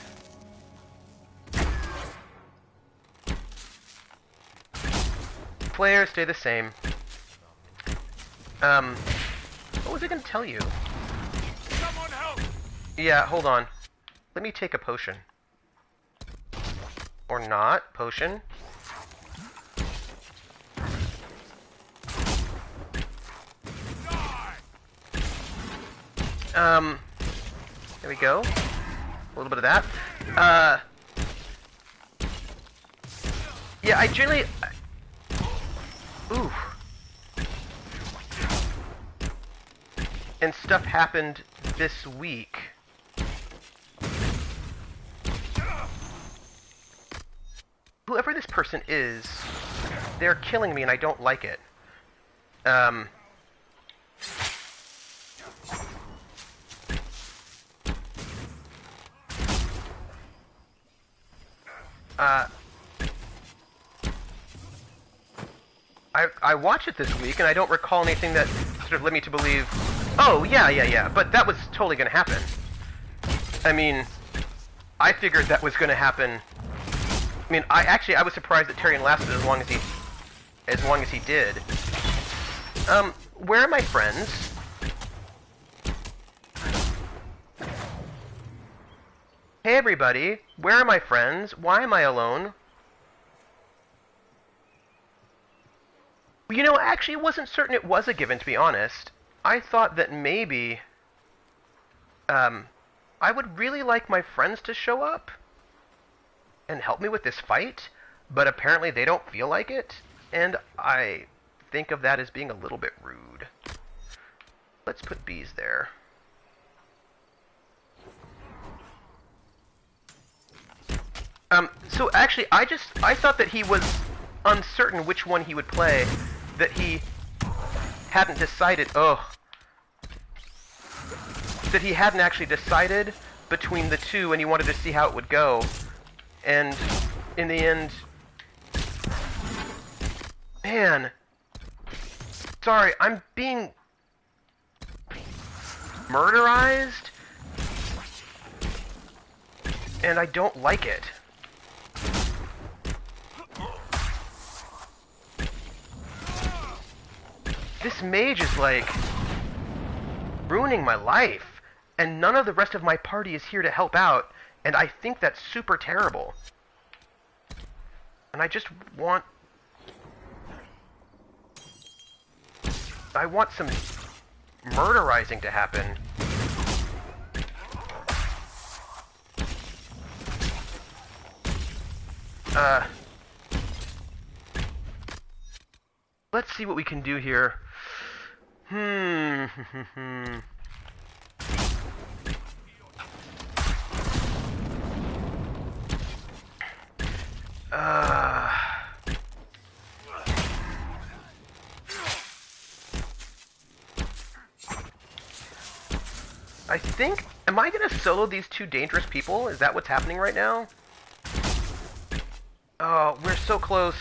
Players stay the same. What was I gonna tell you? Someone help! Yeah, hold on. Let me take a potion. Or not. Potion. There we go. A little bit of that. Yeah, I generally... Ooh. And stuff happened this week. whoever this person is, they're killing me and I don't like it. I watched it this week, and I don't recall anything that sort of led me to believe, oh, yeah, but that was totally going to happen. I mean, I figured that was going to happen. I mean, I was surprised that Tyrion lasted as long as he did. Where are my friends? Hey, everybody. Where are my friends? Why am I alone? You know, I actually wasn't certain it was a given, to be honest. I thought that maybe, I would really like my friends to show up and help me with this fight, but apparently they don't feel like it, and I think of that as being a little bit rude. Let's put bees there. So actually, I thought that he was uncertain which one he would play, that he hadn't decided, that he hadn't actually decided between the two, and he wanted to see how it would go. And in the end, man, sorry, I'm being murderized, and I don't like it. This mage is, like, ruining my life, and none of the rest of my party is here to help out, and I think that's super terrible. And I just want... I want some murderizing to happen. Let's see what we can do here. I think... Am I gonna solo these two dangerous people? Is that what's happening right now? Oh, we're so close.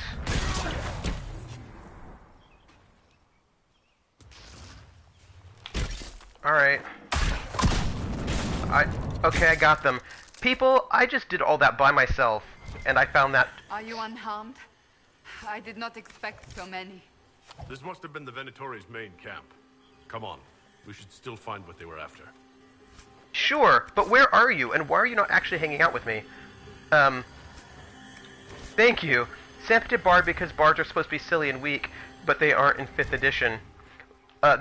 Alright. Okay, I got them. People, I just did all that by myself, and I found that... Are you unharmed? I did not expect so many. This must have been the Venatori's main camp. Come on, we should still find what they were after. Sure, but where are you, and why are you not actually hanging out with me? Thank you. Sam did Bard because Bards are supposed to be silly and weak, but they aren't in 5th edition.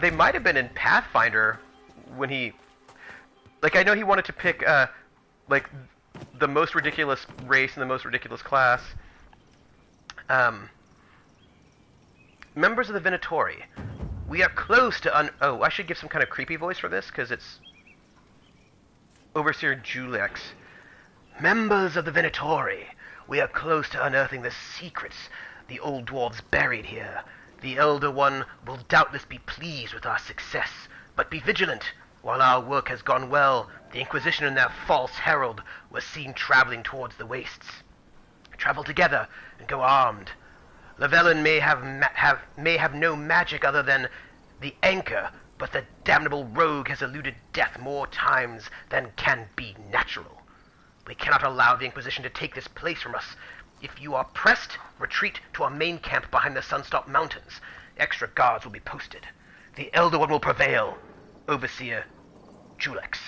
They might have been in Pathfinder when he... Like, I know he wanted to pick, like, the most ridiculous race and the most ridiculous class. Members of the Venatori. We are close to Oh, I should give some kind of creepy voice for this, because it's... Overseer Julex. Members of the Venatori. We are close to unearthing the secrets the old dwarves buried here. The Elder One will doubtless be pleased with our success, but be vigilant. While our work has gone well, the Inquisition and their false herald were seen traveling towards the wastes. Travel together and go armed. Llewellyn may have no magic other than the anchor, but the damnable rogue has eluded death more times than can be natural. We cannot allow the Inquisition to take this place from us. If you are pressed, retreat to our main camp behind the Sunstop Mountains. Extra guards will be posted. The Elder One will prevail. Overseer Julex.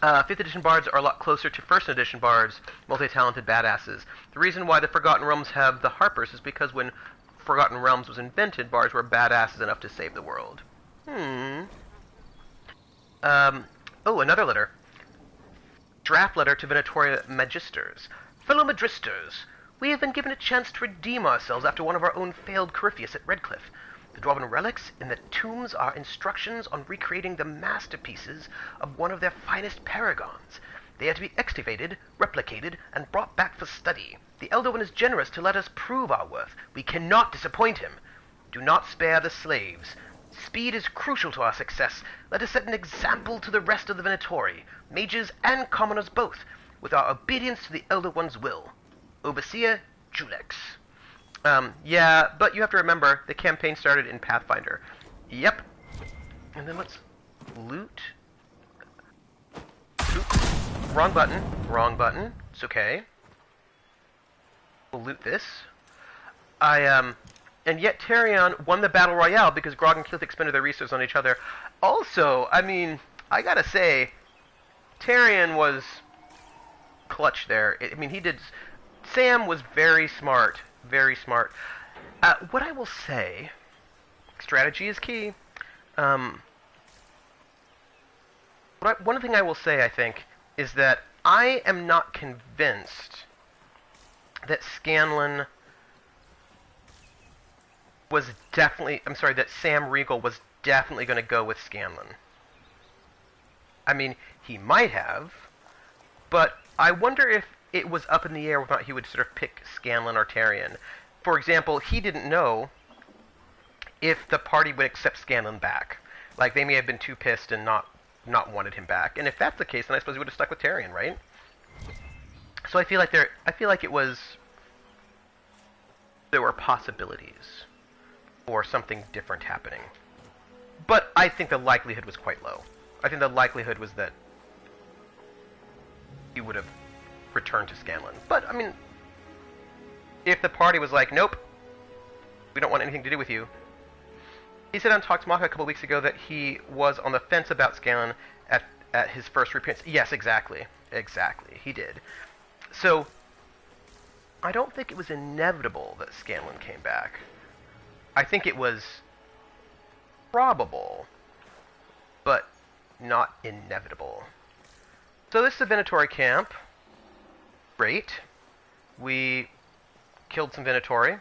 5th edition bards are a lot closer to 1st edition bards, multi-talented badasses. The reason why the Forgotten Realms have the Harpers is because when Forgotten Realms was invented, bards were badasses enough to save the world. Oh, another letter. Draft letter to Venatoria Magisters. Fellow Magisters, we have been given a chance to redeem ourselves after one of our own failed Corypheus at Redcliffe. The Dwarven relics in the tombs are instructions on recreating the masterpieces of one of their finest paragons. They are to be excavated, replicated, and brought back for study. The Elder One is generous to let us prove our worth. We cannot disappoint him. Do not spare the slaves. Speed is crucial to our success. Let us set an example to the rest of the Venatori, mages and commoners both, with our obedience to the Elder One's will. Overseer Julex. Yeah, but you have to remember, the campaign started in Pathfinder. Yep. And then let's loot. Oops. Wrong button. Wrong button. It's okay. We'll loot this. And yet Tarion won the Battle Royale because Grog and Klith expended their resources on each other. Also, I mean, I gotta say, Tarion was clutch there. I mean, he did... Sam was very smart. Very smart. What I will say... Strategy is key. One thing I will say, I think, is that I am not convinced that Scanlan was definitely... I'm sorry, that Sam Riegel was definitely going to go with Scanlan. I mean, he might have, but I wonder if it was up in the air whether or not he would sort of pick Scanlan or Tarion. For example, he didn't know if the party would accept Scanlan back. Like, they may have been too pissed and not wanted him back. And if that's the case, then I suppose he would have stuck with Tarion, right? So I feel like it was... There were possibilities for something different happening. But I think the likelihood was quite low. I think the likelihood was that he would have returned to Scanlan. But, I mean, if the party was like, nope, we don't want anything to do with you. He said on Talks Maka a couple weeks ago that he was on the fence about Scanlan at his first appearance. Yes, exactly. Exactly. He did. So, I don't think it was inevitable that Scanlan came back. I think it was probable, but not inevitable. So this is a Venatori camp. Great. We killed some Venatori.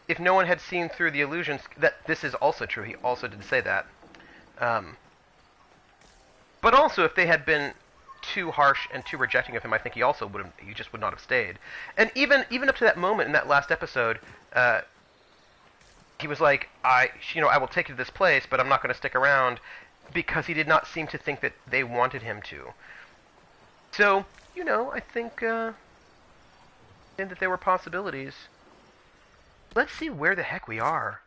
If no one had seen through the illusions, that this is also true. He also did say that. But also, if they had been too harsh and too rejecting of him, I think he also would have. He just would not have stayed. And even up to that moment in that last episode, he was like, I will take you to this place, but I'm not going to stick around, because he did not seem to think that they wanted him to. So, I think that there were possibilities. Let's see where the heck we are.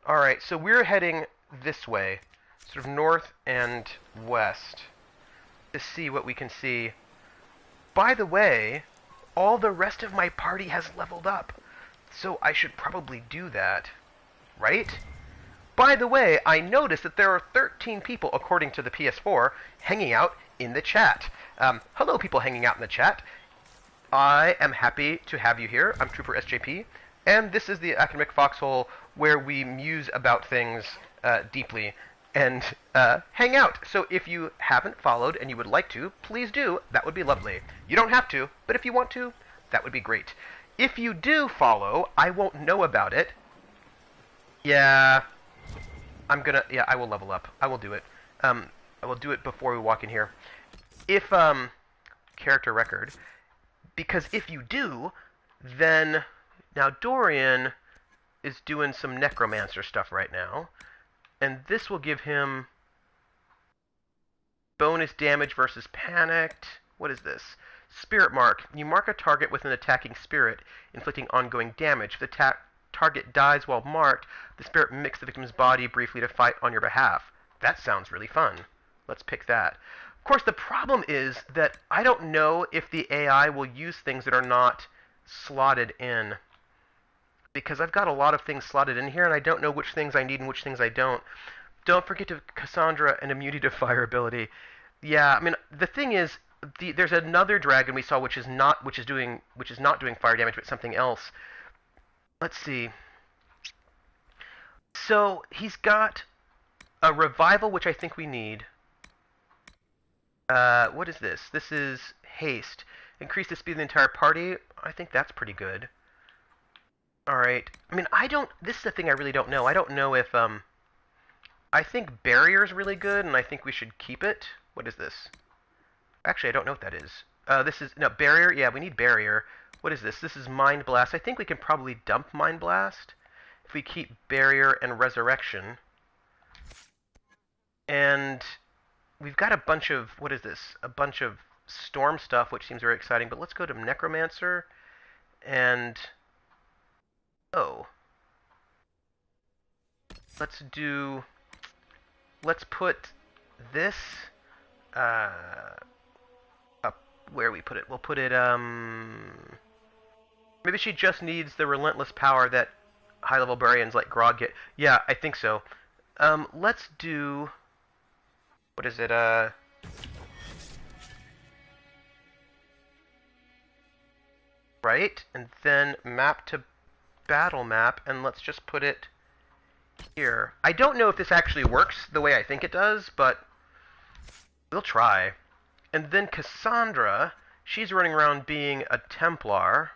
Alright, so we're heading this way, sort of north and west, to see what we can see. By the way, all the rest of my party has leveled up, so I should probably do that, right? By the way, I noticed that there are 13 people, according to the PS4, hanging out in the chat. Hello, people hanging out in the chat. I am happy to have you here. I'm Trooper SJP. And this is the Academic Foxhole, where we muse about things deeply and hang out. So if you haven't followed and you would like to, please do. That would be lovely. You don't have to, but if you want to, that would be great. If you do follow, I won't know about it. Yeah, I will level up. I will do it. I will do it before we walk in here. If, character record, because if you do, then... Now, Dorian is doing some necromancer stuff right now, and this will give him bonus damage versus panicked. What is this? Spirit mark. You mark a target with an attacking spirit, inflicting ongoing damage. If the target dies while marked, the spirit mimics the victim's body briefly to fight on your behalf. That sounds really fun. Let's pick that. Of course, the problem is that I don't know if the AI will use things that are not slotted in, because I've got a lot of things slotted in here, and I don't know which things I need and which things I don't. Don't forget to Cassandra an immunity to fire ability. Yeah, I mean, the thing is, there's another dragon we saw which is not doing fire damage, but something else. Let's see. So he's got a revival, which I think we need. What is this? This is haste. Increase the speed of the entire party. I think that's pretty good. Alright. I mean, this is the thing I really don't know. I don't know if, I think barrier's really good, and I think we should keep it. What is this? Actually, I don't know what that is. This is... No, barrier? Yeah, we need barrier. What is this? This is Mind Blast. I think we can probably dump Mind Blast if we keep barrier and resurrection. And we've got a bunch of... What is this? A bunch of storm stuff, which seems very exciting. But let's go to Necromancer. And... Oh. Let's do... Let's put this... up where we put it. We'll put it, maybe she just needs the relentless power that high-level barbarians like Grog get. Yeah, I think so. Let's do... What is it, Right, and then map to battle map, and let's just put it here. I don't know if this actually works the way I think it does, but we'll try. And then Cassandra, she's running around being a Templar,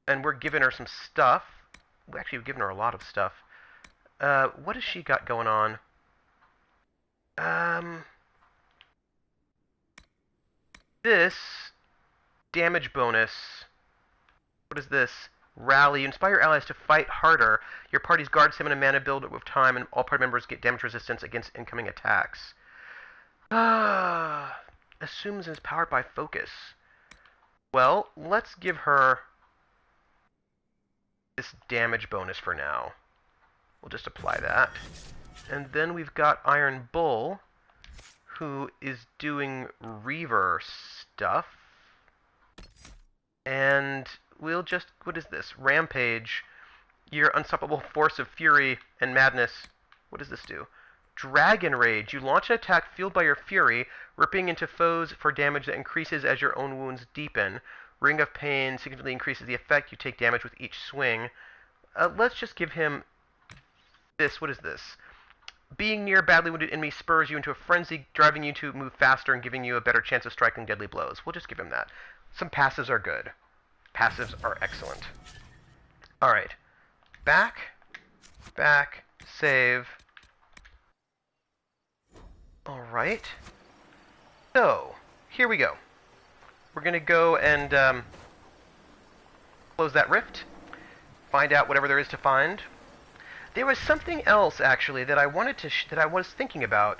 and we're giving her some stuff. Actually, we've given her a lot of stuff. What has she got going on? This damage bonus. What is this? Rally. You inspire allies to fight harder. Your party's guard summon a mana build with time, and all party members get damage resistance against incoming attacks. Assumes it's powered by focus. Well, let's give her this damage bonus for now. We'll just apply that. And then we've got Iron Bull, who is doing Reaver stuff. And we'll just... What is this? Rampage. Your unstoppable force of fury and madness. What does this do? Dragon Rage. You launch an attack fueled by your fury, ripping into foes for damage that increases as your own wounds deepen. Ring of Pain significantly increases the effect. You take damage with each swing. Let's just give him this. What is this? Being near badly wounded enemy spurs you into a frenzy, driving you to move faster and giving you a better chance of striking deadly blows. We'll just give him that. Some passives are good. Passives are excellent. Alright. Back. Back. Save. Alright. So, here we go. We're going to go and close that rift. Find out whatever there is to find. There was something else, actually, that I wanted to... that I was thinking about.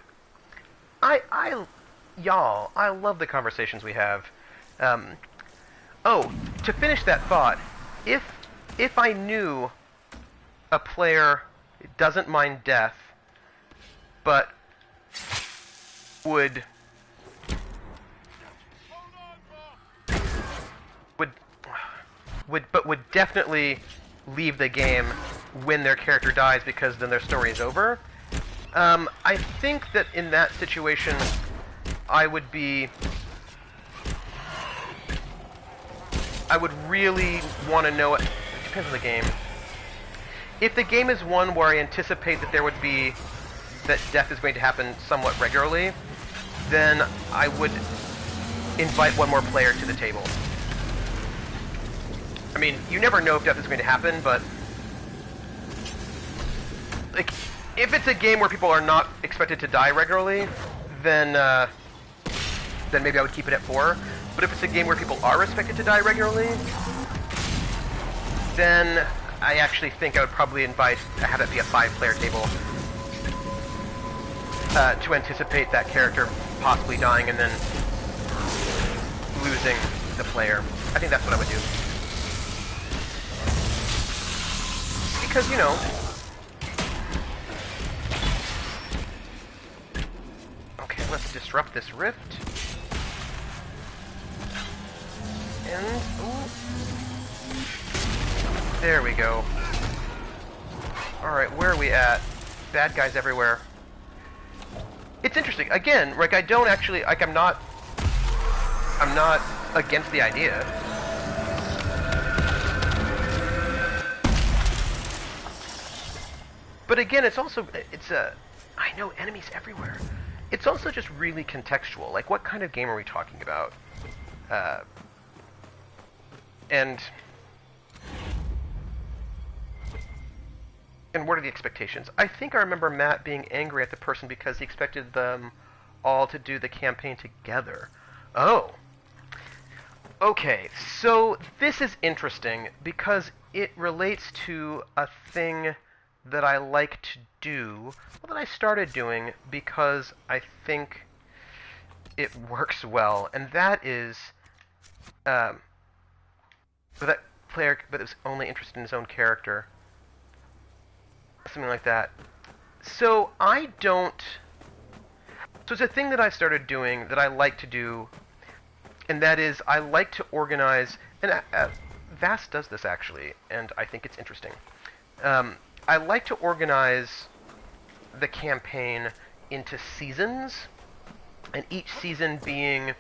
Y'all, I love the conversations we have. Oh, to finish that thought, if I knew a player doesn't mind death, but would definitely leave the game when their character dies because then their story is over, I think that in that situation I would really want to know it. It depends on the game. If the game is one where I anticipate that that death is going to happen somewhat regularly, then I would invite one more player to the table. I mean, you never know if death is going to happen, but like, if it's a game where people are not expected to die regularly, then maybe I would keep it at 4. But if it's a game where people are expected to die regularly, then I actually think I would probably have it be a 5-player table to anticipate that character possibly dying and then losing the player. I think that's what I would do. Because, you know... Okay, let's disrupt this rift. And... Ooh. There we go. Alright, where are we at? Bad guys everywhere. It's interesting. Again, like, I don't actually... Like, I'm not against the idea. But again, it's also... I know enemies everywhere. It's also just really contextual. Like, what kind of game are we talking about? And what are the expectations? I think I remember Matt being angry at the person because he expected them all to do the campaign together. Oh. Okay, so this is interesting because it relates to a thing that I like to do, that I started doing because I think it works well, and that is that player but is only interested in his own character. Something like that. So I don't... So it's a thing that I started doing that I like to do, and that is I like to organize... And Vast does this, actually, and I think it's interesting. I like to organize the campaign into seasons, and each season being,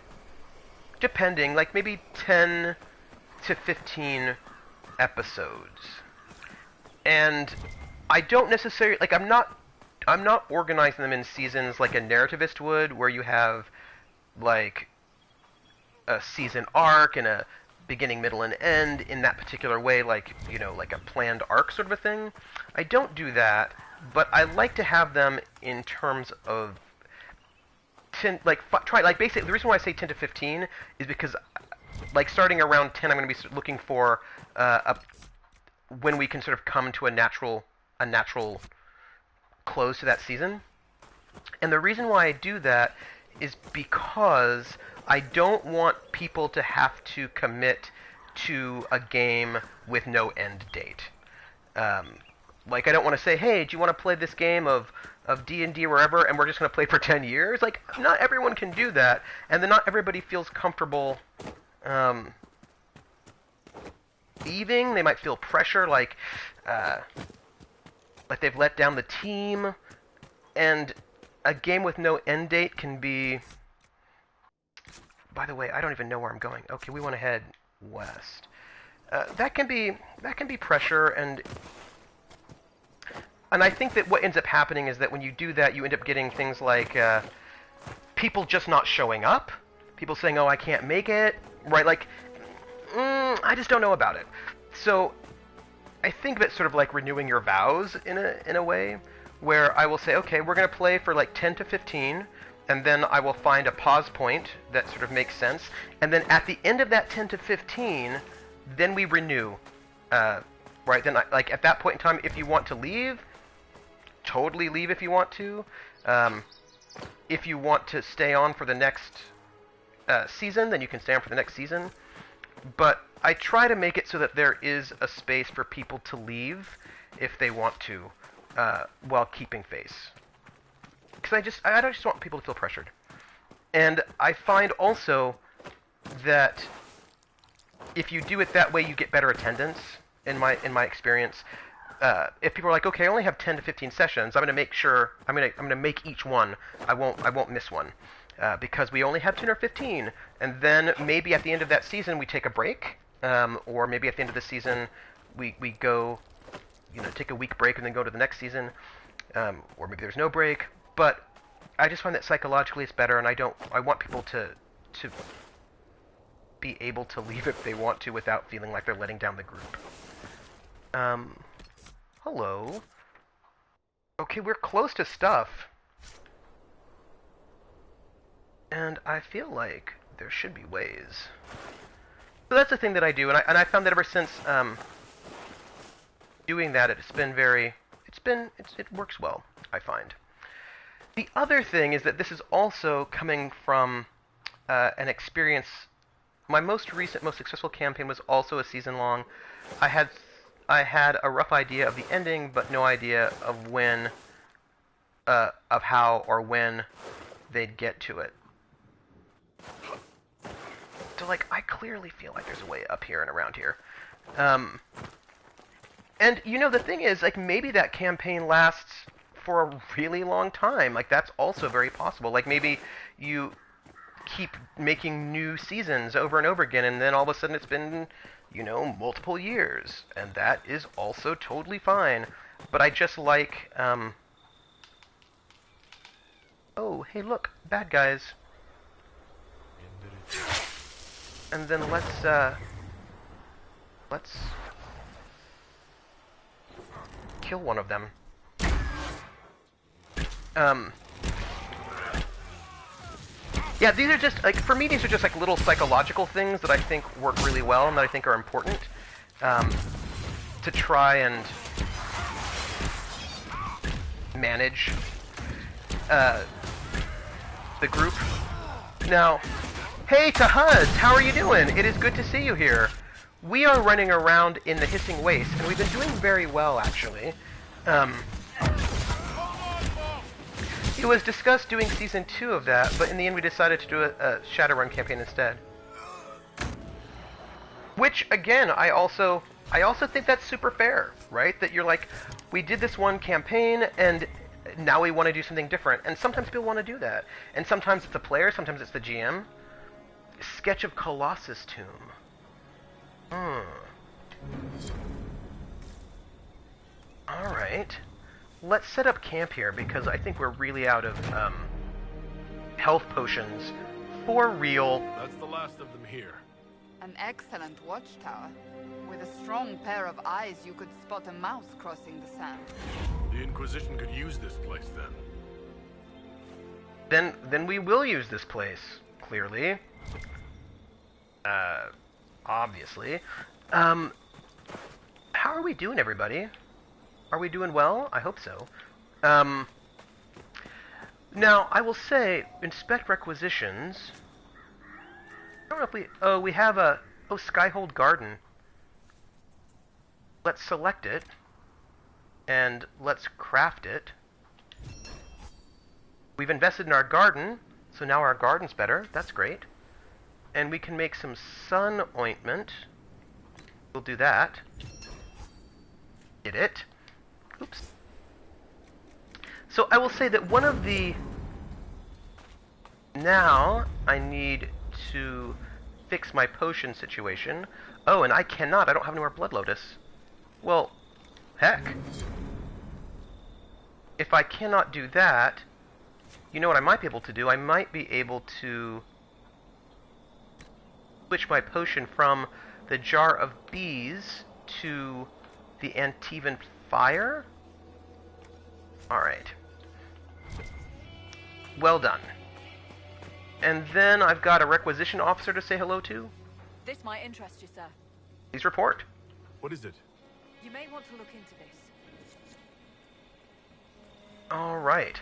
depending, like maybe 10 to 15 episodes. And I don't necessarily, like, I'm not organizing them in seasons like a narrativist would, where you have, like, a season arc and a beginning, middle, and end in that particular way, like, you know, like a planned arc sort of a thing. I don't do that, but I like to have them in terms of basically, the reason why I say 10 to 15 is because, like, starting around 10, I'm going to be looking for when we can sort of come to a natural close to that season. And the reason why I do that is because I don't want people to have to commit to a game with no end date. Like, I don't want to say, hey, do you want to play this game of D&D or wherever, and we're just going to play for 10 years? Like, not everyone can do that, and then not everybody feels comfortable leaving. They might feel pressure, like they've let down the team, and a game with no end date can be... By the way, I don't even know where I'm going. Okay, we want to head west. That can be pressure, and I think that what ends up happening is that when you do that, you end up getting things like people just not showing up, people saying, "Oh, I can't make it," right? Like, I just don't know about it. So I think that's sort of like renewing your vows in a way, where I will say, okay, we're going to play for like 10 to 15. And then I will find a pause point that sort of makes sense. And then at the end of that 10 to 15, then we renew. Right? Then, like, at that point in time, if you want to leave, totally leave if you want to. If you want to stay on for the next season, then you can stay on for the next season. But I try to make it so that there is a space for people to leave if they want to, while keeping face. Because I just want people to feel pressured. And I find also that if you do it that way, you get better attendance, in my experience. If people are like, okay, I only have 10 to 15 sessions, I'm going to make sure, I'm going to make each one, I won't miss one. Because we only have 10 or 15. And then maybe at the end of that season, we take a break. Or maybe at the end of the season, we go, take a week break and then go to the next season. Or maybe there's no break. But I just find that psychologically it's better, and I want people to be able to leave if they want to without feeling like they're letting down the group. Hello. Okay, we're close to stuff. And I feel like there should be ways. So that's the thing that I do, and I found that ever since doing that, it works well, I find. The other thing is that this is also coming from an experience. My most recent, most successful campaign was also a season long. I had a rough idea of the ending, but no idea of when, of how or when they'd get to it. So, like, I clearly feel like there's a way up here and around here. And, the thing is, like, maybe that campaign lasts for a really long time. Like, that's also very possible. Like, maybe you keep making new seasons over and over again, and then all of a sudden it's been, multiple years. And that is also totally fine. But I just like, oh, hey, look, bad guys. And then let's kill one of them. Yeah, these are just, like, for me, these are just, like, little psychological things that I think work really well and that I think are important to try and manage the group. Now, hey, Tahuz, how are you doing? It is good to see you here. We are running around in the Hissing Waste, and we've been doing very well, actually. It was discussed doing Season 2 of that, but in the end we decided to do a Shadowrun campaign instead. Which, again, I also think that's super fair, right? That you're like, we did this one campaign, and now we want to do something different. And sometimes people want to do that. And sometimes it's the player, sometimes it's the GM. Sketch of Colossus Tomb. Alright. Let's set up camp here, because I think we're really out of health potions. For real. That's the last of them here. An excellent watchtower. With a strong pair of eyes, you could spot a mouse crossing the sand. The Inquisition could use this place, then. Then we will use this place, clearly. Obviously. How are we doing, everybody? Are we doing well? I hope so. Now, I will say, inspect requisitions. I don't know if we... Oh, we have a... Oh, Skyhold Garden. Let's select it. And let's craft it. We've invested in our garden, so now our garden's better. That's great. And we can make some sun ointment. We'll do that. Did it. Oops. So I will say that one of the... Now, I need to fix my potion situation. Oh, and I cannot. I don't have any more Blood Lotus. Well, heck. If I cannot do that, you know what I might be able to do? I might be able to switch my potion from the Jar of Bees to the Antivan Fire? Alright. Well done. And then I've got a requisition officer to say hello to. This might interest you, sir. Please report. What is it? You may want to look into this. Alright.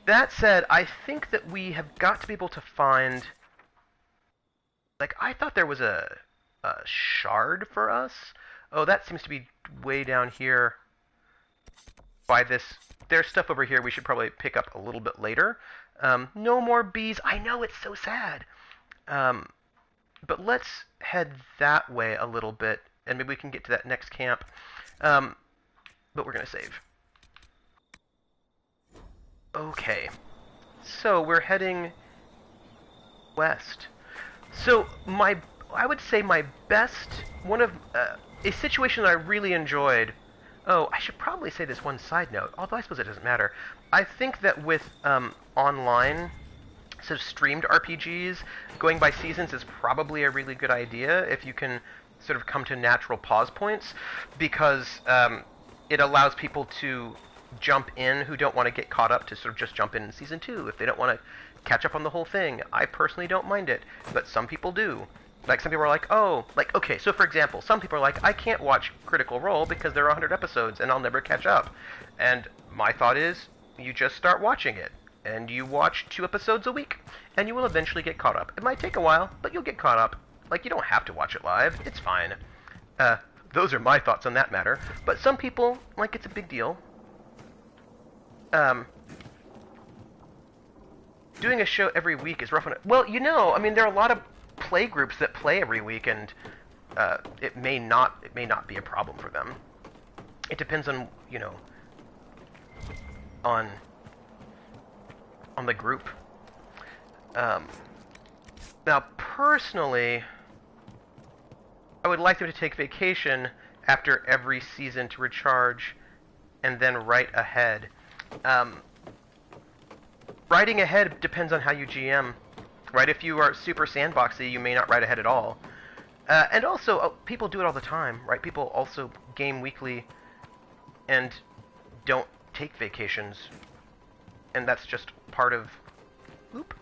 That said, I think that we have got to be able to find... Like, I thought there was a shard for us. Oh, that seems to be way down here by this. There's stuff over here we should probably pick up a little bit later. No more bees. I know, it's so sad. But let's head that way a little bit, and maybe we can get to that next camp. But we're going to save. Okay. So, we're heading west. So, I would say my best, one of, a situation that I really enjoyed. Oh, I should probably say this one side note, although I suppose it doesn't matter. I think that with online, sort of streamed RPGs, going by seasons is probably a really good idea if you can sort of come to natural pause points, because it allows people to jump in who don't want to get caught up to sort of just jump in Season 2 if they don't want to catch up on the whole thing. I personally don't mind it, but some people do. Like, some people are like, oh, like, okay, so for example, some people are like, I can't watch Critical Role because there are 100 episodes and I'll never catch up. And my thought is, you just start watching it, and you watch 2 episodes a week, and you will eventually get caught up. It might take a while, but you'll get caught up. Like, you don't have to watch it live, it's fine. Those are my thoughts on that matter. But some people, like, it's a big deal. Doing a show every week is rough on it. Well, you know, I mean, there are a lot of play groups that play every week, and it may not be a problem for them. It depends on, you know, on the group. Now, personally, I would like them to take vacation after every season to recharge, and then write ahead. Writing ahead depends on how you GM. Right, if you are super sandboxy, you may not write ahead at all. And also, people do it all the time, right? People also game weekly and don't take vacations. And that's just part of... Oop.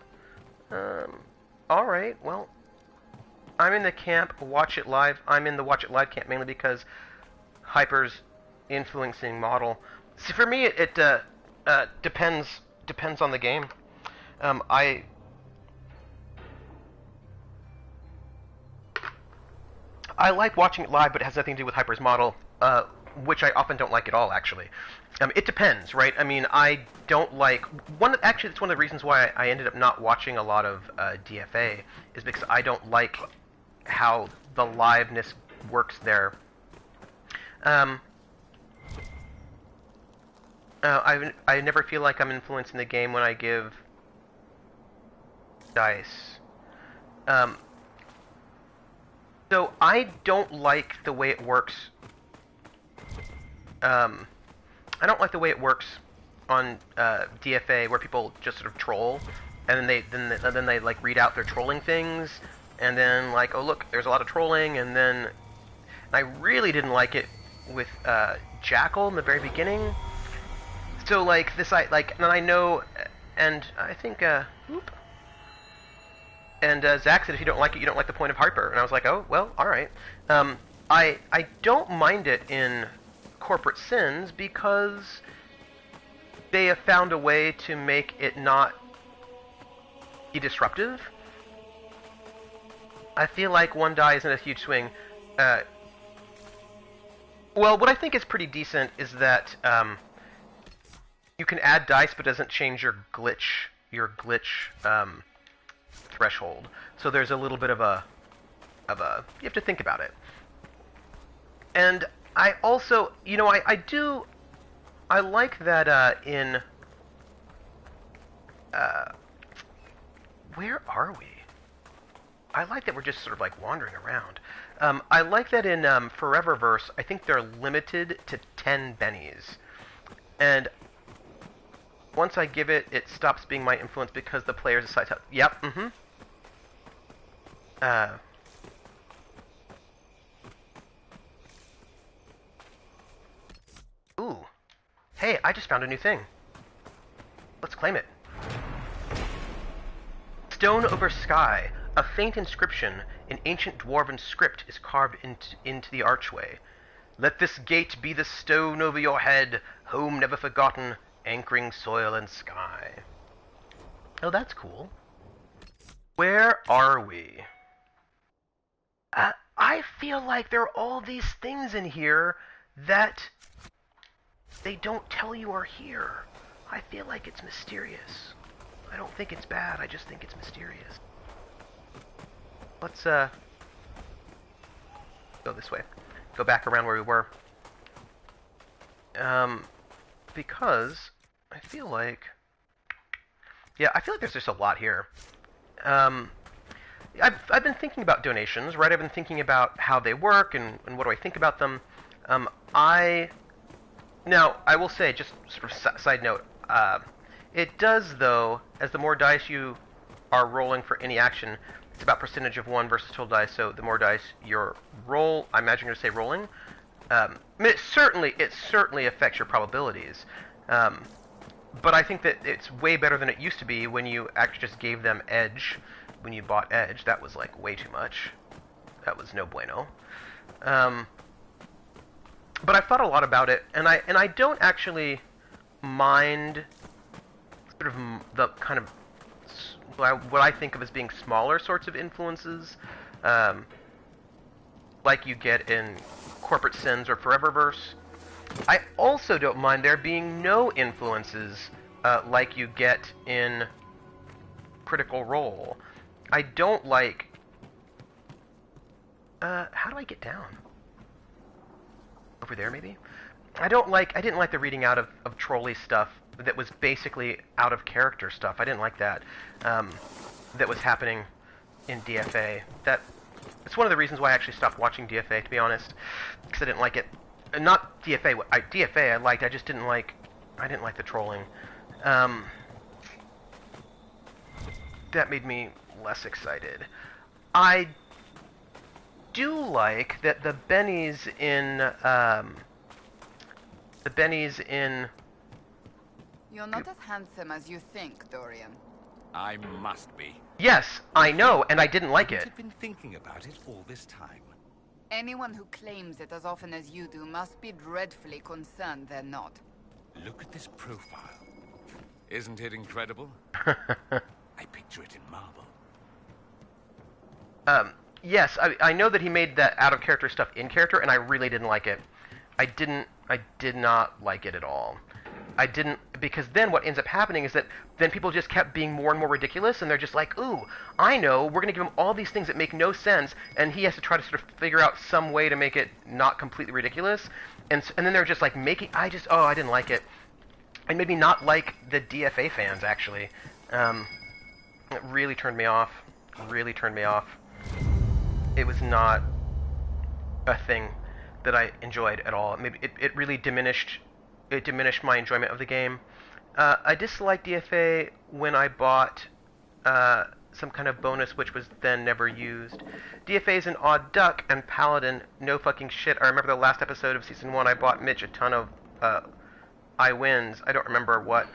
Alright, well, I'm in the camp, watch it live. I'm in the watch it live camp mainly because Hyper's influencing model. See, for me, it depends on the game. I like watching it live, but it has nothing to do with Hyper's model, which I often don't like at all, actually. It depends, right? I mean, I don't like... Actually, that's one of the reasons why I ended up not watching a lot of DFA, is because I don't like how the liveness works there. I never feel like I'm influencing the game when I give dice. So I don't like the way it works. I don't like the way it works on DFA, where people just sort of troll, and then they like read out their trolling things, and then like, oh look, there's a lot of trolling, and then I really didn't like it with Jackal in the very beginning. So like this, and I know, and I think and Zach said if you don't like it, you don't like the point of Harper, and I was like, oh well, all right. I don't mind it in Corporate Sins because they have found a way to make it not be disruptive. I feel like one die isn't a huge swing. Well, what I think is pretty decent is that you can add dice, but it doesn't change your glitch threshold. So there's a little bit of a you have to think about it. And I also, you know, I like that in where are we? I like that we're just sort of like wandering around. I like that in Foreververse, I think they're limited to 10 bennies. And once I give it, it stops being my influence because the players decide to... Yep, mm-hmm. Ooh. Hey, I just found a new thing. Let's claim it. Stone over sky. A faint inscription in ancient dwarven script is carved into the archway. Let this gate be the stone over your head, home never forgotten, anchoring soil and sky. Oh, that's cool. Where are we? I feel like there are all these things in here that they don't tell you are here. I feel like it's mysterious. I don't think it's bad, I just think it's mysterious. Let's go this way. Go back around where we were. Because I feel like... Yeah, I feel like there's just a lot here. I've been thinking about donations, right? I've been thinking about how they work and what do I think about them. Now, I will say, just sort of side note, it does, though, as the more dice you are rolling for any action, it's about percentage of 1 versus total dice, so the more dice your roll, I imagine you're going to say rolling. I mean, it certainly affects your probabilities. But I think that it's way better than it used to be when you actually just gave them edge. When you bought edge, that was like way too much. That was no bueno. But I've thought a lot about it, and I don't actually mind sort of the kind of what I think of as being smaller sorts of influences, like you get in Corporate Sins or Foreververse. I also don't mind there being no influences like you get in Critical Role. I don't like... how do I get down? Over there, maybe? I didn't like the reading out of trolley stuff that was basically out of character stuff. I didn't like that. That was happening in DFA. It's one of the reasons why I actually stopped watching DFA, to be honest. Because I didn't like it. Not DFA. DFA I liked. I just didn't like... I didn't like the trolling. That made me less excited. I do like that the bennies in... You're not as handsome as you think, Dorian. I must be. Yes, I know, and I didn't like Couldn't it. have been thinking about it all this time. Anyone who claims it as often as you do must be dreadfully concerned they're not. Look at this profile. Isn't it incredible? I picture it in marble. Yes, I know that he made that out-of-character stuff in character, and I really didn't like it. I did not like it at all. I didn't, because then what ends up happening is that then people just kept being more and more ridiculous, and they're just like, ooh, I know, we're going to give him all these things that make no sense, and he has to try to sort of figure out some way to make it not completely ridiculous, and then they're just like making, I didn't like it. It made me not like the DFA fans, actually. It really turned me off. Really turned me off. It was not a thing that I enjoyed at all. Maybe it really diminished my enjoyment of the game. I disliked DFA when I bought some kind of bonus which was then never used. DFA is an odd duck, and Paladin, no fucking shit. I remember the last episode of Season 1, I bought Mitch a ton of I wins. I don't remember what.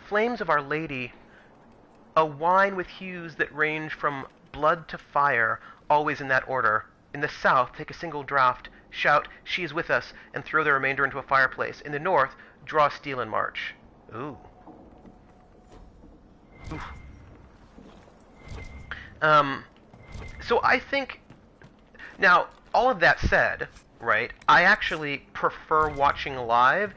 Flames of Our Lady, a wine with hues that range from blood to fire, always in that order. In the south, take a single draught, shout, "She is with us," and throw the remainder into a fireplace. In the north, draw steel and march. Ooh. Oof. So I think, now, all of that said, right, I actually prefer watching live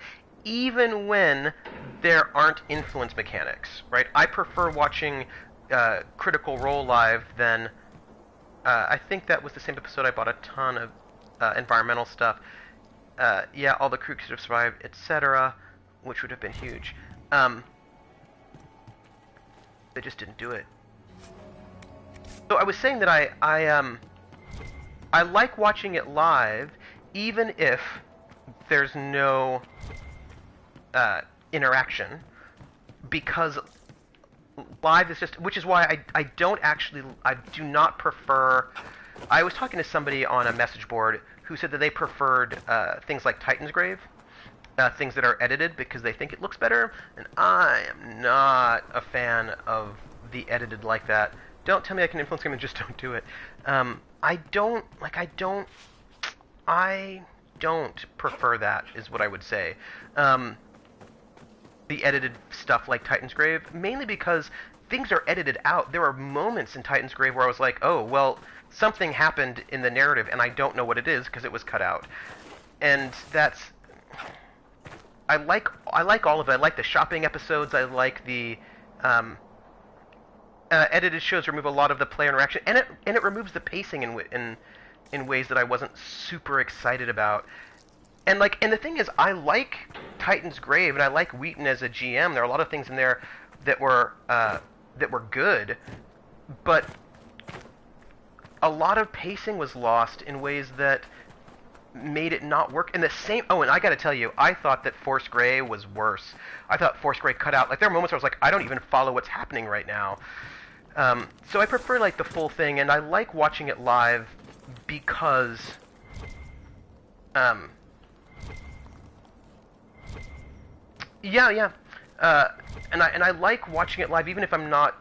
even when there aren't influence mechanics, right? I prefer watching Critical Role live than, I think that was the same episode I bought a ton of environmental stuff. Yeah, all the crew could have survived, etc., which would have been huge. They just didn't do it. So I was saying that I like watching it live, even if there's no interaction, because live is just, which is why I do not prefer. I was talking to somebody on a message board who said that they preferred things like Titan's Grave, things that are edited because they think it looks better, and I am not a fan of the edited like that. Don't tell me I can influence game and just don't do it. I don't prefer that, is what I would say. The edited stuff like Titan's Grave, mainly because things are edited out. There are moments in Titan's Grave where I was like, oh, well, something happened in the narrative, and I don't know what it is because it was cut out. And that's... I like all of it. I like the shopping episodes. I like the... edited shows remove a lot of the player interaction, and it removes the pacing in ways that I wasn't super excited about. And the thing is, I like Titan's Grave, and I like Wheaton as a GM. There are a lot of things in there that were good, but a lot of pacing was lost in ways that made it not work. And and I gotta tell you, I thought that Force Grey was worse. I thought Force Grey cut out. There are moments where I was like, I don't even follow what's happening right now. So I prefer the full thing, and I like watching it live because yeah. And I like watching it live even if I'm not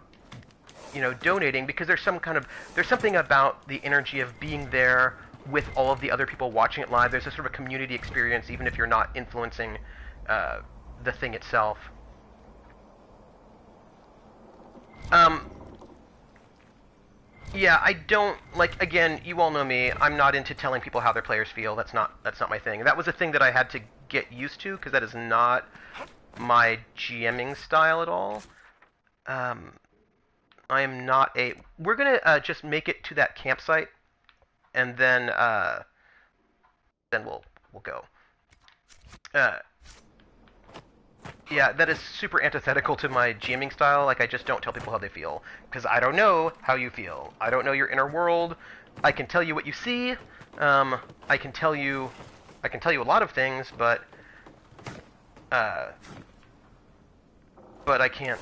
donating, because there's something about the energy of being there with all of the other people watching it live. There's a sort of a community experience even if you're not influencing the thing itself. Yeah, I don't, again, you all know me, I'm not into telling people how their players feel. That's not my thing. That was a thing that I had to get used to, because that is not my GMing style at all. I am not we're gonna just make it to that campsite, and then we'll go. Yeah, that is super antithetical to my GMing style. I just don't tell people how they feel, because I don't know how you feel. I don't know your inner world. I can tell you what you see. I can tell you a lot of things, but I can't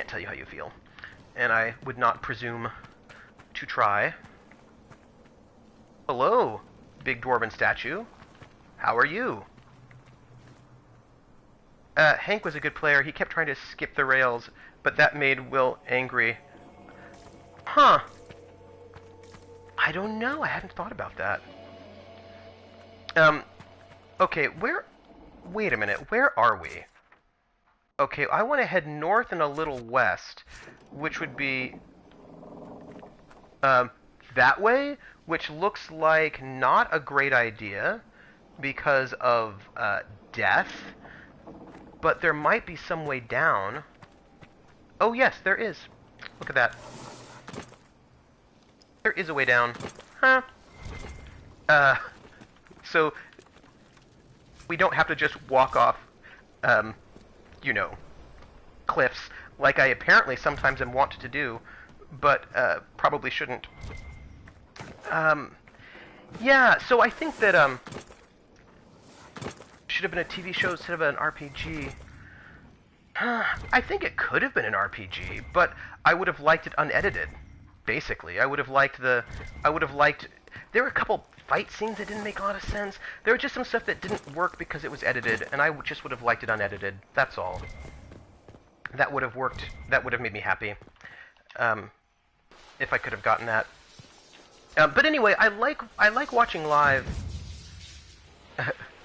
tell you how you feel, and I would not presume to try. Hello, big dwarven statue. How are you? Hank was a good player. He kept trying to skip the rails, but that made Will angry. Huh. I don't know. I hadn't thought about that. Okay, wait a minute. Where are we? Okay, I want to head north and a little west, which would be, that way, which looks like not a great idea because of, death, but there might be some way down. Oh yes, there is. Look at that. There is a way down. Huh. So we don't have to just walk off, you know, cliffs, like I apparently sometimes am wont to do, but, probably shouldn't. Yeah, so I think that, should have been a TV show instead of an RPG. I think it could have been an RPG, but I would have liked it unedited, basically. I would have liked, there were a couple fight scenes that didn't make a lot of sense. There was just some stuff that didn't work because it was edited, and I just would have liked it unedited. That's all. That would have worked. That would have made me happy. If I could have gotten that. But anyway, I like watching live.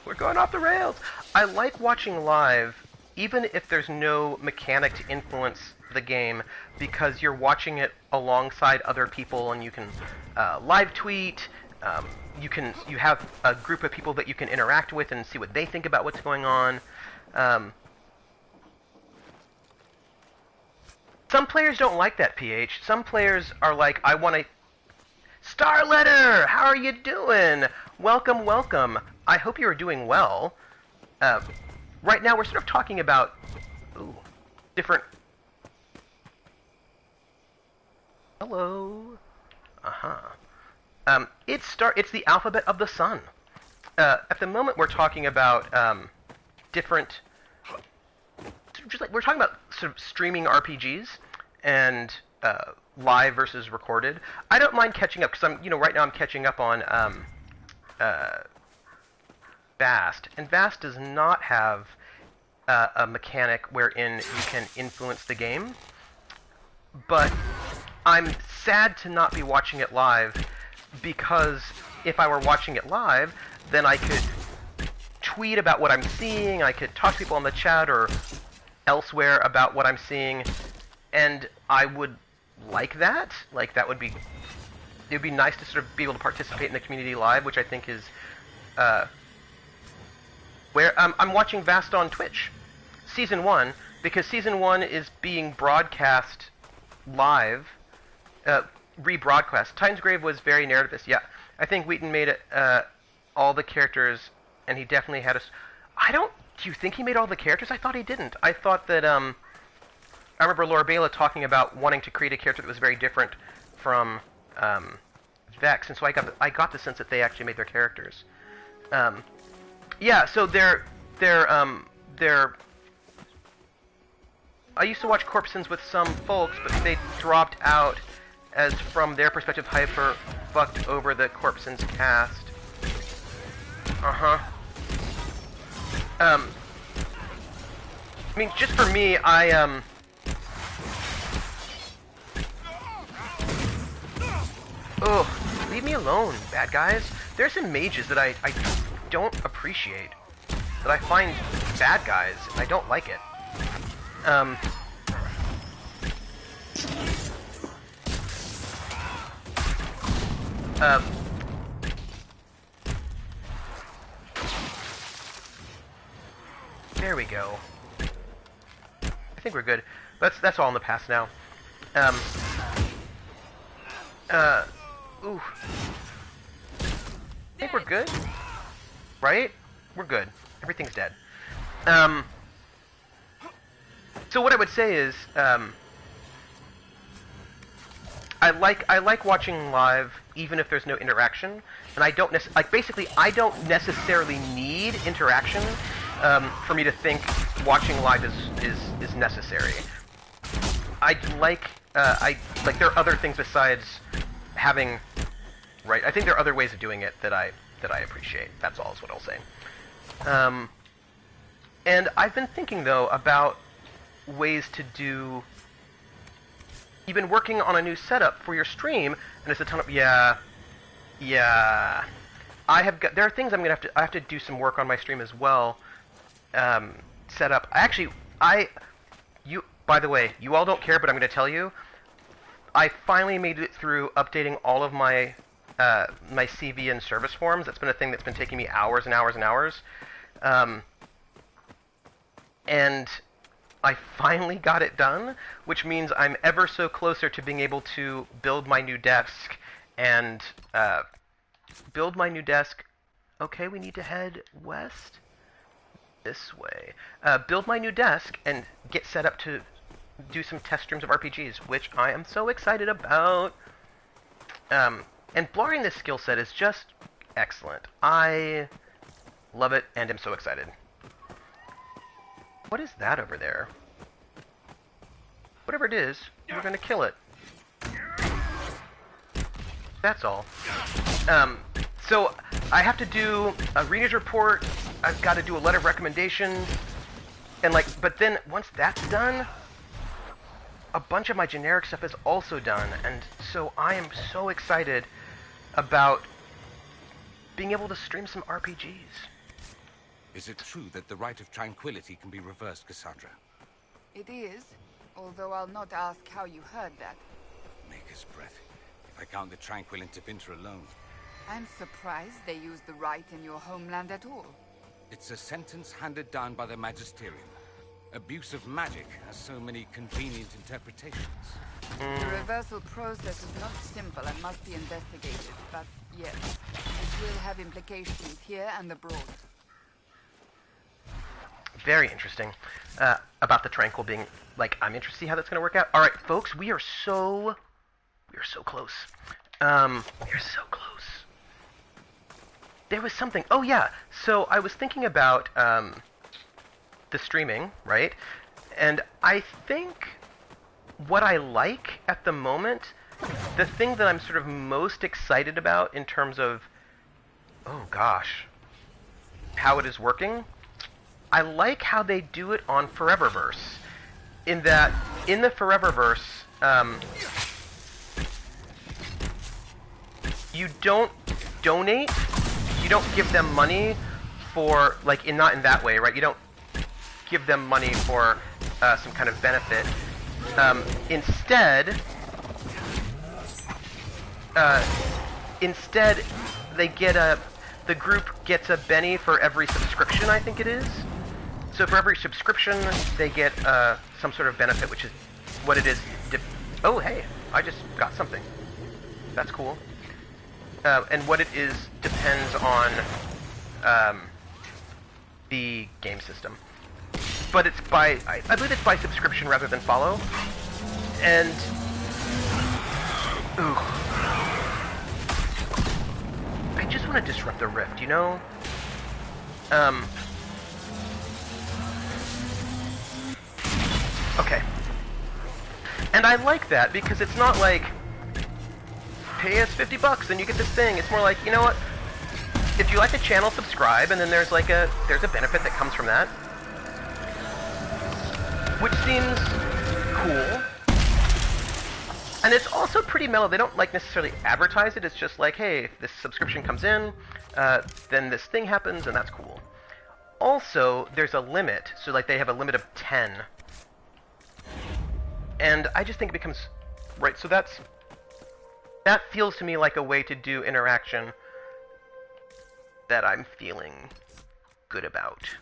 We're going off the rails. I like watching live, even if there's no mechanic to influence the game, because you're watching it alongside other people, and you can live tweet. You have a group of people that you can interact with and see what they think about what's going on. Some players don't like that, PH. Some players are like, I want to... Starletter! How are you doing? Welcome, welcome. I hope you are doing well. Right now we're sort of talking about... Ooh, different... Hello? Uh-huh. It's the alphabet of the sun. At the moment we're talking about, different... Just like, we're talking about sort of streaming RPGs and live versus recorded. I don't mind catching up because right now I'm catching up on Vast, and Vast does not have a mechanic wherein you can influence the game. But I'm sad to not be watching it live, because if I were watching it live, then I could tweet about what I'm seeing. I could talk to people on the chat or elsewhere about what I'm seeing, and I would like that. Like, that would be... It would be nice to sort of be able to participate in the community live, which I think is... where... I'm watching Vast on Twitch. Season 1, because Season 1 is being broadcast live, rebroadcast. Titan's Grave was very narrativist, yeah. I think Wheaton made it, all the characters, and he definitely had do you think he made all the characters? I thought he didn't. I thought that, I remember Laura Bela talking about wanting to create a character that was very different from, Vex, and so I got the sense that they actually made their characters. Yeah, so they're... I used to watch Corpse Sins with some folks, but they dropped out as, from their perspective, Hyper fucked over the Corpse Sins cast. Uh-huh. I mean, just for me, Ugh, leave me alone, bad guys. There's some mages that I don't appreciate. That I find bad guys, and I don't like it. There we go. I think we're good. That's all in the past now. Ooh. I think we're good. Right? We're good. Everything's dead. So what I would say is, I like watching live even if there's no interaction, and I don't basically I don't necessarily need interaction for me to think watching live is necessary. I like there are other things besides having, right? I think there are other ways of doing it that I appreciate. That's all is what I'll say. And I've been thinking though about ways to do you've been working on a new setup for your stream, and it's a ton of yeah. There are things I have to do some work on my stream as well. Set up. By the way, you all don't care, but I'm going to tell you. I finally made it through updating all of my my CV and service forms. That's been a thing that's been taking me hours and hours and hours. And I finally got it done, which means I'm ever so closer to being able to build my new desk and build my new desk. Okay, we need to head west this way. Build my new desk and get set up to do some test streams of RPGs, which I am so excited about. And blurring this skill set is just excellent. I love it and am so excited. What is that over there? Whatever it is, we're gonna kill it. That's all. So I have to do a reader's report. I've got to do a letter of recommendation, and but then once that's done, a bunch of my generic stuff is also done, and so I am so excited about being able to stream some RPGs. Is it true that the Rite of Tranquility can be reversed, Cassandra? It is, although I'll not ask how you heard that. Maker's breath. If I count the Tranquil Interventor alone. I'm surprised they use the right in your homeland at all. It's a sentence handed down by the Magisterium. Abuse of magic has so many convenient interpretations. The reversal process is not simple and must be investigated, but yes, it will have implications here and abroad. Very interesting. About the Tranquil being, I'm interested to see how that's going to work out. All right, folks, we are so close. We are so close. There was something. Oh, yeah. So I was thinking about the streaming, right? And I think what I like at the moment, the thing that I'm sort of most excited about in terms of, oh gosh, how it is working, I like how they do it on Foreververse. In that, in the Foreververse, you don't donate, you don't give them money for, not in that way, right? You don't give them money for some kind of benefit. Instead, they get the group gets a Benny for every subscription, I think it is. So for every subscription, they get some sort of benefit, which is what it is. Oh, hey, I just got something. That's cool. And what it is depends on the game system. But it's by, I believe it's by subscription rather than follow. And, ooh. I just want to disrupt the rift, you know? Okay. And I like that because it's not like, pay us $50 and you get this thing. It's more like, you know what? If you like the channel, subscribe, and then there's there's a benefit that comes from that. Which seems cool. And it's also pretty mellow. They don't necessarily advertise it. It's just like, hey, if this subscription comes in, then this thing happens, and that's cool. Also, there's a limit. So they have a limit of 10. And I just think it becomes right. So that feels to me like a way to do interaction that I'm feeling good about.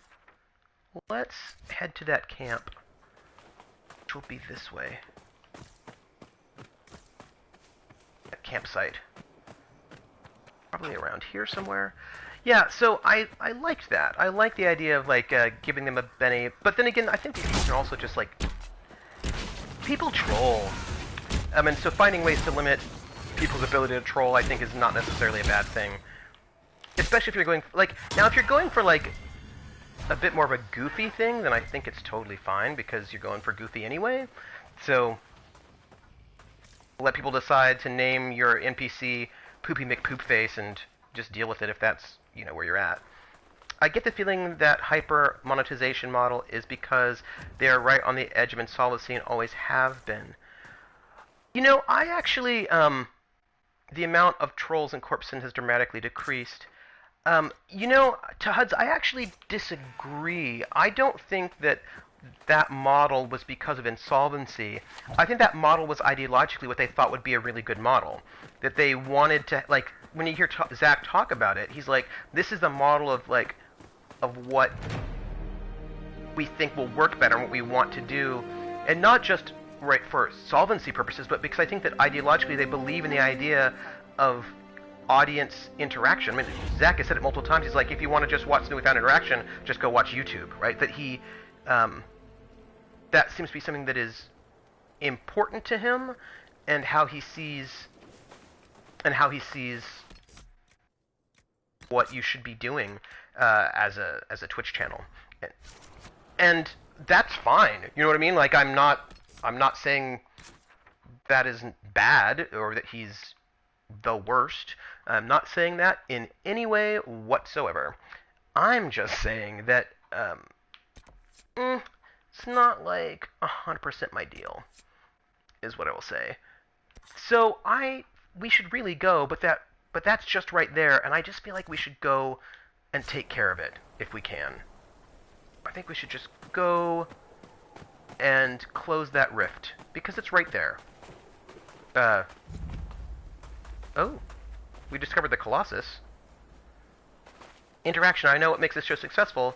Let's head to that camp, which will be this way. That campsite. Probably around here somewhere. Yeah, so I liked that. I like the idea of giving them a Benny, but then again, I think these people can also just people troll. And so finding ways to limit people's ability to troll, I think, is not necessarily a bad thing. Especially if you're going, now if you're going for, a bit more of a goofy thing, then I think it's totally fine, because you're going for goofy anyway. So, let people decide to name your NPC Poopy McPoopface and just deal with it if that's, where you're at. I get the feeling that hyper monetization model is because they are right on the edge of insolvency and always have been. You know, I actually, the amount of trolls in Corpsen has dramatically decreased. You know, to Huds, I actually disagree. I don't think that that model was because of insolvency. I think that model was ideologically what they thought would be a really good model. That they wanted to, like, when you hear Zach talk about it, he's like, this is the model of, like, of what we think will work better and what we want to do. And not just, right, for solvency purposes, but because I think that ideologically they believe in the idea of audience interaction. I mean, Zach has said it multiple times. He's like, if you want to just watch something without interaction, just go watch YouTube, right? That he, that seems to be something that is important to him, and how he sees what you should be doing as a Twitch channel, and that's fine. You know what I mean? Like, I'm not saying that isn't bad or that he's the worst. I'm not saying that in any way whatsoever. I'm just saying that it's not like 100% my deal, is what I will say. So we should really go, but that's just right there, and I just feel like we should go and take care of it if we can. I think we should just go and close that rift because it's right there. Oh, we discovered the Colossus. Interaction. I know what makes this show successful.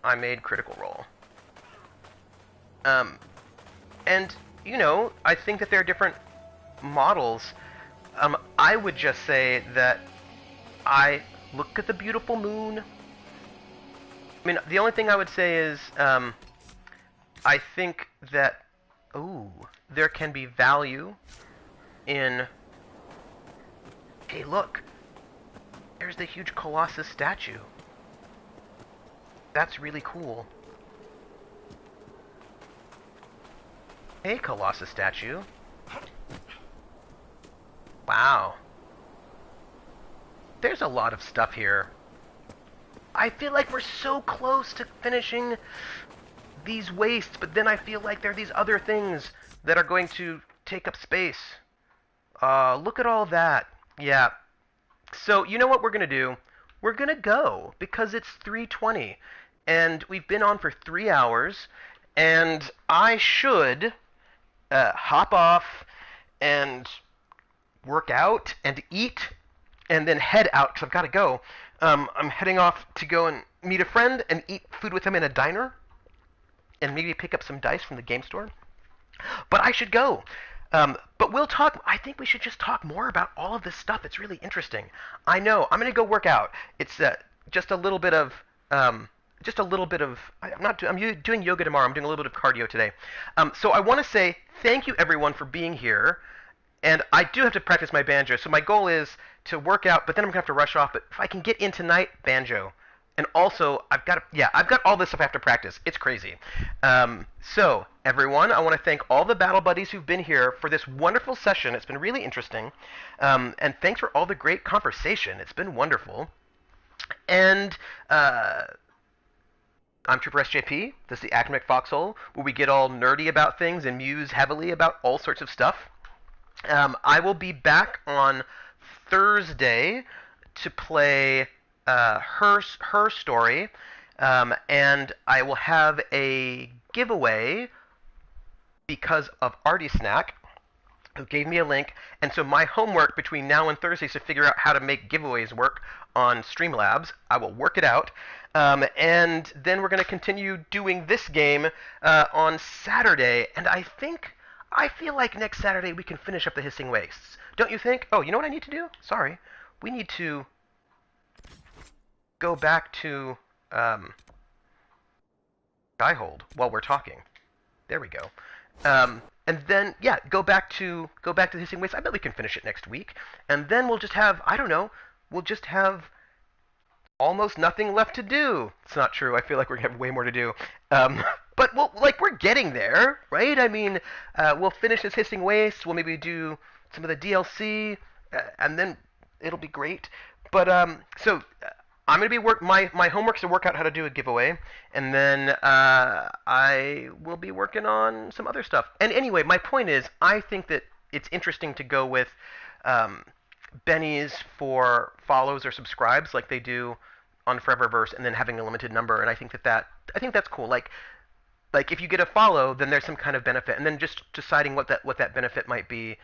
I made Critical Role. And, you know, I think that there are different models. I would just say that I look at the beautiful moon. I mean, the only thing I would say is, I think that, there can be value in, hey, look, there's the huge Colossus statue. That's really cool. Hey, Colossus statue. Wow. There's a lot of stuff here. I feel like we're so close to finishing these wastes, but then I feel like there are these other things that are going to take up space. Look at all that. Yeah. So, you know what we're going to do? We're going to go, because it's 3:20, and we've been on for 3 hours, and I should hop off and work out and eat, and then head out, because I've got to go. I'm heading off to go and meet a friend and eat food with him in a diner, and maybe pick up some dice from the game store. But I should go. But we'll talk. I think we should just talk more about all of this stuff. It's really interesting. I know. I'm going to go work out. It's just a little bit of. I'm doing yoga tomorrow. I'm doing a little bit of cardio today. So I want to say thank you, everyone, for being here. And I do have to practice my banjo. So my goal is to work out, but then I'm going to have to rush off. But if I can get in tonight, banjo. And also, I've got all this stuff I have to practice. It's crazy. So, everyone, I want to thank all the battle buddies who've been here for this wonderful session. It's been really interesting. And thanks for all the great conversation. It's been wonderful. And I'm Trooper SJP. This is the Academic Foxhole, where we get all nerdy about things and muse heavily about all sorts of stuff. I will be back on Thursday to play her story, and I will have a giveaway because of Artie Snack, who gave me a link. And so my homework between now and Thursday is to figure out how to make giveaways work on Streamlabs. I will work it out. And then we're going to continue doing this game on Saturday. And I feel like next Saturday we can finish up the Hissing Wastes. Don't you think? Oh, you know what I need to do? Sorry. We need to go back to Skyhold while we're talking. There we go. And then, yeah, go back to the Hissing Wastes. I bet we can finish it next week. And then we'll just have, I don't know, we'll just have almost nothing left to do. It's not true. I feel like we're going to have way more to do. But we're getting there, right? I mean, we'll finish this Hissing Waste. We'll maybe do some of the DLC, and then it'll be great. But so I'm going to be my homework's to work out how to do a giveaway, and then I will be working on some other stuff. And anyway, my point is, I think that it's interesting to go with bennies for follows or subscribes like they do on Foreververse, and then having a limited number. And I think that's cool. Like if you get a follow, then there's some kind of benefit, and then just deciding what that benefit might be,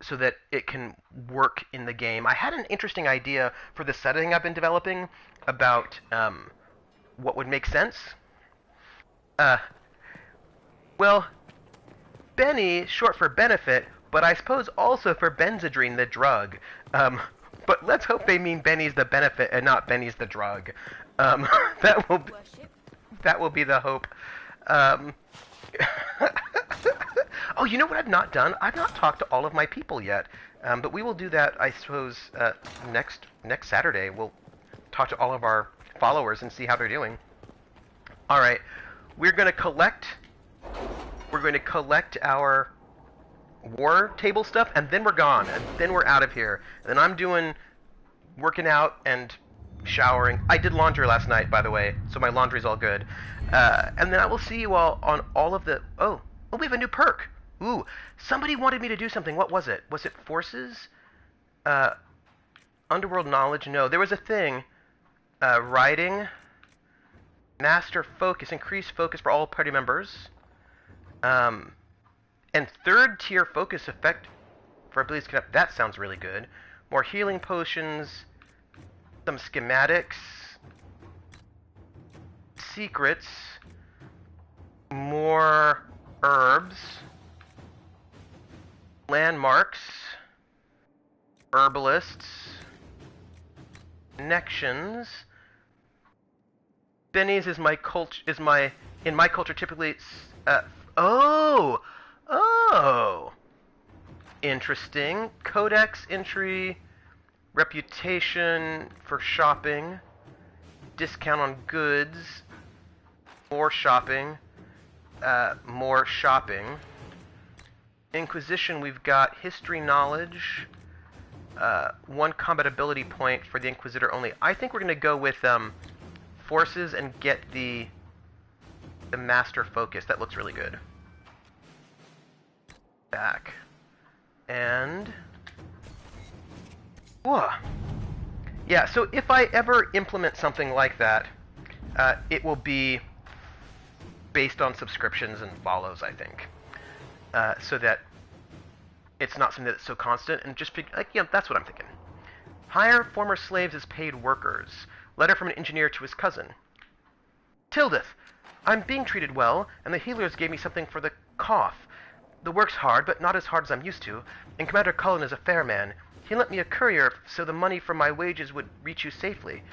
so that it can work in the game. I had an interesting idea for the setting I've been developing about what would make sense. Well, Benny, short for benefit, but I suppose also for Benzedrine, the drug. But let's hope they mean Benny's the benefit and not Benny's the drug. That will be the hope. Oh, you know what I've not done? I've not talked to all of my people yet. But we will do that, I suppose, next Saturday. We'll talk to all of our followers and see how they're doing. All right, we're going to collect our war table stuff, and then we're gone, and then we're out of here. And then I'm working out and showering. I did laundry last night, by the way, so my laundry's all good. And then I will see you all on all of the... Oh, we have a new perk. Ooh, somebody wanted me to do something. What was it? Was it forces? Underworld knowledge? No, there was a thing. Writing. Master focus. Increased focus for all party members. And third tier focus effect for abilities connect. That sounds really good. More healing potions. Some schematics. Secrets. More herbs. Landmarks. Herbalists. Connections. Benny's is my culture. In my culture typically. Oh, interesting. Codex entry, reputation for shopping, discount on goods, more shopping. Inquisition, we've got history knowledge, 1 combat ability point for the Inquisitor only. I think we're going to go with forces and get the master focus. That looks really good. Back. And... whoa. Yeah, so if I ever implement something like that, it will be based on subscriptions and follows, I think. So that it's not something that's so constant, and just like, yeah, that's what I'm thinking. Hire former slaves as paid workers. Letter from an engineer to his cousin. Tildith, I'm being treated well, and the healers gave me something for the cough. The work's hard, but not as hard as I'm used to, and Commander Cullen is a fair man. He lent me a courier so the money from my wages would reach you safely.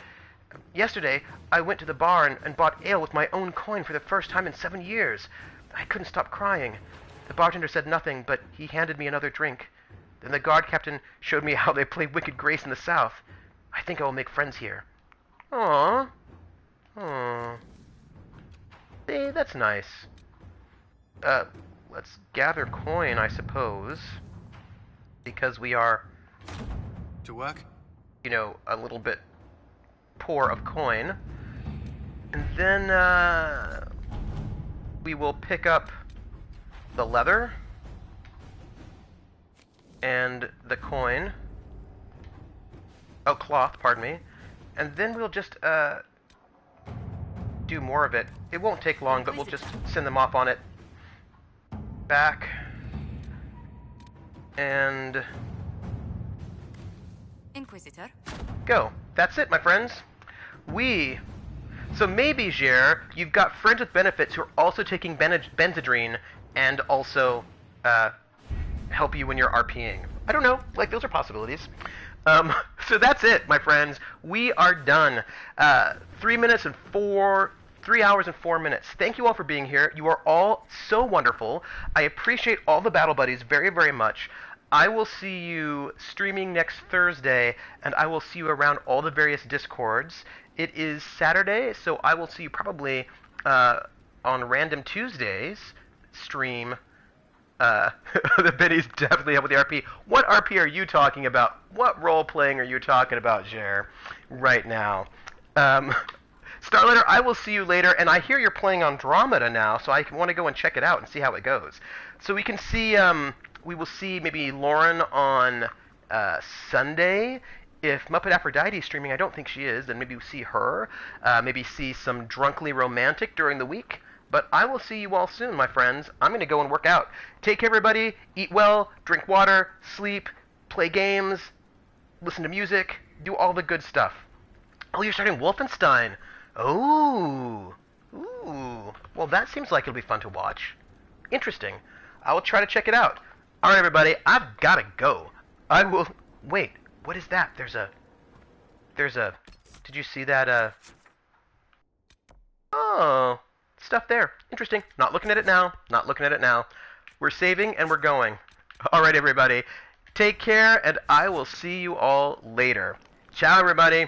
Yesterday, I went to the bar and bought ale with my own coin for the first time in 7 years. I couldn't stop crying. The bartender said nothing, but he handed me another drink. Then the guard captain showed me how they play Wicked Grace in the South. I think I will make friends here. Aww. Aww. Hey, that's nice. Let's gather coin, I suppose. Because we are... to work? You know, a little bit poor of coin. And then, we will pick up the leather. And the coin. Oh, cloth, pardon me. And then we'll just, do more of it. It won't take long, but we'll just send them off on it. Back. And... Inquisitor. Go. That's it, my friends. So maybe, Jer, you've got friends with benefits who are also taking Benzedrine and also, help you when you're RPing. I don't know. Like, those are possibilities. So that's it, my friends. We are done. 3 hours and 4 minutes. Thank you all for being here. You are all so wonderful. I appreciate all the battle buddies very, very much. I will see you streaming next Thursday, and I will see you around all the various Discords. It is Saturday, so I will see you probably on Random Tuesdays stream. The Benny's definitely up with the RP. What RP are you talking about? What role-playing are you talking about, Jer, right now? Starlighter, I will see you later, and I hear you're playing Andromeda now, so I want to go and check it out and see how it goes. So we can see we will see maybe Lauren on Sunday. If Muppet Aphrodite is streaming, I don't think she is, then maybe we'll see her. Maybe see some Drunkly Romantic during the week. But I will see you all soon, my friends. I'm going to go and work out. Take care, everybody. Eat well, drink water, sleep, play games, listen to music, do all the good stuff. Oh, you're starting Wolfenstein. Oh. Ooh. Well, that seems like it'll be fun to watch. Interesting. I will try to check it out. All right, everybody. I've got to go. I will... Wait. What is that? There's a... Did you see that, Oh... Stuff there. Interesting. Not looking at it now. Not looking at it now. We're saving and we're going. All right, everybody. Take care, and I will see you all later. Ciao, everybody.